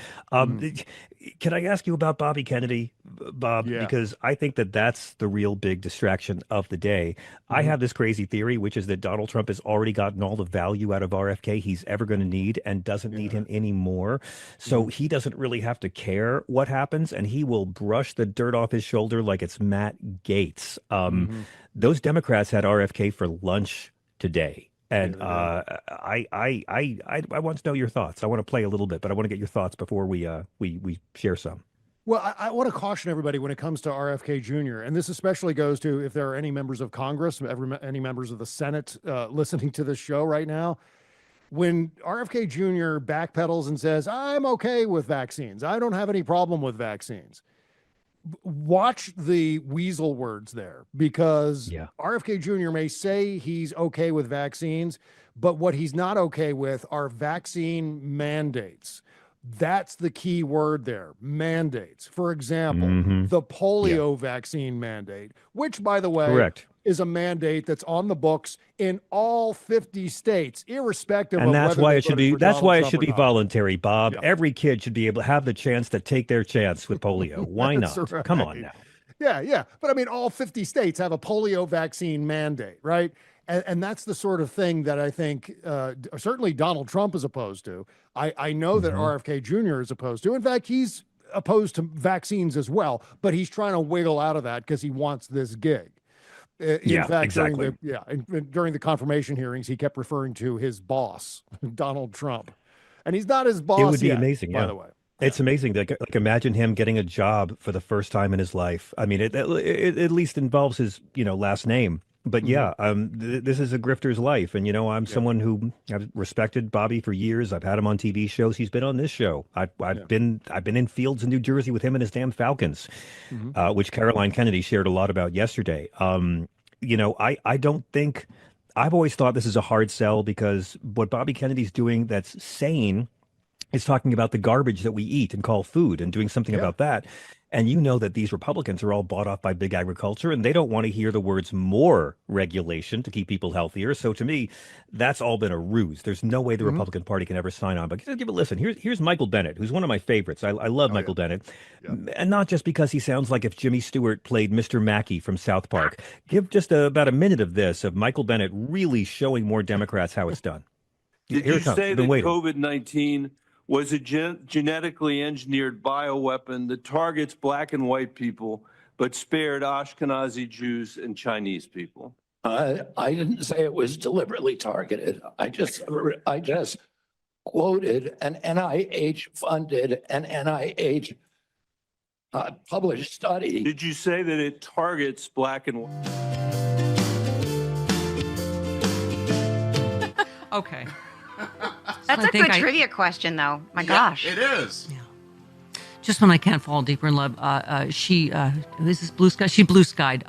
Can I ask you about Bobby Kennedy, Bob? Because I think that's the real big distraction of the day. I have this crazy theory, which is that Donald Trump has already gotten all the value out of RFK he's ever going to need and doesn't need him anymore. So he doesn't really have to care what happens, and he will brush the dirt off his shoulder like it's Matt Gaetz. Those Democrats had RFK for lunch today. And I want to know your thoughts. I want to play a little bit, but I want to get your thoughts before we share some. Well, I want to caution everybody when it comes to RFK Jr., and this especially goes to if there are any members of Congress, any members of the Senate listening to this show right now. When RFK Jr. backpedals and says, I'm okay with vaccines, I don't have any problem with vaccines, watch the weasel words there, because RFK Jr. may say he's okay with vaccines, but what he's not okay with are vaccine mandates. That's the key word there, mandates. For example, the polio vaccine mandate, which, by the way, is a mandate that's on the books in all 50 states, irrespective and of that's whether why they it should voted be for that's Donald why it Trump should or be not. voluntary, Bob. Every kid should be able to have the chance to take their chance with polio. Why not? Right. Come on now. Yeah. But I mean, all 50 states have a polio vaccine mandate, right? And that's the sort of thing that I think certainly Donald Trump is opposed to. I know that RFK Jr. is opposed to. In fact, he's opposed to vaccines as well, but he's trying to wiggle out of that because he wants this gig. In fact, exactly. during the confirmation hearings, he kept referring to his boss, Donald Trump. And he's not his boss It would be yet, amazing, by the way. It's amazing. Like imagine him getting a job for the first time in his life. I mean, it at least involves his, last name. But this is a grifter's life. And, I'm someone who I've respected Bobby for years. I've had him on TV shows. He's been on this show. I've been in fields in New Jersey with him and his damn Falcons, which Caroline Kennedy shared a lot about yesterday. I don't think I've always thought this is a hard sell, because what Bobby Kennedy's doing that's sane is talking about the garbage that we eat and call food and doing something about that. And that these Republicans are all bought off by big agriculture, and they don't want to hear the words more regulation to keep people healthier. So to me, that's all been a ruse. There's no way the Republican Party can ever sign on. But give it a listen. Here's Michael Bennett, who's one of my favorites. I love Michael Bennett. And not just because he sounds like if Jimmy Stewart played Mr. Mackey from South Park. Give just about a minute of this, of Michael Bennett really showing more Democrats how it's done. Did you say that COVID-19 was a genetically engineered bioweapon that targets black and white people, but spared Ashkenazi Jews and Chinese people? I didn't say it was deliberately targeted. I just quoted an NIH-funded and NIH published study. Did you say that it targets black and white? Okay. That's a good trivia question, though. My gosh. It is. Just when I can't fall deeper in love, she, this is Blue Sky, she Blue Skied,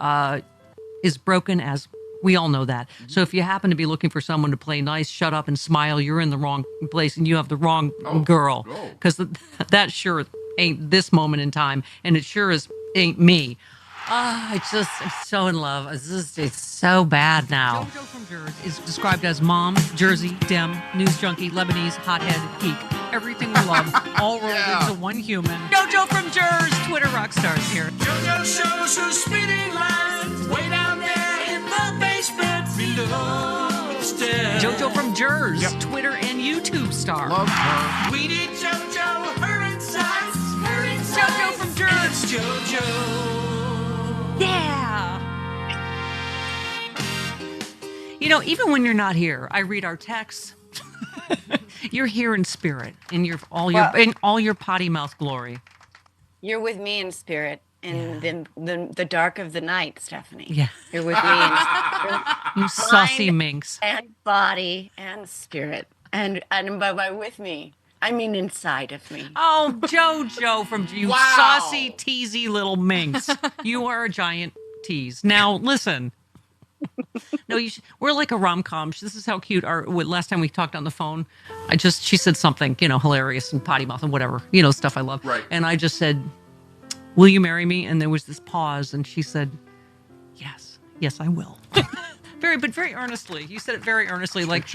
is broken as, we all know that. So if you happen to be looking for someone to play nice, shut up and smile, you're in the wrong place and you have the wrong girl. Because that sure ain't this moment in time, and it sure as ain't me. I'm so in love. It's so bad now. JoJo from Jersey is described as mom, Jersey, Dem, news junkie, Lebanese, hothead, geek. Everything we love, all rolled into one human. JoJo from Jersey, Twitter rock stars here. JoJo shows her speeding lines way down there in the basement below stairs. JoJo from Jersey, Twitter and YouTube star. Love her. We need JoJo, her insights, her insights. JoJo from Jersey. It's JoJo. Yeah. You know, even when you're not here, I read our texts. You're here in spirit, in all your potty mouth glory. You're with me in spirit in the dark of the night, Stephanie. Yeah. You're with me in spirit. You saucy Mind minx. And body and spirit. And by with me, I mean inside of me. Oh, JoJo from you saucy, teasy little minx. You are a giant tease. Now, listen. No, we're like a rom-com. This is how cute last time we talked on the phone. She said something, hilarious and potty mouth and whatever, stuff I love. Right. And I just said, will you marry me? And there was this pause and she said, yes, I will. Very earnestly. You said it very earnestly, like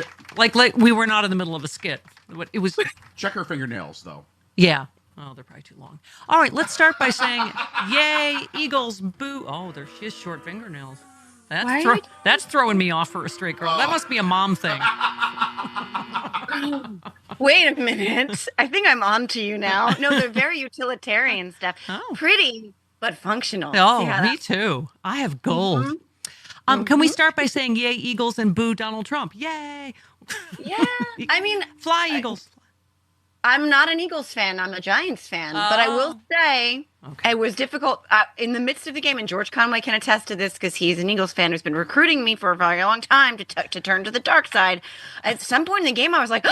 we were not in the middle of a skit. It was. Check her fingernails, though. Yeah. Oh, they're probably too long. All right, let's start by saying, yay, Eagles, boo. Oh, she has short fingernails. That's throwing me off for a straight girl. That must be a mom thing. Wait a minute. I think I'm on to you now. No, they're very utilitarian stuff. Pretty, but functional. Oh, me too. I have gold. Can we start by saying, yay, Eagles, and boo, Donald Trump? Yay. Yeah. I mean, fly, Eagles. I'm not an Eagles fan. I'm a Giants fan. But I will say it was difficult in the midst of the game. And George Conway can attest to this because he's an Eagles fan who's been recruiting me for a very long time to turn to the dark side. At some point in the game, I was like,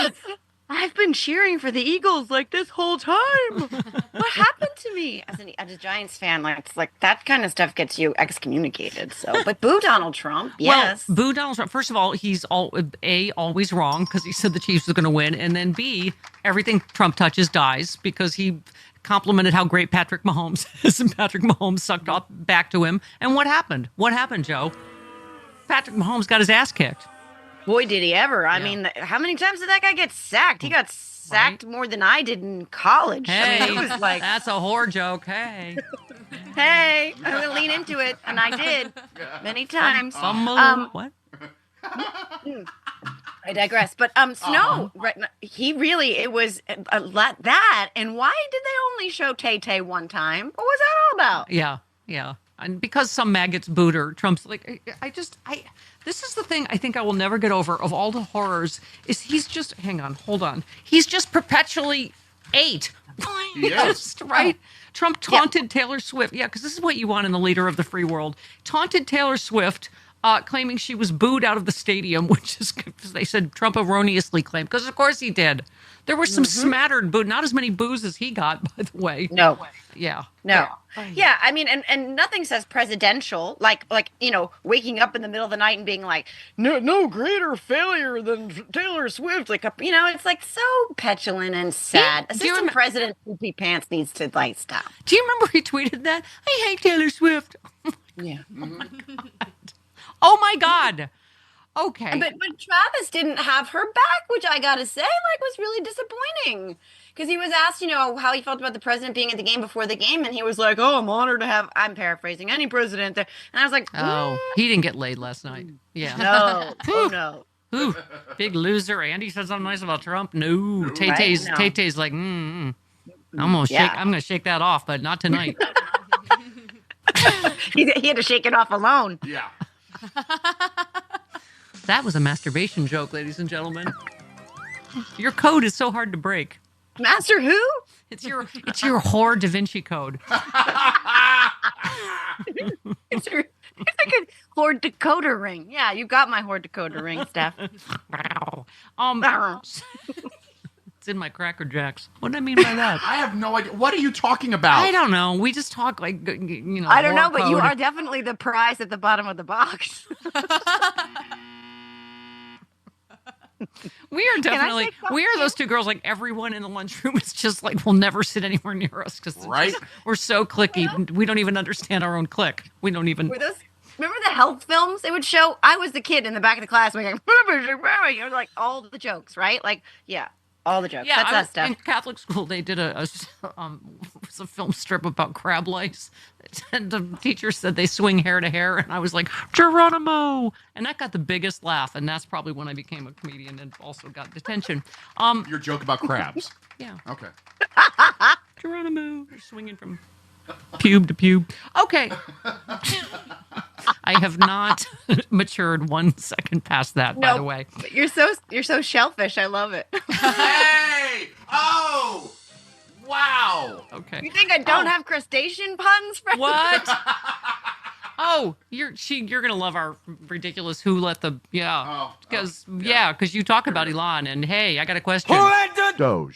I've been cheering for the Eagles like this whole time. What happened to me? As a Giants fan, it's like that kind of stuff gets you excommunicated. So, but boo Donald Trump, yes. Well, boo Donald Trump. First of all, he's always wrong because he said the Chiefs were going to win, and then B, everything Trump touches dies because he complimented how great Patrick Mahomes is, and Patrick Mahomes sucked off back to him. And what happened? What happened, Joe? Patrick Mahomes got his ass kicked. Boy, did he ever. I mean, how many times did that guy get sacked? He got sacked more than I did in college. Hey, I mean, it was like, that's a whore joke. Hey. Hey, I'm going to lean into it. And I did many times. What? I digress. But Snow, right, it was that. And why did they only show Tay-Tay one time? What was that all about? Yeah. And because some maggots booed her, Trump's like, this is the thing I think I will never get over of all the horrors is he's just, hold on. He's just perpetually 8. Yes. Right? Trump taunted Taylor Swift. Yeah, because this is what you want in the leader of the free world. Taunted Taylor Swift, claiming she was booed out of the stadium, which is, they said Trump erroneously claimed, because of course he did. There were some smattered boo, not as many boos as he got, by the way. No. Yeah. No. Yeah, I mean, and nothing says presidential, like waking up in the middle of the night and being like, no greater failure than Taylor Swift. It's like so petulant and sad. Assistant President Poopy Pants needs to stop. Do you remember he tweeted that? I hate Taylor Swift. Yeah. Oh my God. Okay. But Travis didn't have her back, which I gotta say, was really disappointing. Because he was asked, how he felt about the president being at the game before the game, and he was like, "Oh, I'm honored to have." I'm paraphrasing any president there, and I was like, "Oh, he didn't get laid last night." Yeah. No. Oh no. Ooh, big loser. Andy said something nice about Trump. No. Tay-Tay's like, I'm gonna shake that off, but not tonight. He had to shake it off alone. Yeah. That was a masturbation joke, ladies and gentlemen. Your code is so hard to break. Master who? It's your whore Da Vinci Code. It's like a Horde decoder ring. Yeah, you got my Horde decoder ring, Steph. It's in my Cracker Jacks. What do I mean by that? I have no idea. What are you talking about? I don't know. We just talk like, you know. I don't know, war but you code. are definitely the prize at the bottom of the box. We are definitely, we are those two girls, like everyone in the lunchroom is just like, will never sit anywhere near us because we're so clicky. We don't even understand our own click. We don't even. Remember the health films they would show? I was the kid in the back of the class making, you know, like all the jokes, right? Like, yeah, all the jokes. Yeah, That's us stuff. in Catholic school, they did a film strip about crab legs. And the teacher said they swing hair to hair, and I was like, Geronimo! And that got the biggest laugh, and that's probably when I became a comedian and also got detention. Your joke about crabs. Yeah. Okay. Geronimo, you're swinging from pube to pube. Okay. I have not matured 1 second past that, by the way. But you're so shellfish. I love it. Hey! Oh! Wow. Okay. You think I don't have crustacean puns? Friend? What? Oh, you're gonna love our ridiculous who let the because you talk about Elon and hey, I got a question. Who let the Doge?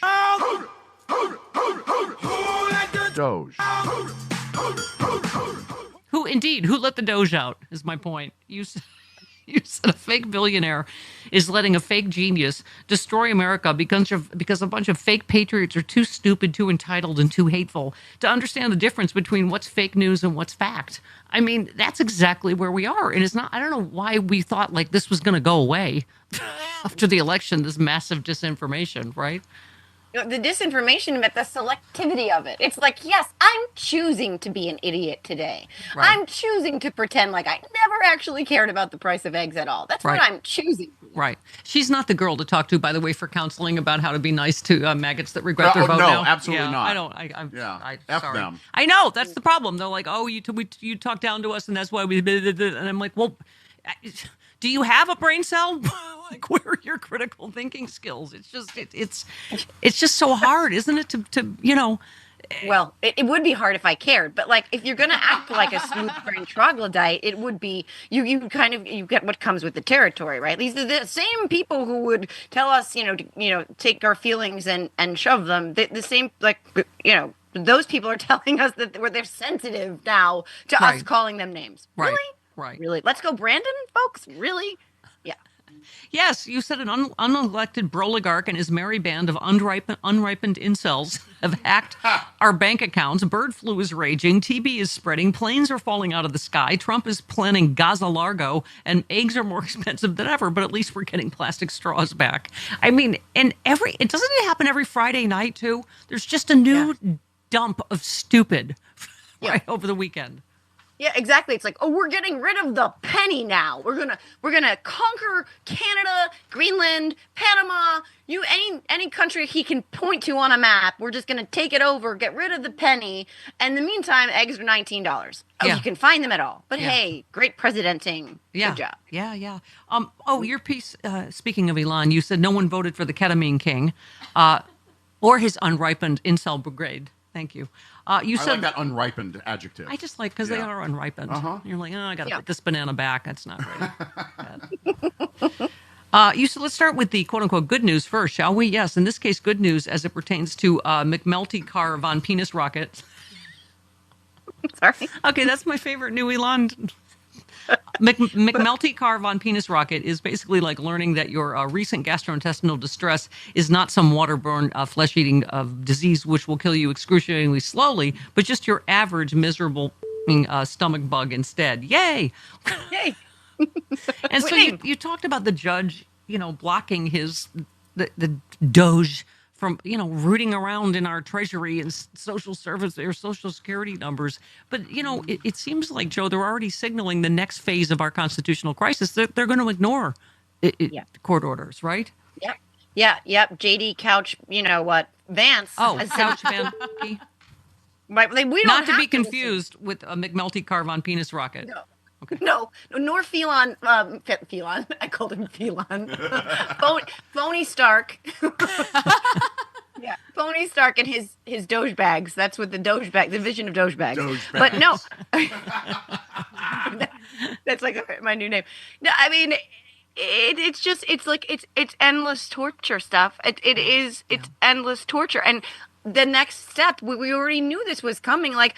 Doge. Who let the Doge out is my point. You said a fake billionaire is letting a fake genius destroy America because a bunch of fake patriots are too stupid, too entitled, and too hateful to understand the difference between what's fake news and what's fact. I mean, that's exactly where we are. And it's not, I don't know why we thought like this was going to go away after the election, this massive disinformation, right? The disinformation, but the selectivity of it. It's like, yes, I'm choosing to be an idiot today. Right. I'm choosing to pretend like I never actually cared about the price of eggs at all. That's what I'm choosing. Right. She's not the girl to talk to, by the way, for counseling about how to be nice to maggots that regret their vote. No, now. absolutely not. I don't. F sorry. them. I know that's the problem. They're like, oh, you talk down to us, and that's why we. And I'm like, well, do you have a brain cell? Like, where are your critical thinking skills? It's just it's just so hard, isn't it? To you know. Well, it would be hard if I cared, but like if you're gonna act like a smooth brain troglodyte, it would be you get what comes with the territory, right? These are the same people who would tell us, take our feelings and shove them. The same, like, those people are telling us that they're sensitive now to us calling them names. Right. Really? Right. Really? Let's go, Brandon, folks. Really? Yeah. Yes, you said an unelected broligarch and his merry band of unripened incels have hacked our bank accounts. Bird flu is raging. TB is spreading. Planes are falling out of the sky. Trump is planning Gaza Largo, and eggs are more expensive than ever. But at least we're getting plastic straws back. I mean, and it doesn't happen every Friday night too. There's just a new dump of stupid right over the weekend. Yeah, exactly. It's like, oh, we're getting rid of the penny now. We're gonna conquer Canada, Greenland, Panama, any country he can point to on a map. We're just gonna take it over, get rid of the penny. And in the meantime, eggs are $19. Oh, you can find them at all. But hey, great presidenting. Yeah. Good job. Yeah. Your piece. Speaking of Elon, you said no one voted for the ketamine king, or his unripened incel brigade. Thank you. You said I like that unripened adjective. I just like because they are unripened. You're like, oh, I got to put this banana back. That's not right. You said let's start with the quote unquote good news first, shall we? Yes, in this case, good news as it pertains to McMelty Car Von Penis Rocket. Sorry. Okay, that's my favorite new Elon. McMelty Car Von Penis Rocket is basically like learning that your recent gastrointestinal distress is not some waterborne flesh-eating disease which will kill you excruciatingly slowly, but just your average miserable stomach bug instead. Yay! Yay! And so you talked about the judge, blocking the Doge from, rooting around in our treasury and social service or social security numbers. But, it seems like, Joe, they're already signaling the next phase of our constitutional crisis. They're going to ignore court orders, right? Yep. JD Couch, Vance. Oh, Couch Van. Right, we don't Not to have be confused with a McMelty Car Von Penis Rocket. No. Okay. No, nor Phelon. Phelon. I called him Phelon. Phony Stark. Yeah, Tony Stark and his Doge bags. That's what the Doge bag, the vision of Doge bags. But no, that's like my new name. No, I mean, it's endless torture stuff. It's endless torture, and the next step we already knew this was coming. Like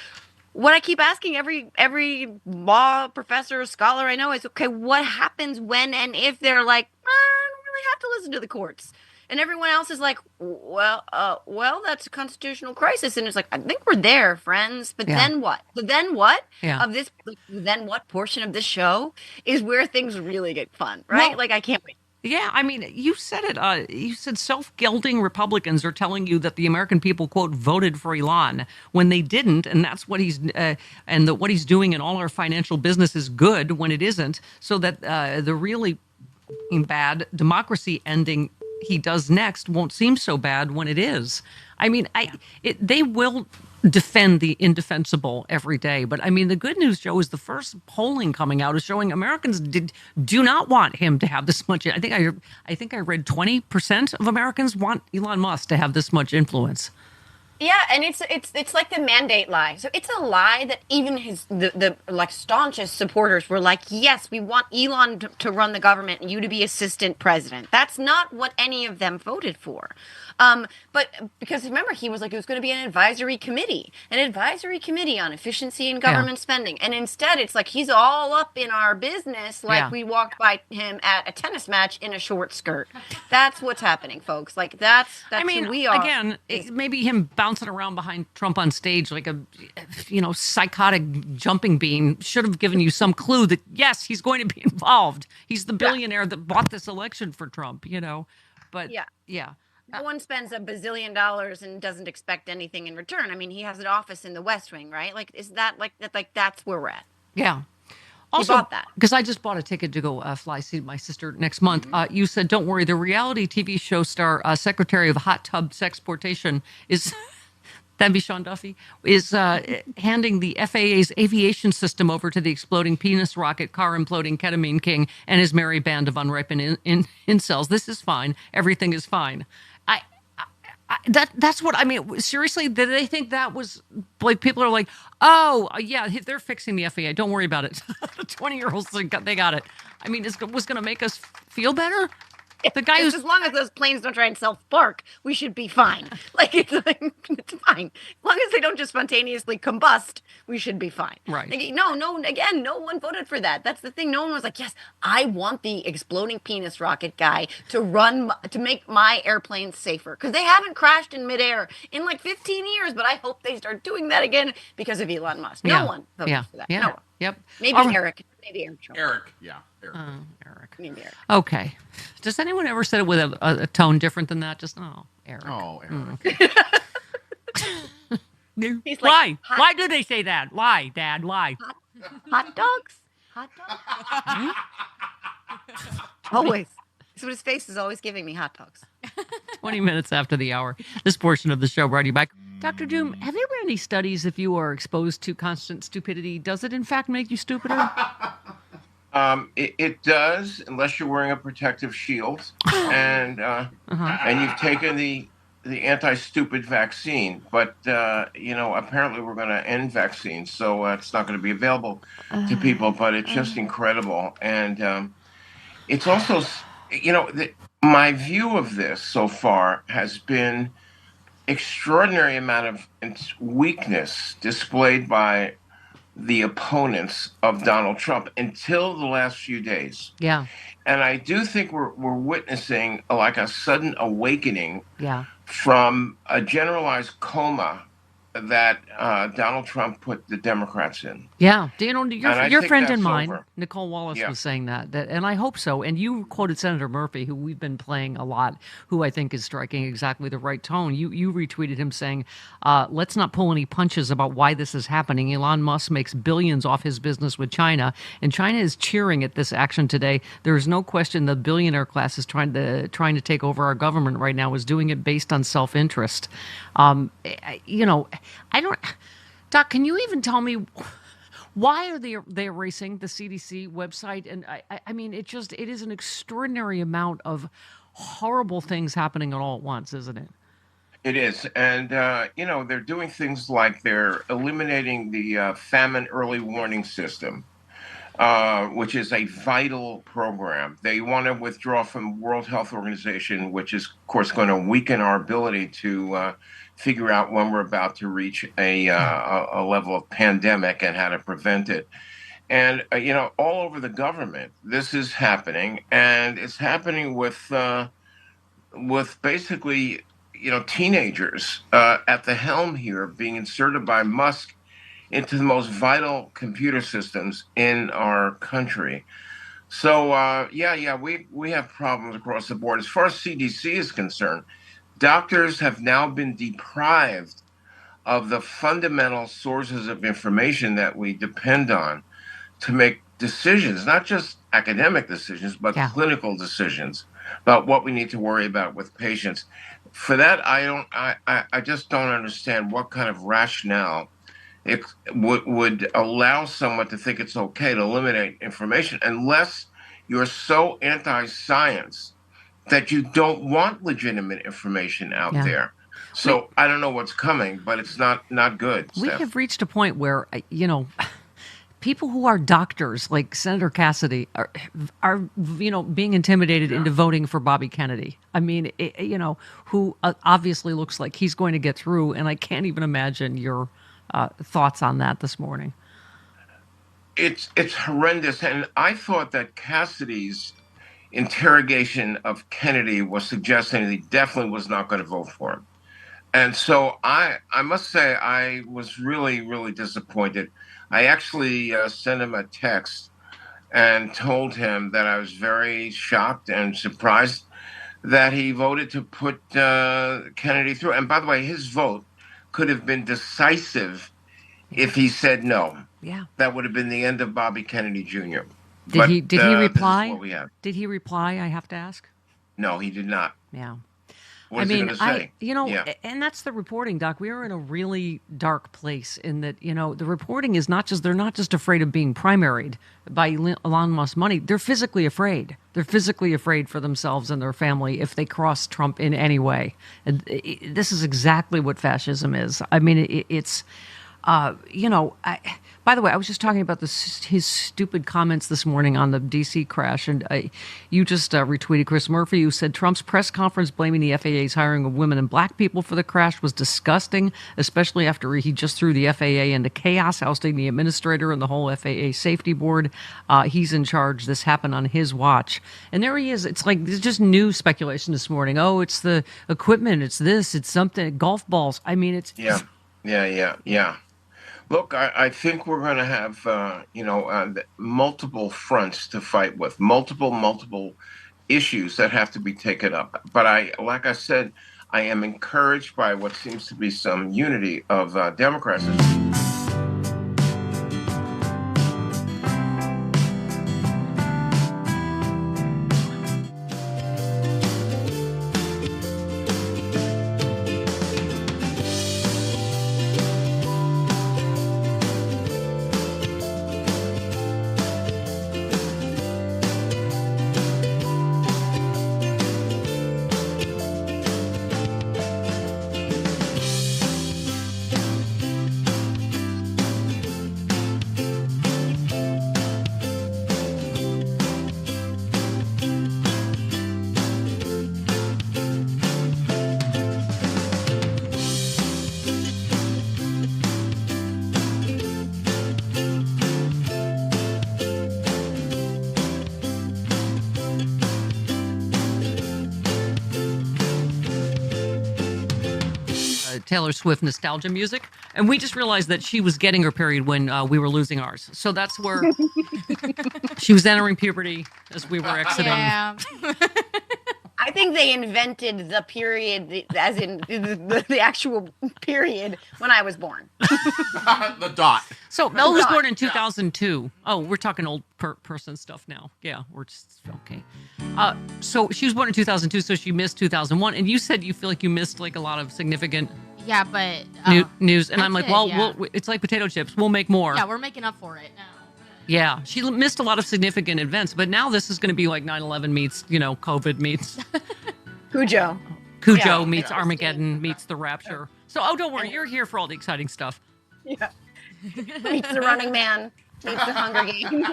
what I keep asking every law professor or scholar I know is, okay, what happens when and if they're like, I don't really have to listen to the courts. And everyone else is like, well, that's a constitutional crisis. And it's like, I think we're there, friends. But then what? The then what of this? Then what portion of this show is where things really get fun, right? Well, like I can't wait. Yeah, I mean, you said it. You said self-gelding Republicans are telling you that the American people, quote, voted for Elon when they didn't, and that's what he's what he's doing in all our financial business is good when it isn't. So that the really bad democracy ending he does next won't seem so bad when it is. I mean, they will defend the indefensible every day. But I mean, the good news, Joe, is the first polling coming out is showing Americans do not want him to have this much. I think I read 20% of Americans want Elon Musk to have this much influence. Yeah, and it's like the mandate lie. So it's a lie that even the like staunchest supporters were like, yes, we want Elon to run the government and you to be assistant president. That's not what any of them voted for. But because remember, he was like, it was going to be an advisory committee on efficiency and government spending. And instead, it's like he's all up in our business like we walked by him at a tennis match in a short skirt. That's what's happening, folks. Like that's I mean, who we are. Again, maybe him bouncing around behind Trump on stage like a psychotic jumping bean should have given you some clue that, yes, he's going to be involved. He's the billionaire that bought this election for Trump, But yeah. No one spends $1 bazillion and doesn't expect anything in return. I mean, he has an office in the West Wing, right? Like, is that like that's where we're at? Yeah. Also, bought that because I just bought a ticket to go fly see my sister next month. You said, don't worry, the reality TV show star, Secretary of Hot Tub Sexportation is... That'd be Sean Duffy, is handing the FAA's aviation system over to the exploding penis rocket, car imploding ketamine king, and his merry band of unripened incels. This is fine. Everything is fine. That's what I mean. Seriously, did they think that was like people are like, oh yeah, they're fixing the FAA. Don't worry about it. 20-year-olds, they got it. I mean, it was going to make us feel better. The guy as long as those planes don't try and self-spark, we should be fine. It's fine. As long as they don't just spontaneously combust, we should be fine. Right. No one voted for that. That's the thing. No one was like, yes, I want the exploding penis rocket guy to make my airplanes safer. Because they haven't crashed in midair in like 15 years, but I hope they start doing that again because of Elon Musk. No one voted for that. Yeah. No one. Yep. Maybe Eric. Maybe Eric. Eric. Yeah. Eric. Eric. Maybe Eric. Okay. Does anyone ever say it with a tone different than that? Just, Eric. Oh, Eric. He's Why? Like, why do they say that? Why, Dad? Why? Hot dogs? Hot dogs? Always. So his face is always giving me hot dogs. 20 minutes after the hour. This portion of the show brought to you by Dr. Doom. Have there been any studies if you are exposed to constant stupidity? Does it in fact make you stupider? It does, unless you're wearing a protective shield and you've taken the anti-stupid vaccine. But apparently we're going to end vaccines, so it's not going to be available to people. But it's just incredible, and it's also, my view of this so far has been extraordinary amount of weakness displayed by the opponents of Donald Trump until the last few days. Yeah. And I do think we're witnessing like a sudden awakening from a generalized coma that Donald Trump put the Democrats in. Yeah. Your friend and mine, over. Nicole Wallace, was saying that, and I hope so. And you quoted Senator Murphy, who we've been playing a lot, who I think is striking exactly the right tone. You retweeted him saying, let's not pull any punches about why this is happening. Elon Musk makes billions off his business with China, and China is cheering at this action today. There is no question the billionaire class is trying to take over our government right now, is doing it based on self-interest. I don't, Doc, can you even tell me why are they erasing the CDC website? And I mean, it is an extraordinary amount of horrible things happening all at once, isn't it? It is. And, they're doing things like they're eliminating the famine early warning system, which is a vital program. They want to withdraw from World Health Organization, which is, of course, going to weaken our ability to figure out when we're about to reach a level of pandemic and how to prevent it. And, all over the government, this is happening. And it's happening with basically teenagers at the helm here being inserted by Musk into the most vital computer systems in our country. So, we have problems across the board. As far as CDC is concerned, doctors have now been deprived of the fundamental sources of information that we depend on to make decisions, not just academic decisions, but clinical decisions about what we need to worry about with patients. For that, I just don't understand what kind of rationale it would allow someone to think it's okay to eliminate information unless you're so anti-science that you don't want legitimate information out there. So I don't know what's coming, but it's not good. We Steph. have reached a point where, people who are doctors like Senator Cassidy are being intimidated into voting for Bobby Kennedy. I mean, who obviously looks like he's going to get through, and I can't even imagine your thoughts on that this morning. It's horrendous, and I thought that Cassidy's interrogation of Kennedy was suggesting that he definitely was not going to vote for him. And so I must say I was really, really disappointed. I actually sent him a text and told him that I was very shocked and surprised that he voted to put Kennedy through. And by the way, his vote could have been decisive if he said no. Yeah. That would have been the end of Bobby Kennedy Jr. Did he reply? This is what we have. Did he reply, I have to ask? No, he did not. Yeah. What is he going to say? And that's the reporting, Doc. We are in a really dark place in that, the reporting is they're not just afraid of being primaried by Elon Musk's money. They're physically afraid. They're physically afraid for themselves and their family if they cross Trump in any way. And this is exactly what fascism is. I mean, it's, by the way, I was just talking about his stupid comments this morning on the D.C. crash, and you just retweeted Chris Murphy, who said Trump's press conference blaming the FAA's hiring of women and black people for the crash was disgusting, especially after he just threw the FAA into chaos, ousting the administrator and the whole FAA safety board. He's in charge. This happened on his watch. And there he is. It's like there's just new speculation this morning. Oh, it's the equipment. It's this. It's something. Golf balls. I mean, it's... Yeah. Look, I think we're going to have, multiple fronts to fight with, multiple issues that have to be taken up. But like I said, I am encouraged by what seems to be some unity of Democrats. Taylor Swift nostalgia music, and we just realized that she was getting her period when we were losing ours. So that's where she was entering puberty as we were exiting. Yeah. I think they invented the period, as in the actual period, when I was born. The dot. So Mel was born in 2002. Oh, we're talking old person stuff now. Yeah, we're just okay. So she was born in 2002, so she missed 2001. And you said you feel like you missed like a lot of significant but news. And I'm like, yeah. it's like potato chips. We'll make more. Yeah, we're making up for it now. Yeah, she missed a lot of significant events, but now this is going to be like 9/11 meets, COVID meets Cujo. Cujo meets Armageddon meets the Rapture. So, don't worry, you're here for all the exciting stuff. Yeah. Meets the Running Man. Meets the Hunger Games.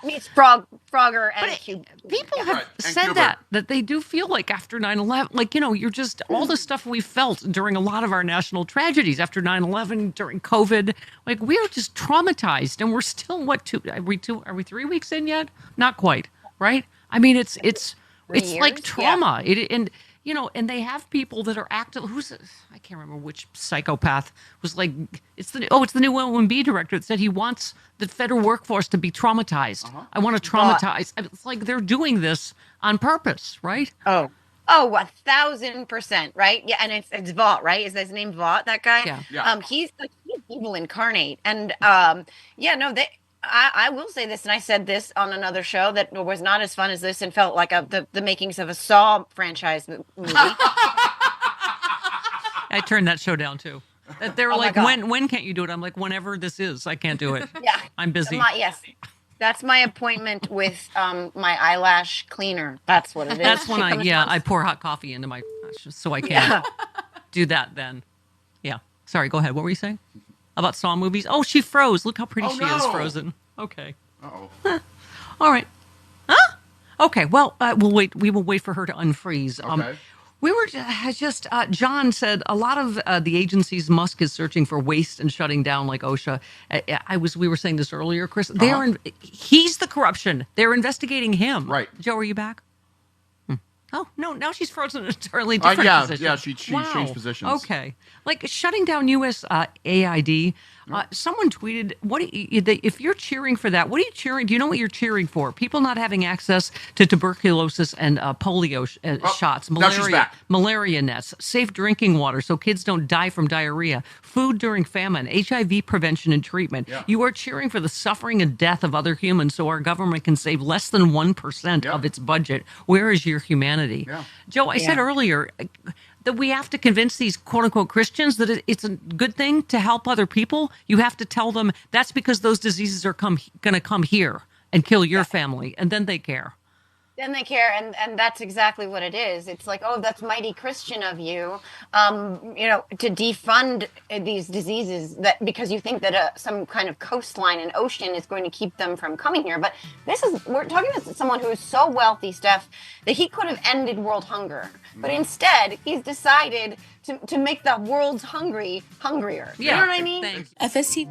Meets Frogger and Cube. People have said that they do feel like after 9/11, like, you're just all the stuff we felt during a lot of our national tragedies after 9/11, during COVID, like we are just traumatized, and we're still are we 3 weeks in yet? Not quite, right? I mean, it's like trauma. And they have people that are active. I can't remember which psychopath was like, it's the new OMB director that said he wants the federal workforce to be traumatized. I want to traumatize. It's like they're doing this on purpose, right? Oh, 1,000%, right? Yeah, and it's Vought, right? Is his name Vought, that guy? Yeah. He's evil incarnate, and I will say this, and I said this on another show that was not as fun as this and felt like the makings of a Saw franchise movie. I turned that show down too. They were like, when can't you do it? I'm like, whenever this is, I can't do it. Yeah. I'm busy. Yes. That's my appointment with my eyelash cleaner. That's what it is. That's when I pour hot coffee into my, so I can do that then. Yeah. Sorry, go ahead. What were you saying? About Saw movies? Oh, she froze. Look how pretty she is frozen. Okay. Uh-oh. All right. Huh? Okay. Well, we'll wait. We will wait for her to unfreeze. Okay. We were John said a lot of the agencies Musk is searching for waste and shutting down, like OSHA. We were saying this earlier, Chris. He's the corruption. They're investigating him. Right. Joe, are you back? Oh, no, now she's frozen in an entirely different position. Yeah, she changed positions. Okay. Like shutting down US AID. Someone tweeted, if you're cheering for that, what are you cheering? Do you know what you're cheering for? People not having access to tuberculosis and polio shots, malaria nets, safe drinking water so kids don't die from diarrhea, food during famine, HIV prevention and treatment. Yeah. You are cheering for the suffering and death of other humans so our government can save less than 1% of its budget. Where is your humanity? Yeah. Joe, I said earlier that we have to convince these quote-unquote Christians that it's a good thing to help other people. You have to tell them that's because those diseases are going to come here and kill your family, and then they care. Then they care, and that's exactly what it is. It's like, oh, that's mighty Christian of you, to defund these diseases that because you think that some kind of coastline and ocean is going to keep them from coming here. But we're talking about someone who is so wealthy, Steph, that he could have ended world hunger, but instead he's decided to make the world's hungrier. Yeah. You know what I mean? Thanks. FST.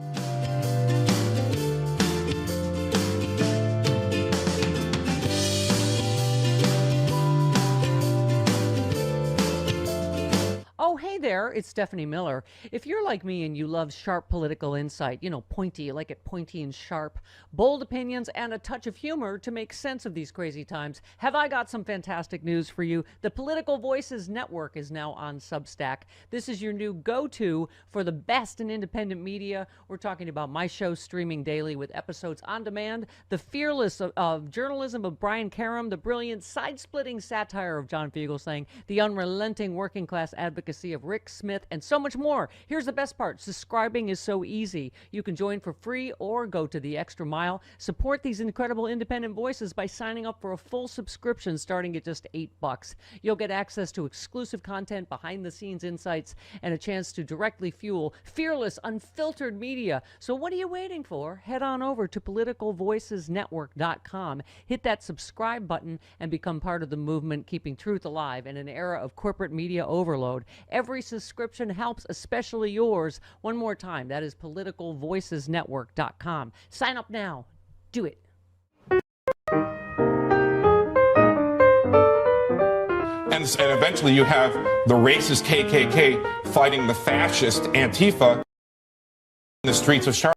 Oh, hey there, it's Stephanie Miller. If you're like me and you love sharp political insight, pointy, you like it pointy and sharp, bold opinions, and a touch of humor to make sense of these crazy times, have I got some fantastic news for you. The Political Voices Network is now on Substack. This is your new go-to for the best in independent media. We're talking about my show streaming daily with episodes on demand, the fearless of journalism of Brian Karem, the brilliant side-splitting satire of John Fugelsang, the unrelenting working class advocacy of Rick Smith, and so much more. Here's the best part. Subscribing is so easy. You can join for free or go to the extra mile. Support these incredible independent voices by signing up for a full subscription starting at just $8. You'll get access to exclusive content, behind-the-scenes insights, and a chance to directly fuel fearless, unfiltered media. So what are you waiting for? Head on over to politicalvoicesnetwork.com. Hit that subscribe button and become part of the movement keeping truth alive in an era of corporate media overload. Every subscription helps, especially yours. One more time, that is politicalvoicesnetwork.com. Sign up now. Do it. And eventually you have the racist KKK fighting the fascist Antifa in the streets of Charlotte.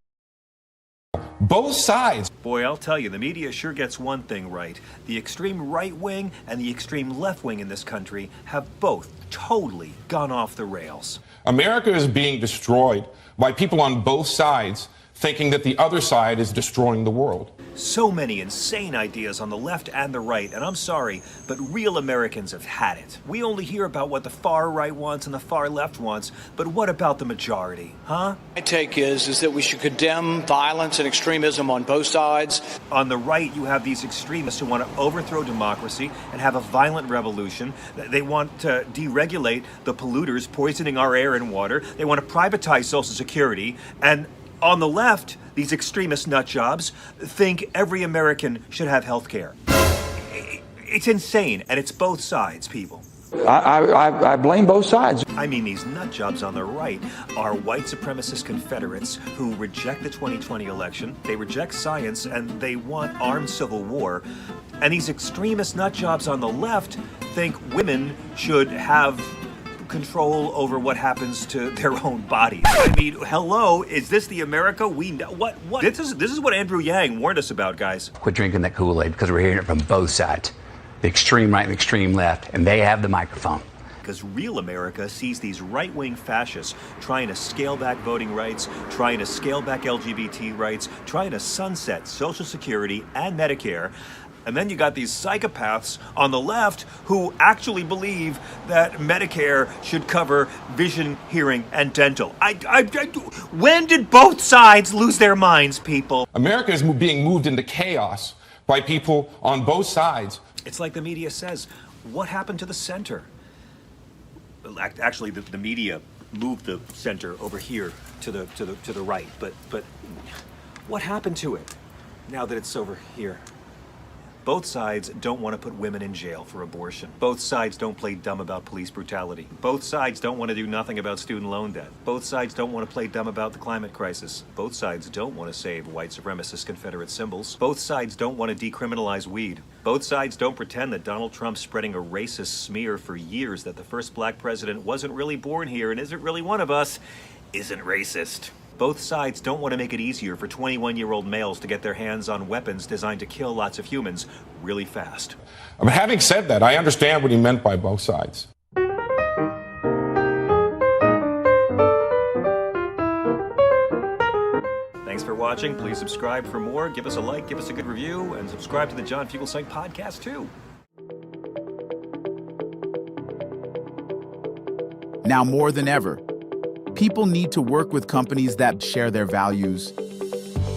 Both sides. Boy, I'll tell you, the media sure gets one thing right. The extreme right wing and the extreme left wing in this country have both totally gone off the rails. America is being destroyed by people on both sides thinking that the other side is destroying the world. So many insane ideas on the left and the right, and I'm sorry, but real Americans have had it. We only hear about what the far right wants and the far left wants, but what about the majority, huh? My take is that we should condemn violence and extremism on both sides. On the right, you have these extremists who want to overthrow democracy and have a violent revolution. They want to deregulate the polluters poisoning our air and water. They want to privatize Social Security. And on the left, these extremist nut jobs think every American should have health care. It's insane, and it's both sides, people. I blame both sides. I mean, these nut jobs on the right are white supremacist Confederates who reject the 2020 election, they reject science, and they want armed civil war. And these extremist nut jobs on the left think women should have control over what happens to their own bodies. I mean, hello, is this the America we know? What? This is what Andrew Yang warned us about, guys. Quit drinking that Kool-Aid, because we're hearing it from both sides, the extreme right and the extreme left, and they have the microphone. Because real America sees these right-wing fascists trying to scale back voting rights, trying to scale back LGBT rights, trying to sunset Social Security and Medicare. And then you got these psychopaths on the left who actually believe that Medicare should cover vision, hearing, and dental. When did both sides lose their minds, people? America is being moved into chaos by people on both sides. It's like the media says, what happened to the center? Actually, the media moved the center over here to the right, but what happened to it now that it's over here? Both sides don't want to put women in jail for abortion. Both sides don't play dumb about police brutality. Both sides don't want to do nothing about student loan debt. Both sides don't want to play dumb about the climate crisis. Both sides don't want to save white supremacist Confederate symbols. Both sides don't want to decriminalize weed. Both sides don't pretend that Donald Trump's spreading a racist smear for years that the first black president wasn't really born here and isn't really one of us, isn't racist. Both sides don't want to make it easier for 21-year-old males to get their hands on weapons designed to kill lots of humans really fast. But having said that, I understand what he meant by both sides. Thanks for watching. Please subscribe for more. Give us a like, give us a good review, and subscribe to the John Fugelsang podcast, too. Now more than ever, people need to work with companies that share their values.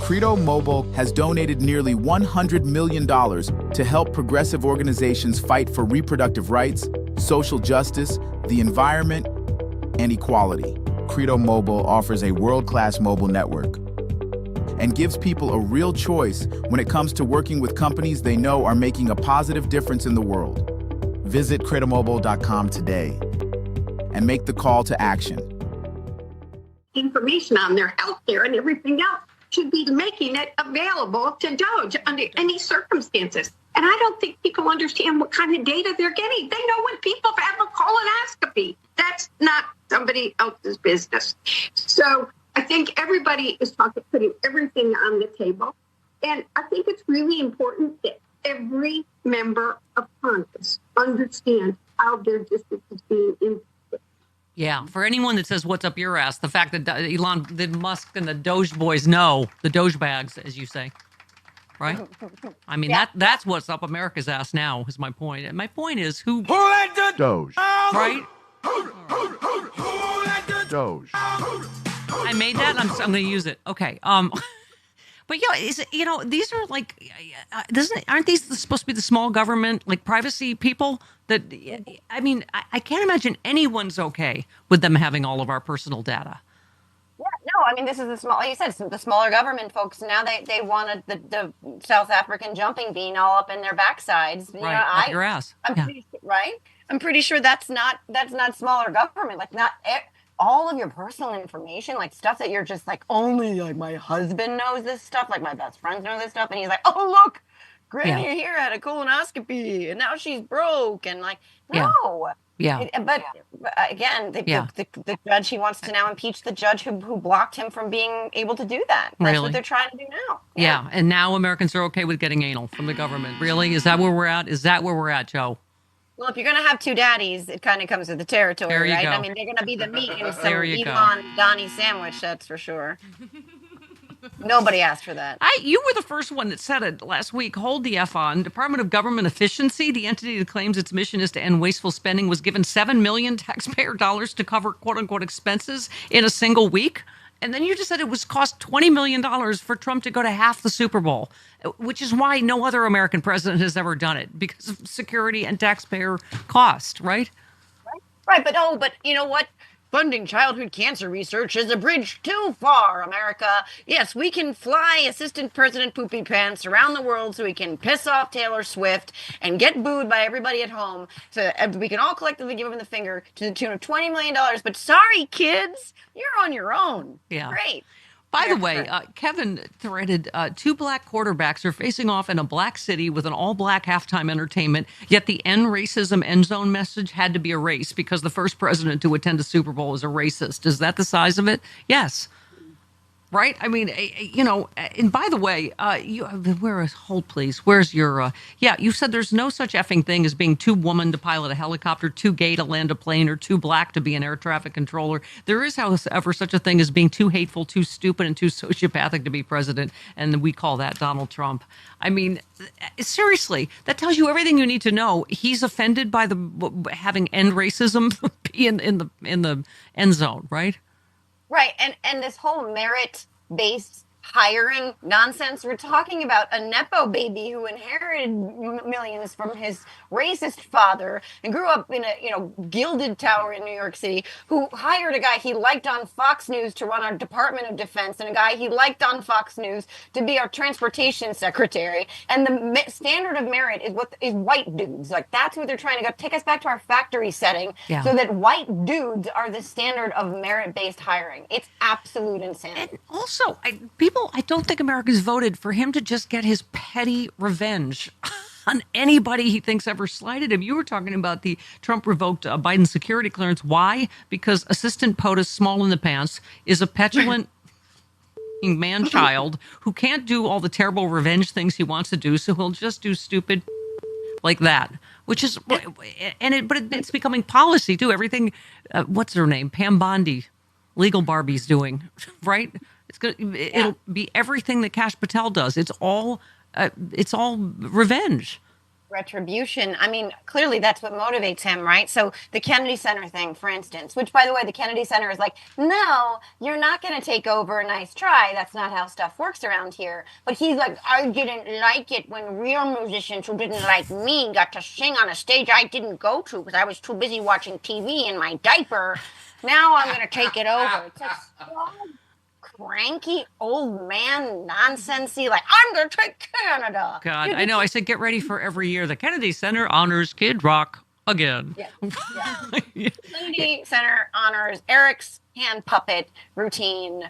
Credo Mobile has donated nearly $100 million to help progressive organizations fight for reproductive rights, social justice, the environment, and equality. Credo Mobile offers a world-class mobile network and gives people a real choice when it comes to working with companies they know are making a positive difference in the world. Visit credomobile.com today and make the call to action. Information on their health care and everything else should be making it available to Doge under any circumstances. And I don't think people understand what kind of data they're getting. They know when people have a colonoscopy. That's not somebody else's business. So I think everybody is putting everything on the table. And I think it's really important that every member of Congress understand how their district is being impacted. Yeah, for anyone that says, what's up your ass, the fact that Musk and the Doge boys know, the Doge bags, as you say, right? I mean, that's what's up America's ass now, is my point. And my point is, who let the Doge, right? Doge. I made that, and I'm going to use it. Okay. But yeah, these are like, aren't these supposed to be the small government, like privacy people? That, I mean, I can't imagine anyone's okay with them having all of our personal data. Yeah, no, I mean, this is the small, like you said, the smaller government folks. Now they wanted the South African jumping bean all up in their backsides. You Right, know, up your ass. I'm pretty sure that's not smaller government. Like all of your personal information, like stuff that you're just like, only like my husband knows this stuff, like my best friends know this stuff, and he's like, oh look, Granny here had a colonoscopy and now she's broke, and like, no. Yeah. But again, the judge, he wants to now impeach the judge who blocked him from being able to do that. That's what they're trying to do now. Yeah. And now Americans are okay with getting anal from the government. Really? Is that where we're at? Is that where we're at, Joe? Well, if you're going to have two daddies, it kind of comes with the territory, There you right? go. I mean, they're going to be the meat in some There you go. Elon Donnie sandwich, that's for sure. Nobody asked for that. You were the first one that said it last week. Hold the F on. Department of Government Efficiency, the entity that claims its mission is to end wasteful spending, was given $7 million taxpayer dollars to cover quote-unquote expenses in a single week. And then you just said it was cost $20 million for Trump to go to half the Super Bowl, which is why no other American president has ever done it, because of security and taxpayer cost, right? Right, but you know what? Funding childhood cancer research is a bridge too far, America. Yes, we can fly Assistant President Poopy Pants around the world so we can piss off Taylor Swift and get booed by everybody at home. So we can all collectively give him the finger to the tune of $20 million. But sorry, kids, you're on your own. Yeah. Great. By the way, Kevin threaded 2 black quarterbacks are facing off in a black city with an all-black halftime entertainment, yet the end racism end zone message had to be erased because the first president to attend a Super Bowl was a racist. Is that the size of it? Yes. Right? I mean, and by the way, hold please. Where's your, you said there's no such effing thing as being too woman to pilot a helicopter, too gay to land a plane, or too black to be an air traffic controller. There is, however, such a thing as being too hateful, too stupid, and too sociopathic to be president, and we call that Donald Trump. I mean, seriously, that tells you everything you need to know. He's offended by having end racism be in the end zone, right? Right, and this whole merit-based hiring nonsense. We're talking about a Nepo baby who inherited millions from his racist father and grew up in a gilded tower in New York City, who hired a guy he liked on Fox News to run our Department of Defense and a guy he liked on Fox News to be our transportation secretary. And the standard of merit is white dudes. Like, that's who they're trying to go take us back to our factory setting so that white dudes are the standard of merit-based hiring. It's absolute insanity. And also, I don't think Americans voted for him to just get his petty revenge on anybody he thinks ever slighted him. You were talking about the Trump revoked Biden security clearance. Why? Because Assistant POTUS, small in the pants, is a petulant man-child who can't do all the terrible revenge things he wants to do, so he'll just do stupid like that, which is, but it's becoming policy too. Everything, what's her name? Pam Bondi, legal Barbie's doing, right? It'll be everything that Kash Patel does. It's all revenge. Retribution. I mean, clearly that's what motivates him, right? So the Kennedy Center thing, for instance, which, by the way, the Kennedy Center is like, no, you're not going to take over. Nice try. That's not how stuff works around here. But he's like, I didn't like it when real musicians who didn't like me got to sing on a stage I didn't go to because I was too busy watching TV in my diaper. Now I'm going to take it over. It's like, cranky old man nonsensey, like, I'm gonna take Canada. God, I know. I said get ready for every year. The Kennedy Center honors Kid Rock again. Yeah. Kennedy Center honors Eric's hand puppet routine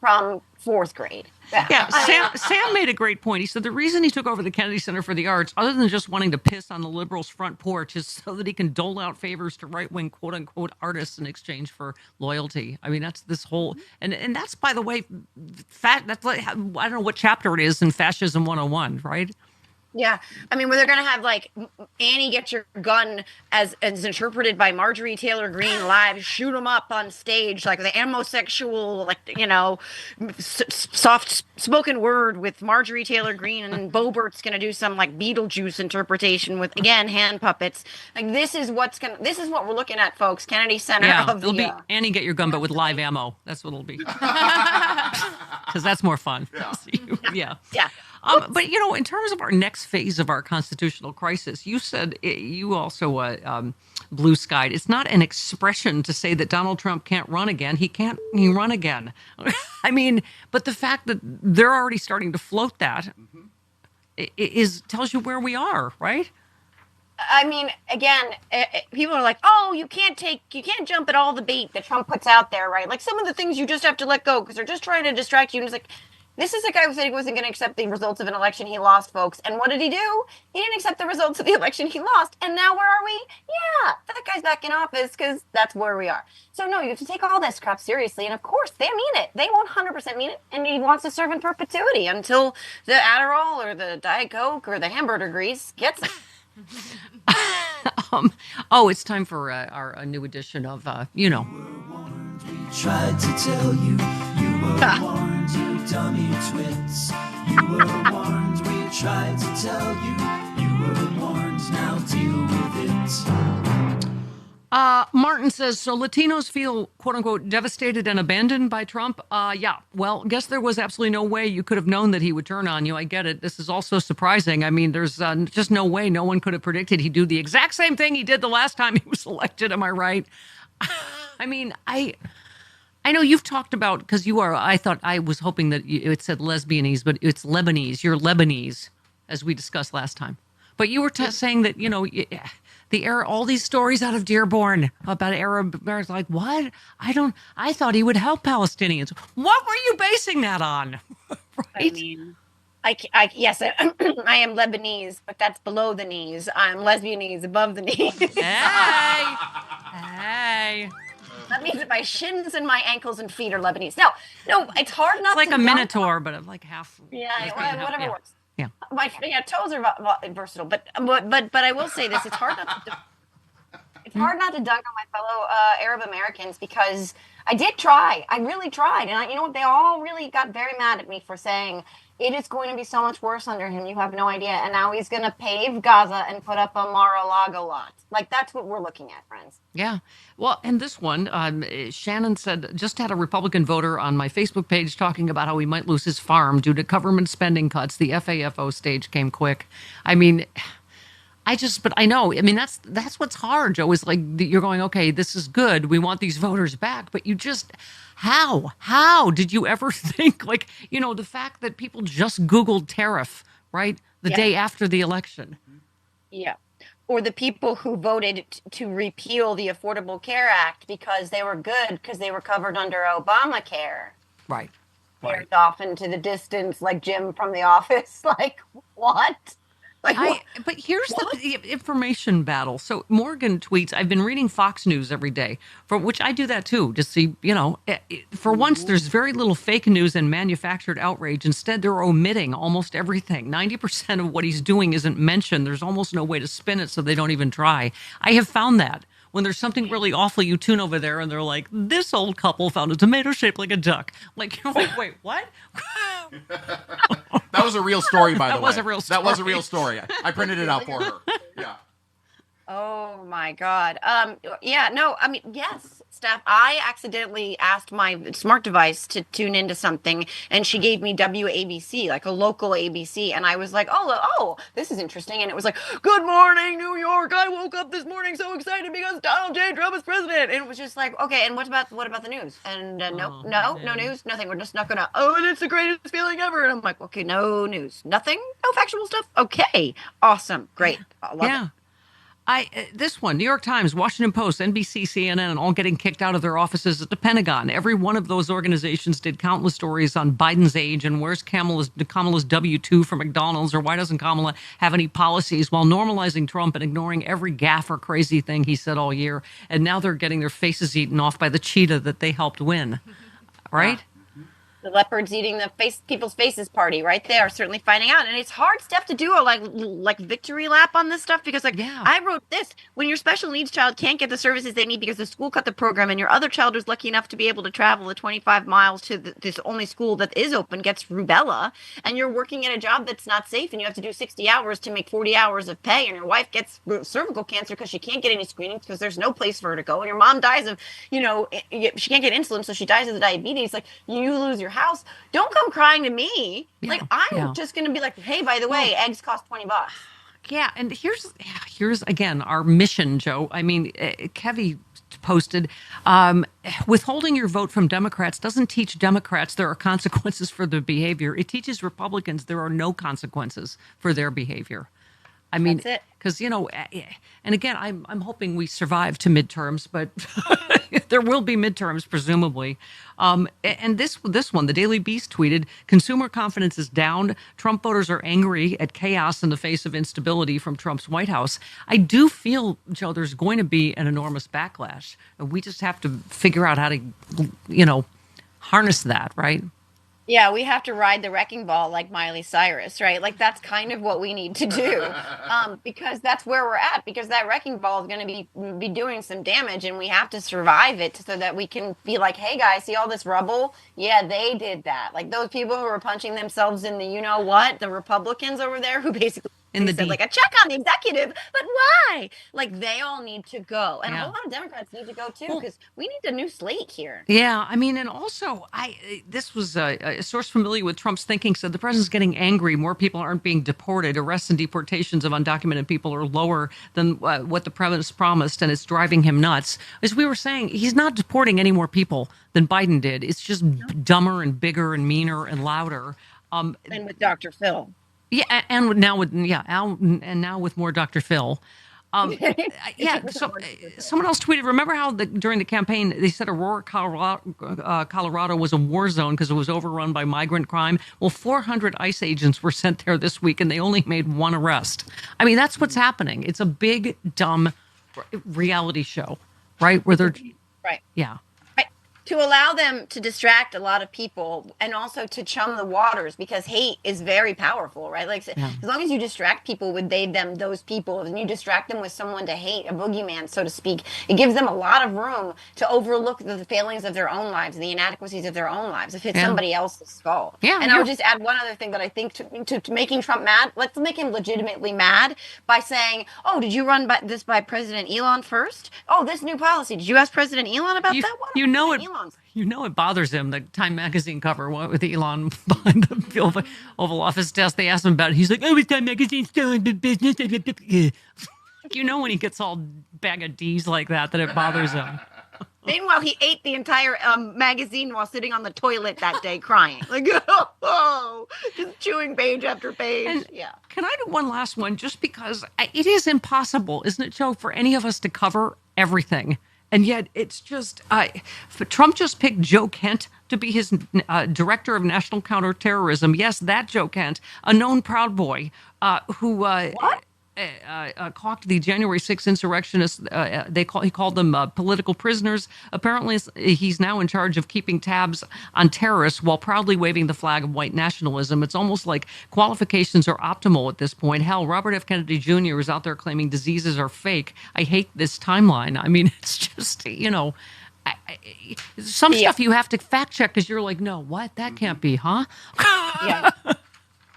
from 4th grade. Sam made a great point. He said the reason he took over the Kennedy Center for the Arts, other than just wanting to piss on the liberals' front porch, is so that he can dole out favors to right-wing quote-unquote artists in exchange for loyalty. I mean, that's this whole, and that's, by the way, that's like, I don't know what chapter it is in Fascism 101, right? Yeah. I mean, where they're going to have, like, Annie Get Your Gun as interpreted by Marjorie Taylor Greene live, shoot them up on stage, like the homosexual, like, soft spoken word with Marjorie Taylor Greene, and then Bobert's going to do some, like, Beetlejuice interpretation with, again, hand puppets. Like, this is what we're looking at, folks. Kennedy Center it'll be Annie Get Your Gun, but with live ammo. That's what it'll be. Because that's more fun. Yeah. But, in terms of our next phase of our constitutional crisis, you said, you also blue-skied. It's not an expression to say that Donald Trump can't run again. He can't run again. I mean, but the fact that they're already starting to float that tells you where we are, right? I mean, again, people are like, oh, you can't jump at all the bait that Trump puts out there, right? Like, some of the things you just have to let go because they're just trying to distract you. And it's like, this is a guy who said he wasn't going to accept the results of an election he lost, folks. And what did he do? He didn't accept the results of the election he lost. And now where are we? Yeah, that guy's back in office because that's where we are. So, no, you have to take all this crap seriously. And, of course, they mean it. They 100% mean it. And he wants to serve in perpetuity until the Adderall or the Diet Coke or the hamburger grease gets it. It's time for our new edition of, Tried to tell you, you were warned, you dummy twits. You were warned, we tried to tell you. You were warned, now deal with it. Martin says, so Latinos feel, quote unquote, devastated and abandoned by Trump? Yeah. Well, guess there was absolutely no way you could have known that he would turn on you. I get it. This is also surprising. I mean, there's just no way no one could have predicted he'd do the exact same thing he did the last time he was elected. Am I right? I mean, I know you've talked about, because I was hoping that it said lesbianese, but it's Lebanese. You're Lebanese, as we discussed last time. But you were saying that, all these stories out of Dearborn about Arab Americans, like, what? I thought he would help Palestinians. What were you basing that on? Right? I mean, yes, I am Lebanese, but that's below the knees. I'm lesbianese above the knees. Hey. That means that my shins and my ankles and feet are Lebanese. No, it's hard not it's like to a minotaur, but like half. Yeah, whatever works. Yeah. My toes are versatile, but I will say this: it's hard not to dunk on my fellow Arab Americans, because I did try. I really tried, and you know what? They all really got very mad at me for saying it is going to be so much worse under him. You have no idea. And now he's going to pave Gaza and put up a Mar-a-Lago lot. Like, that's what we're looking at, friends. Yeah. Well, and this one, Shannon said, just had a Republican voter on my Facebook page talking about how he might lose his farm due to government spending cuts. The FAFO stage came quick. I mean, but I know, I mean, that's what's hard, Joe, is like, you're going, okay, this is good. We want these voters back, but you just, how did you ever think, like, the fact that people just Googled tariff, right? The day after the election. Yeah. Or the people who voted to repeal the Affordable Care Act because they were good, because they were covered under Obamacare. Right. Stared off into the distance like Jim from The Office. Like, what? But here's the information battle. So Morgan tweets, I've been reading Fox News every day, for which I do that too, to see, for once there's very little fake news and manufactured outrage. Instead, they're omitting almost everything. 90% of what he's doing isn't mentioned. There's almost no way to spin it, so they don't even try. I have found that. When there's something really awful, you tune over there and they're like, this old couple found a tomato shaped like a duck. Like, you're like, wait, what? That was a real story, by the way. That was a real story. That was a real story. I printed it out for her. Yeah. Oh my God. Yes, Steph. I accidentally asked my smart device to tune into something, and she gave me WABC, like a local ABC, and I was like, oh, this is interesting. And it was like, good morning, New York. I woke up this morning so excited because Donald J. Trump is president. And it was just like, okay, and what about the news? And no news, nothing. We're just not gonna. Oh, and it's the greatest feeling ever. And I'm like, okay, no news, nothing, no factual stuff. Okay, awesome, great, I love it. This one, New York Times, Washington Post, NBC, CNN, and all getting kicked out of their offices at the Pentagon. Every one of those organizations did countless stories on Biden's age and where's Kamala's W-2 from McDonald's, or why doesn't Kamala have any policies, while normalizing Trump and ignoring every gaffe or crazy thing he said all year. And now they're getting their faces eaten off by the cheetah that they helped win. Right? The leopards eating the people's faces party, right? They are certainly finding out. And it's hard stuff to do a like victory lap on this stuff, because I wrote this: when your special needs child can't get the services they need because the school cut the program, and your other child is lucky enough to be able to travel the 25 miles to this only school that is open gets rubella, and you're working at a job that's not safe, and you have to do 60 hours to make 40 hours of pay, and your wife gets cervical cancer because she can't get any screenings because there's no place for her to go, and your mom dies of, she can't get insulin, so she dies of the diabetes. Like, you lose your house. Don't come crying to me. I'm just going to be like, hey, by the way, eggs cost $20. Yeah, and here's again our mission, Joe. I mean, Kevy posted, withholding your vote from Democrats doesn't teach Democrats there are consequences for their behavior. It teaches Republicans there are no consequences for their behavior. I mean, because, and again, I'm hoping we survive to midterms, but there will be midterms, presumably. And this one, the Daily Beast tweeted, consumer confidence is down. Trump voters are angry at chaos in the face of instability from Trump's White House. I do feel, Joe, there's going to be an enormous backlash. We just have to figure out how to, harness that, right? Yeah, we have to ride the wrecking ball like Miley Cyrus, right? Like that's kind of what we need to do, because that's where we're at. Because that wrecking ball is going to be doing some damage, and we have to survive it so that we can be like, hey guys, see all this rubble? Yeah, they did that. Like those people who were punching themselves in the, you know what, the Republicans over there who basically said like a check on the executive, but why? Like they all need to go, and a whole lot of Democrats need to go too, because we need a new slate here. Yeah, I mean, and also, this was a source familiar with Trump's thinking said the president's getting angry. More people aren't being deported. Arrests and deportations of undocumented people are lower than what the president promised, and it's driving him nuts. As we were saying, he's not deporting any more people than Biden did. It's just dumber and bigger and meaner and louder. And with Dr. Phil. Yeah, and now with Al, and now with more Dr. Phil. Yeah, so someone else tweeted, remember how during the campaign they said Aurora, Colorado was a war zone because it was overrun by migrant crime? Well, 400 ICE agents were sent there this week and they only made one arrest. I mean, that's what's happening. It's a big, dumb reality show, right? Where they're... Right. Yeah. To allow them to distract a lot of people and also to chum the waters, because hate is very powerful, right? Like as long as you distract people with they, them, those people, and you distract them with someone to hate, a boogeyman, so to speak, it gives them a lot of room to overlook the failings of their own lives and the inadequacies of their own lives if it's somebody else's fault. Yeah, and I would just add one other thing that I think to making Trump mad, let's make him legitimately mad by saying, oh, did you run this by President Elon first? Oh, this new policy, did you ask President Elon about that? What you know it. Elon's? You know it bothers him. The Time magazine cover with Elon behind the Oval Office desk. They asked him about it. He's like, "Oh, is Time magazine still in the business?" You know when he gets all bag of D's like that it bothers him. Meanwhile, he ate the entire magazine while sitting on the toilet that day, crying, like just chewing page after page. And can I do one last one? Just because it is impossible, isn't it, Joe, for any of us to cover everything. And yet it's just, Trump just picked Joe Kent to be his director of national counterterrorism. Yes, that Joe Kent, a known Proud Boy who caught the January 6th insurrectionists. He called them political prisoners. Apparently, he's now in charge of keeping tabs on terrorists while proudly waving the flag of white nationalism. It's almost like qualifications are optimal at this point. Hell, Robert F. Kennedy Jr. is out there claiming diseases are fake. I hate this timeline. I mean, it's just, some stuff you have to fact check because you're like, no, what? That can't be, huh? Yeah.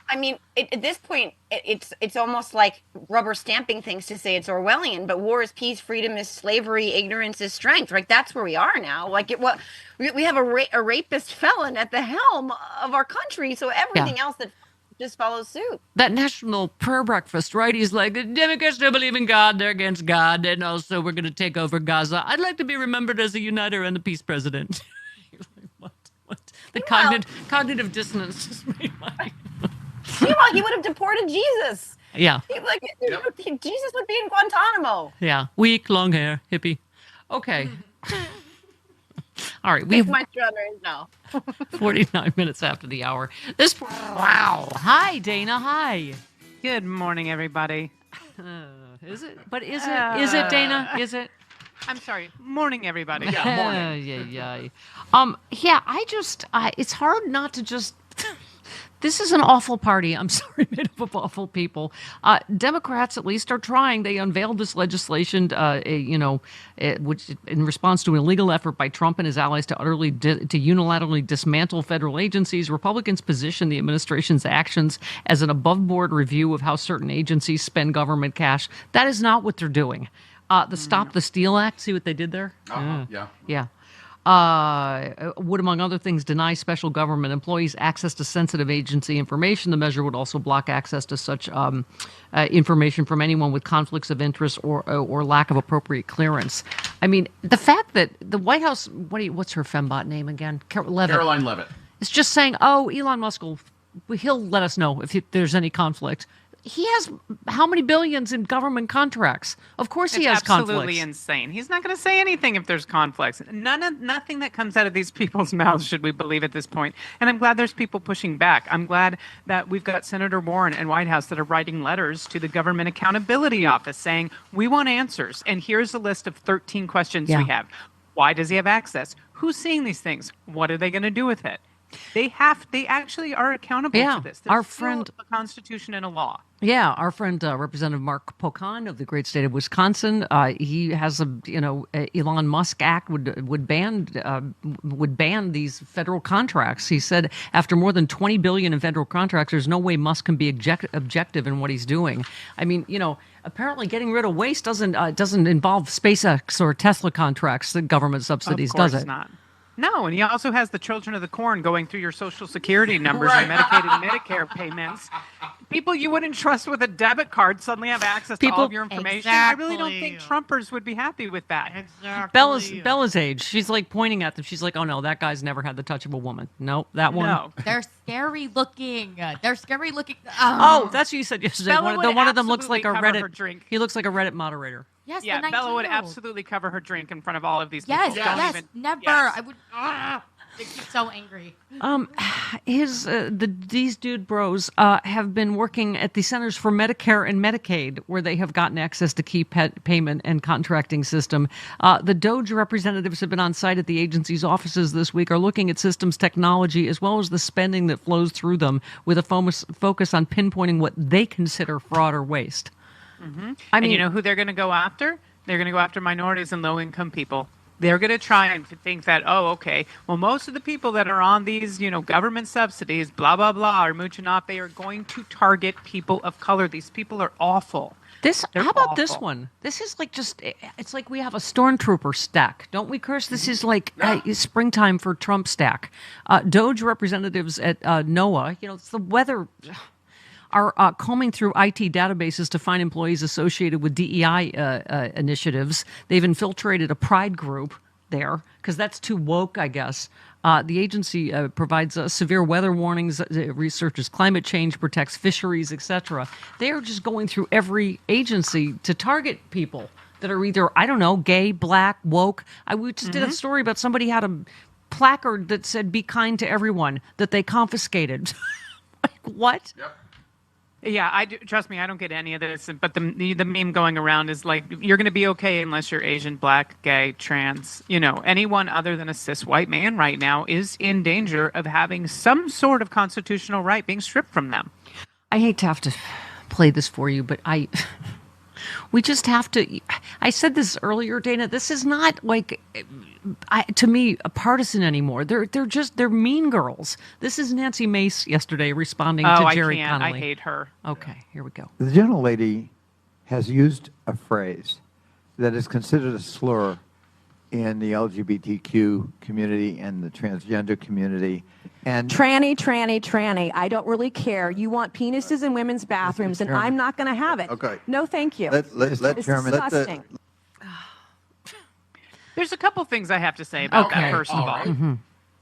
I mean, at this point, it's almost like rubber stamping things to say it's Orwellian. But war is peace, freedom is slavery, ignorance is strength. Right? That's where we are now. Like we have a rapist felon at the helm of our country. So everything else that just follows suit. That national prayer breakfast, right? He's like, the Democrats don't believe in God. They're against God, and also we're going to take over Gaza. I'd like to be remembered as a uniter and a peace president. What? The cognitive dissonance just made my. Meanwhile, he would have deported Jesus. Yeah. Jesus would be in Guantanamo. Yeah. Weak, long hair, hippie. Okay. All right. We have my strawberries now. 49 minutes after the hour. Wow. Hi, Dana. Hi. Good morning, everybody. Is it? But is it? Is it, Dana? Is it? I'm sorry. Morning, everybody. Yeah, morning. Yeah. I just, it's hard not to just... This is an awful party. I'm sorry, made up of awful people. Democrats, at least, are trying. They unveiled this legislation, which, in response to an illegal effort by Trump and his allies to unilaterally dismantle federal agencies. Republicans position the administration's actions as an above-board review of how certain agencies spend government cash. That is not what they're doing. The Stop the Steal Act. See what they did there? Yeah. Would, among other things, deny special government employees access to sensitive agency information. The measure would also block access to such information from anyone with conflicts of interest or lack of appropriate clearance. I mean, the fact that the White House, what's her fembot name again? Caroline Leavitt. It's just saying, oh, Elon Musk he'll let us know if there's any conflict. He has how many billions in government contracts? Of course he has conflicts. It's absolutely insane. He's not going to say anything if there's conflicts. Nothing that comes out of these people's mouths should we believe at this point. And I'm glad there's people pushing back. I'm glad that we've got Senator Warren and White House that are writing letters to the Government Accountability Office saying, we want answers. And here's a list of 13 questions we have. Why does he have access? Who's seeing these things? What are they going to do with it? They actually are accountable to this. There's our still friend, a constitution and a law. Yeah, our friend Representative Mark Pocan of the great state of Wisconsin, he has Elon Musk Act would ban these federal contracts. He said after more than $20 billion in federal contracts, there's no way Musk can be objective in what he's doing. I mean, apparently getting rid of waste doesn't involve SpaceX or Tesla contracts, the government subsidies, does it? Not. No, and he also has the Children of the Corn going through your Social Security numbers and Medicaid and Medicare payments. People you wouldn't trust with a debit card suddenly have access to all of your information. Exactly. I really don't think Trumpers would be happy with that. Exactly. Bella's age. She's like pointing at them. She's like, oh no, that guy's never had the touch of a woman. No, that one. No. They're scary looking. Oh, that's what you said yesterday. Bella One of them looks absolutely like a cover her Reddit. drink. He looks like a Reddit moderator. Yes, yeah, the Bella would 19-year-old. absolutely cover her drink in front of all of these Yes, people. yes, never. Yes. I would. It gets so angry. These dude bros have been working at the Centers for Medicare and Medicaid, where they have gotten access to key payment and contracting system. The DOJ representatives have been on site at the agency's offices this week, are looking at systems technology as well as the spending that flows through them, with a focus on pinpointing what they consider fraud or waste. Mm-hmm. I mean, and you know who they're going to go after? They're going to go after minorities and low-income people. They're going to try and think that, oh, okay, well, most of the people that are on these, government subsidies, blah, blah, blah, are mooching off. They are going to target people of color. These people are awful. How about this one? This is like it's like we have a stormtrooper stack. Don't we, Chris? This is like springtime for Trump stack. DOJ representatives at NOAA, it's the weather, are combing through IT databases to find employees associated with DEI initiatives. They've infiltrated a pride group there because that's too woke, I guess. The agency provides severe weather warnings, researches climate change, protects fisheries, etc. They are just going through every agency to target people that are either, I don't know, gay, black, woke. We just did a story about somebody had a placard that said, "Be kind to everyone," that they confiscated. Like, what? Yep. Yeah, trust me, I don't get any of this. But the meme going around is like, you're going to be okay unless you're Asian, black, gay, trans. Anyone other than a cis white man right now is in danger of having some sort of constitutional right being stripped from them. I hate to have to play this for you, but we just have to. I said this earlier, Dana. This is not like, to me, a partisan anymore. They're mean girls. This is Nancy Mace yesterday responding to Jerry Connolly. I hate her. Okay, here we go. The gentlelady has used a phrase that is considered a slur in the LGBTQ community and the transgender community. And tranny. I don't really care. You want penises in women's bathrooms, and I'm not going to have it. Okay. No, thank you. Let It's Chairman. disgusting. There's a couple things I have to say about that, first of all. Mm-hmm.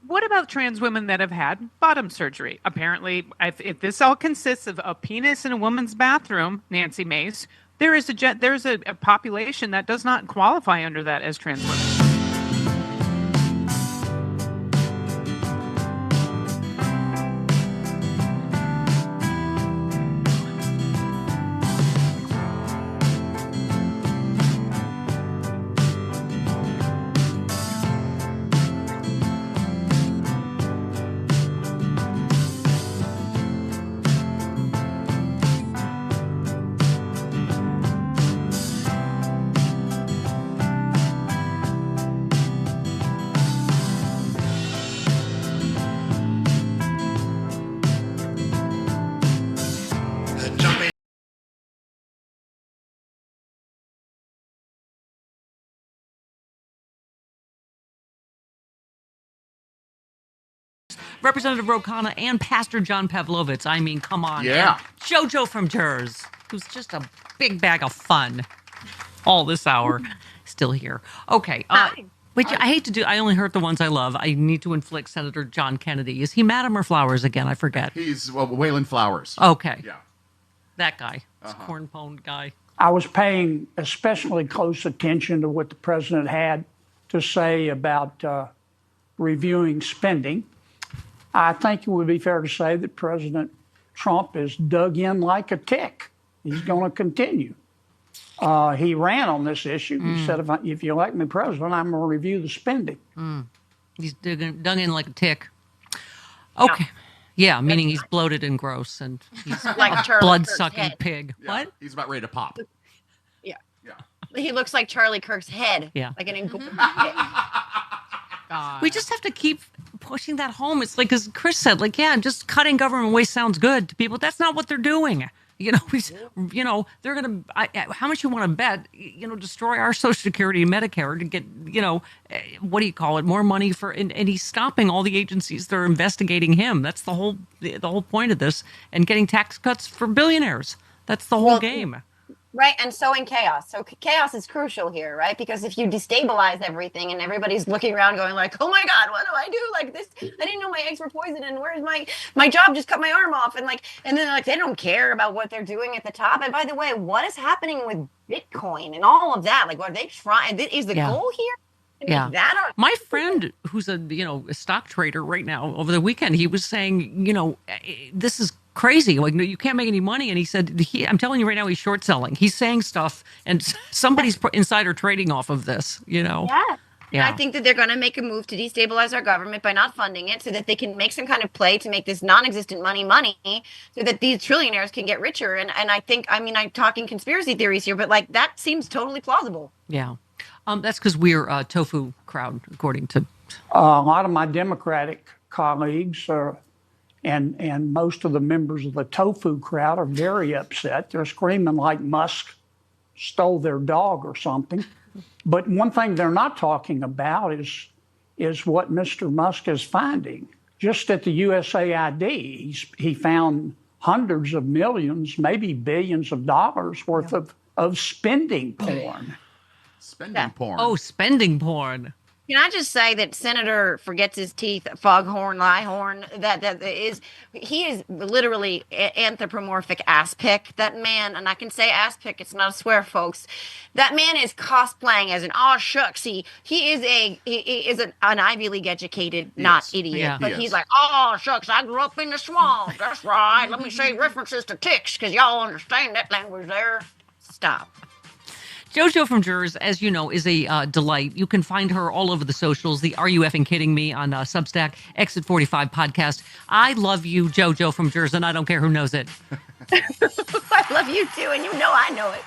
What about trans women that have had bottom surgery? Apparently, if this all consists of a penis in a woman's bathroom, Nancy Mace, there's a population that does not qualify under that as trans women. Representative Ro Khanna and Pastor John Pavlovitz. I mean, come on. Yeah. And JoJo from Jers, who's just a big bag of fun all this hour. Still here. Okay. But I hate to I only hurt the ones I love. I need to inflict Senator John Kennedy. Is he Madam or Flowers again? I forget. He's Waylon Flowers. Okay. Yeah. That guy. Corn pwned guy. I was paying especially close attention to what the president had to say about reviewing spending. I think it would be fair to say that President Trump is dug in like a tick. He's going to continue. He ran on this issue. He said, if you elect me president, I'm going to review the spending. He's dug in like a tick. Okay. Yeah, meaning he's bloated and gross, and he's Like a blood-sucking pig. Yeah, What? He's about ready to pop. Yeah. He looks like Charlie Kirk's head. Yeah. Like an engulfed We just have to keep pushing that home. It's like, as Chris said, like, yeah, just cutting government waste sounds good to people. That's not what they're doing. They're going to, how much you want to bet, destroy our Social Security and Medicare to get, what do you call it, more money for, and he's stopping all the agencies that are investigating him. That's the whole point of this, and getting tax cuts for billionaires. That's the whole game. Right, and sowing chaos. So chaos is crucial here, right? Because if you destabilize everything and everybody's looking around going like, oh my God, what do I do? Like this, I didn't know my eggs were poisoned, and where's my job just cut my arm off, and then like they don't care about what they're doing at the top. And by the way, what is happening with Bitcoin and all of that? Like, what are they trying? Is the goal here? My friend, who's a stock trader right now, over the weekend, he was saying, this is crazy. Like, no, you can't make any money. And he said, I'm telling you right now, he's short selling. He's saying stuff, and somebody's insider trading off of this. Yeah. And I think that they're going to make a move to destabilize our government by not funding it, so that they can make some kind of play to make this non-existent money, so that these trillionaires can get richer. And I think, I'm talking conspiracy theories here, but like that seems totally plausible. Yeah. That's because we're a tofu crowd, according to a lot of my Democratic colleagues and most of the members of the tofu crowd are very upset. They're screaming like Musk stole their dog or something. But one thing they're not talking about is what Mr. Musk is finding. Just at the USAID, he found hundreds of millions, maybe billions of dollars worth of spending porn. Spending porn. Oh, spending porn. Can I just say that Senator forgets his teeth, Foghorn Leghorn, he is literally anthropomorphic ass pick. That man, and I can say ass pick, it's not a swear, folks. That man is cosplaying as an shucks. He is an Ivy League educated, not idiot, but he's like, shucks, I grew up in the swamp. That's right. Let me say references to ticks because y'all understand that language there. Stop. JoJo from Jers, as you know, is a delight. You can find her all over the socials, the Are You Effing Kidding Me on Substack, Exit 45 podcast. I love you, JoJo from Jers, and I don't care who knows it. I love you too, and you know I know it.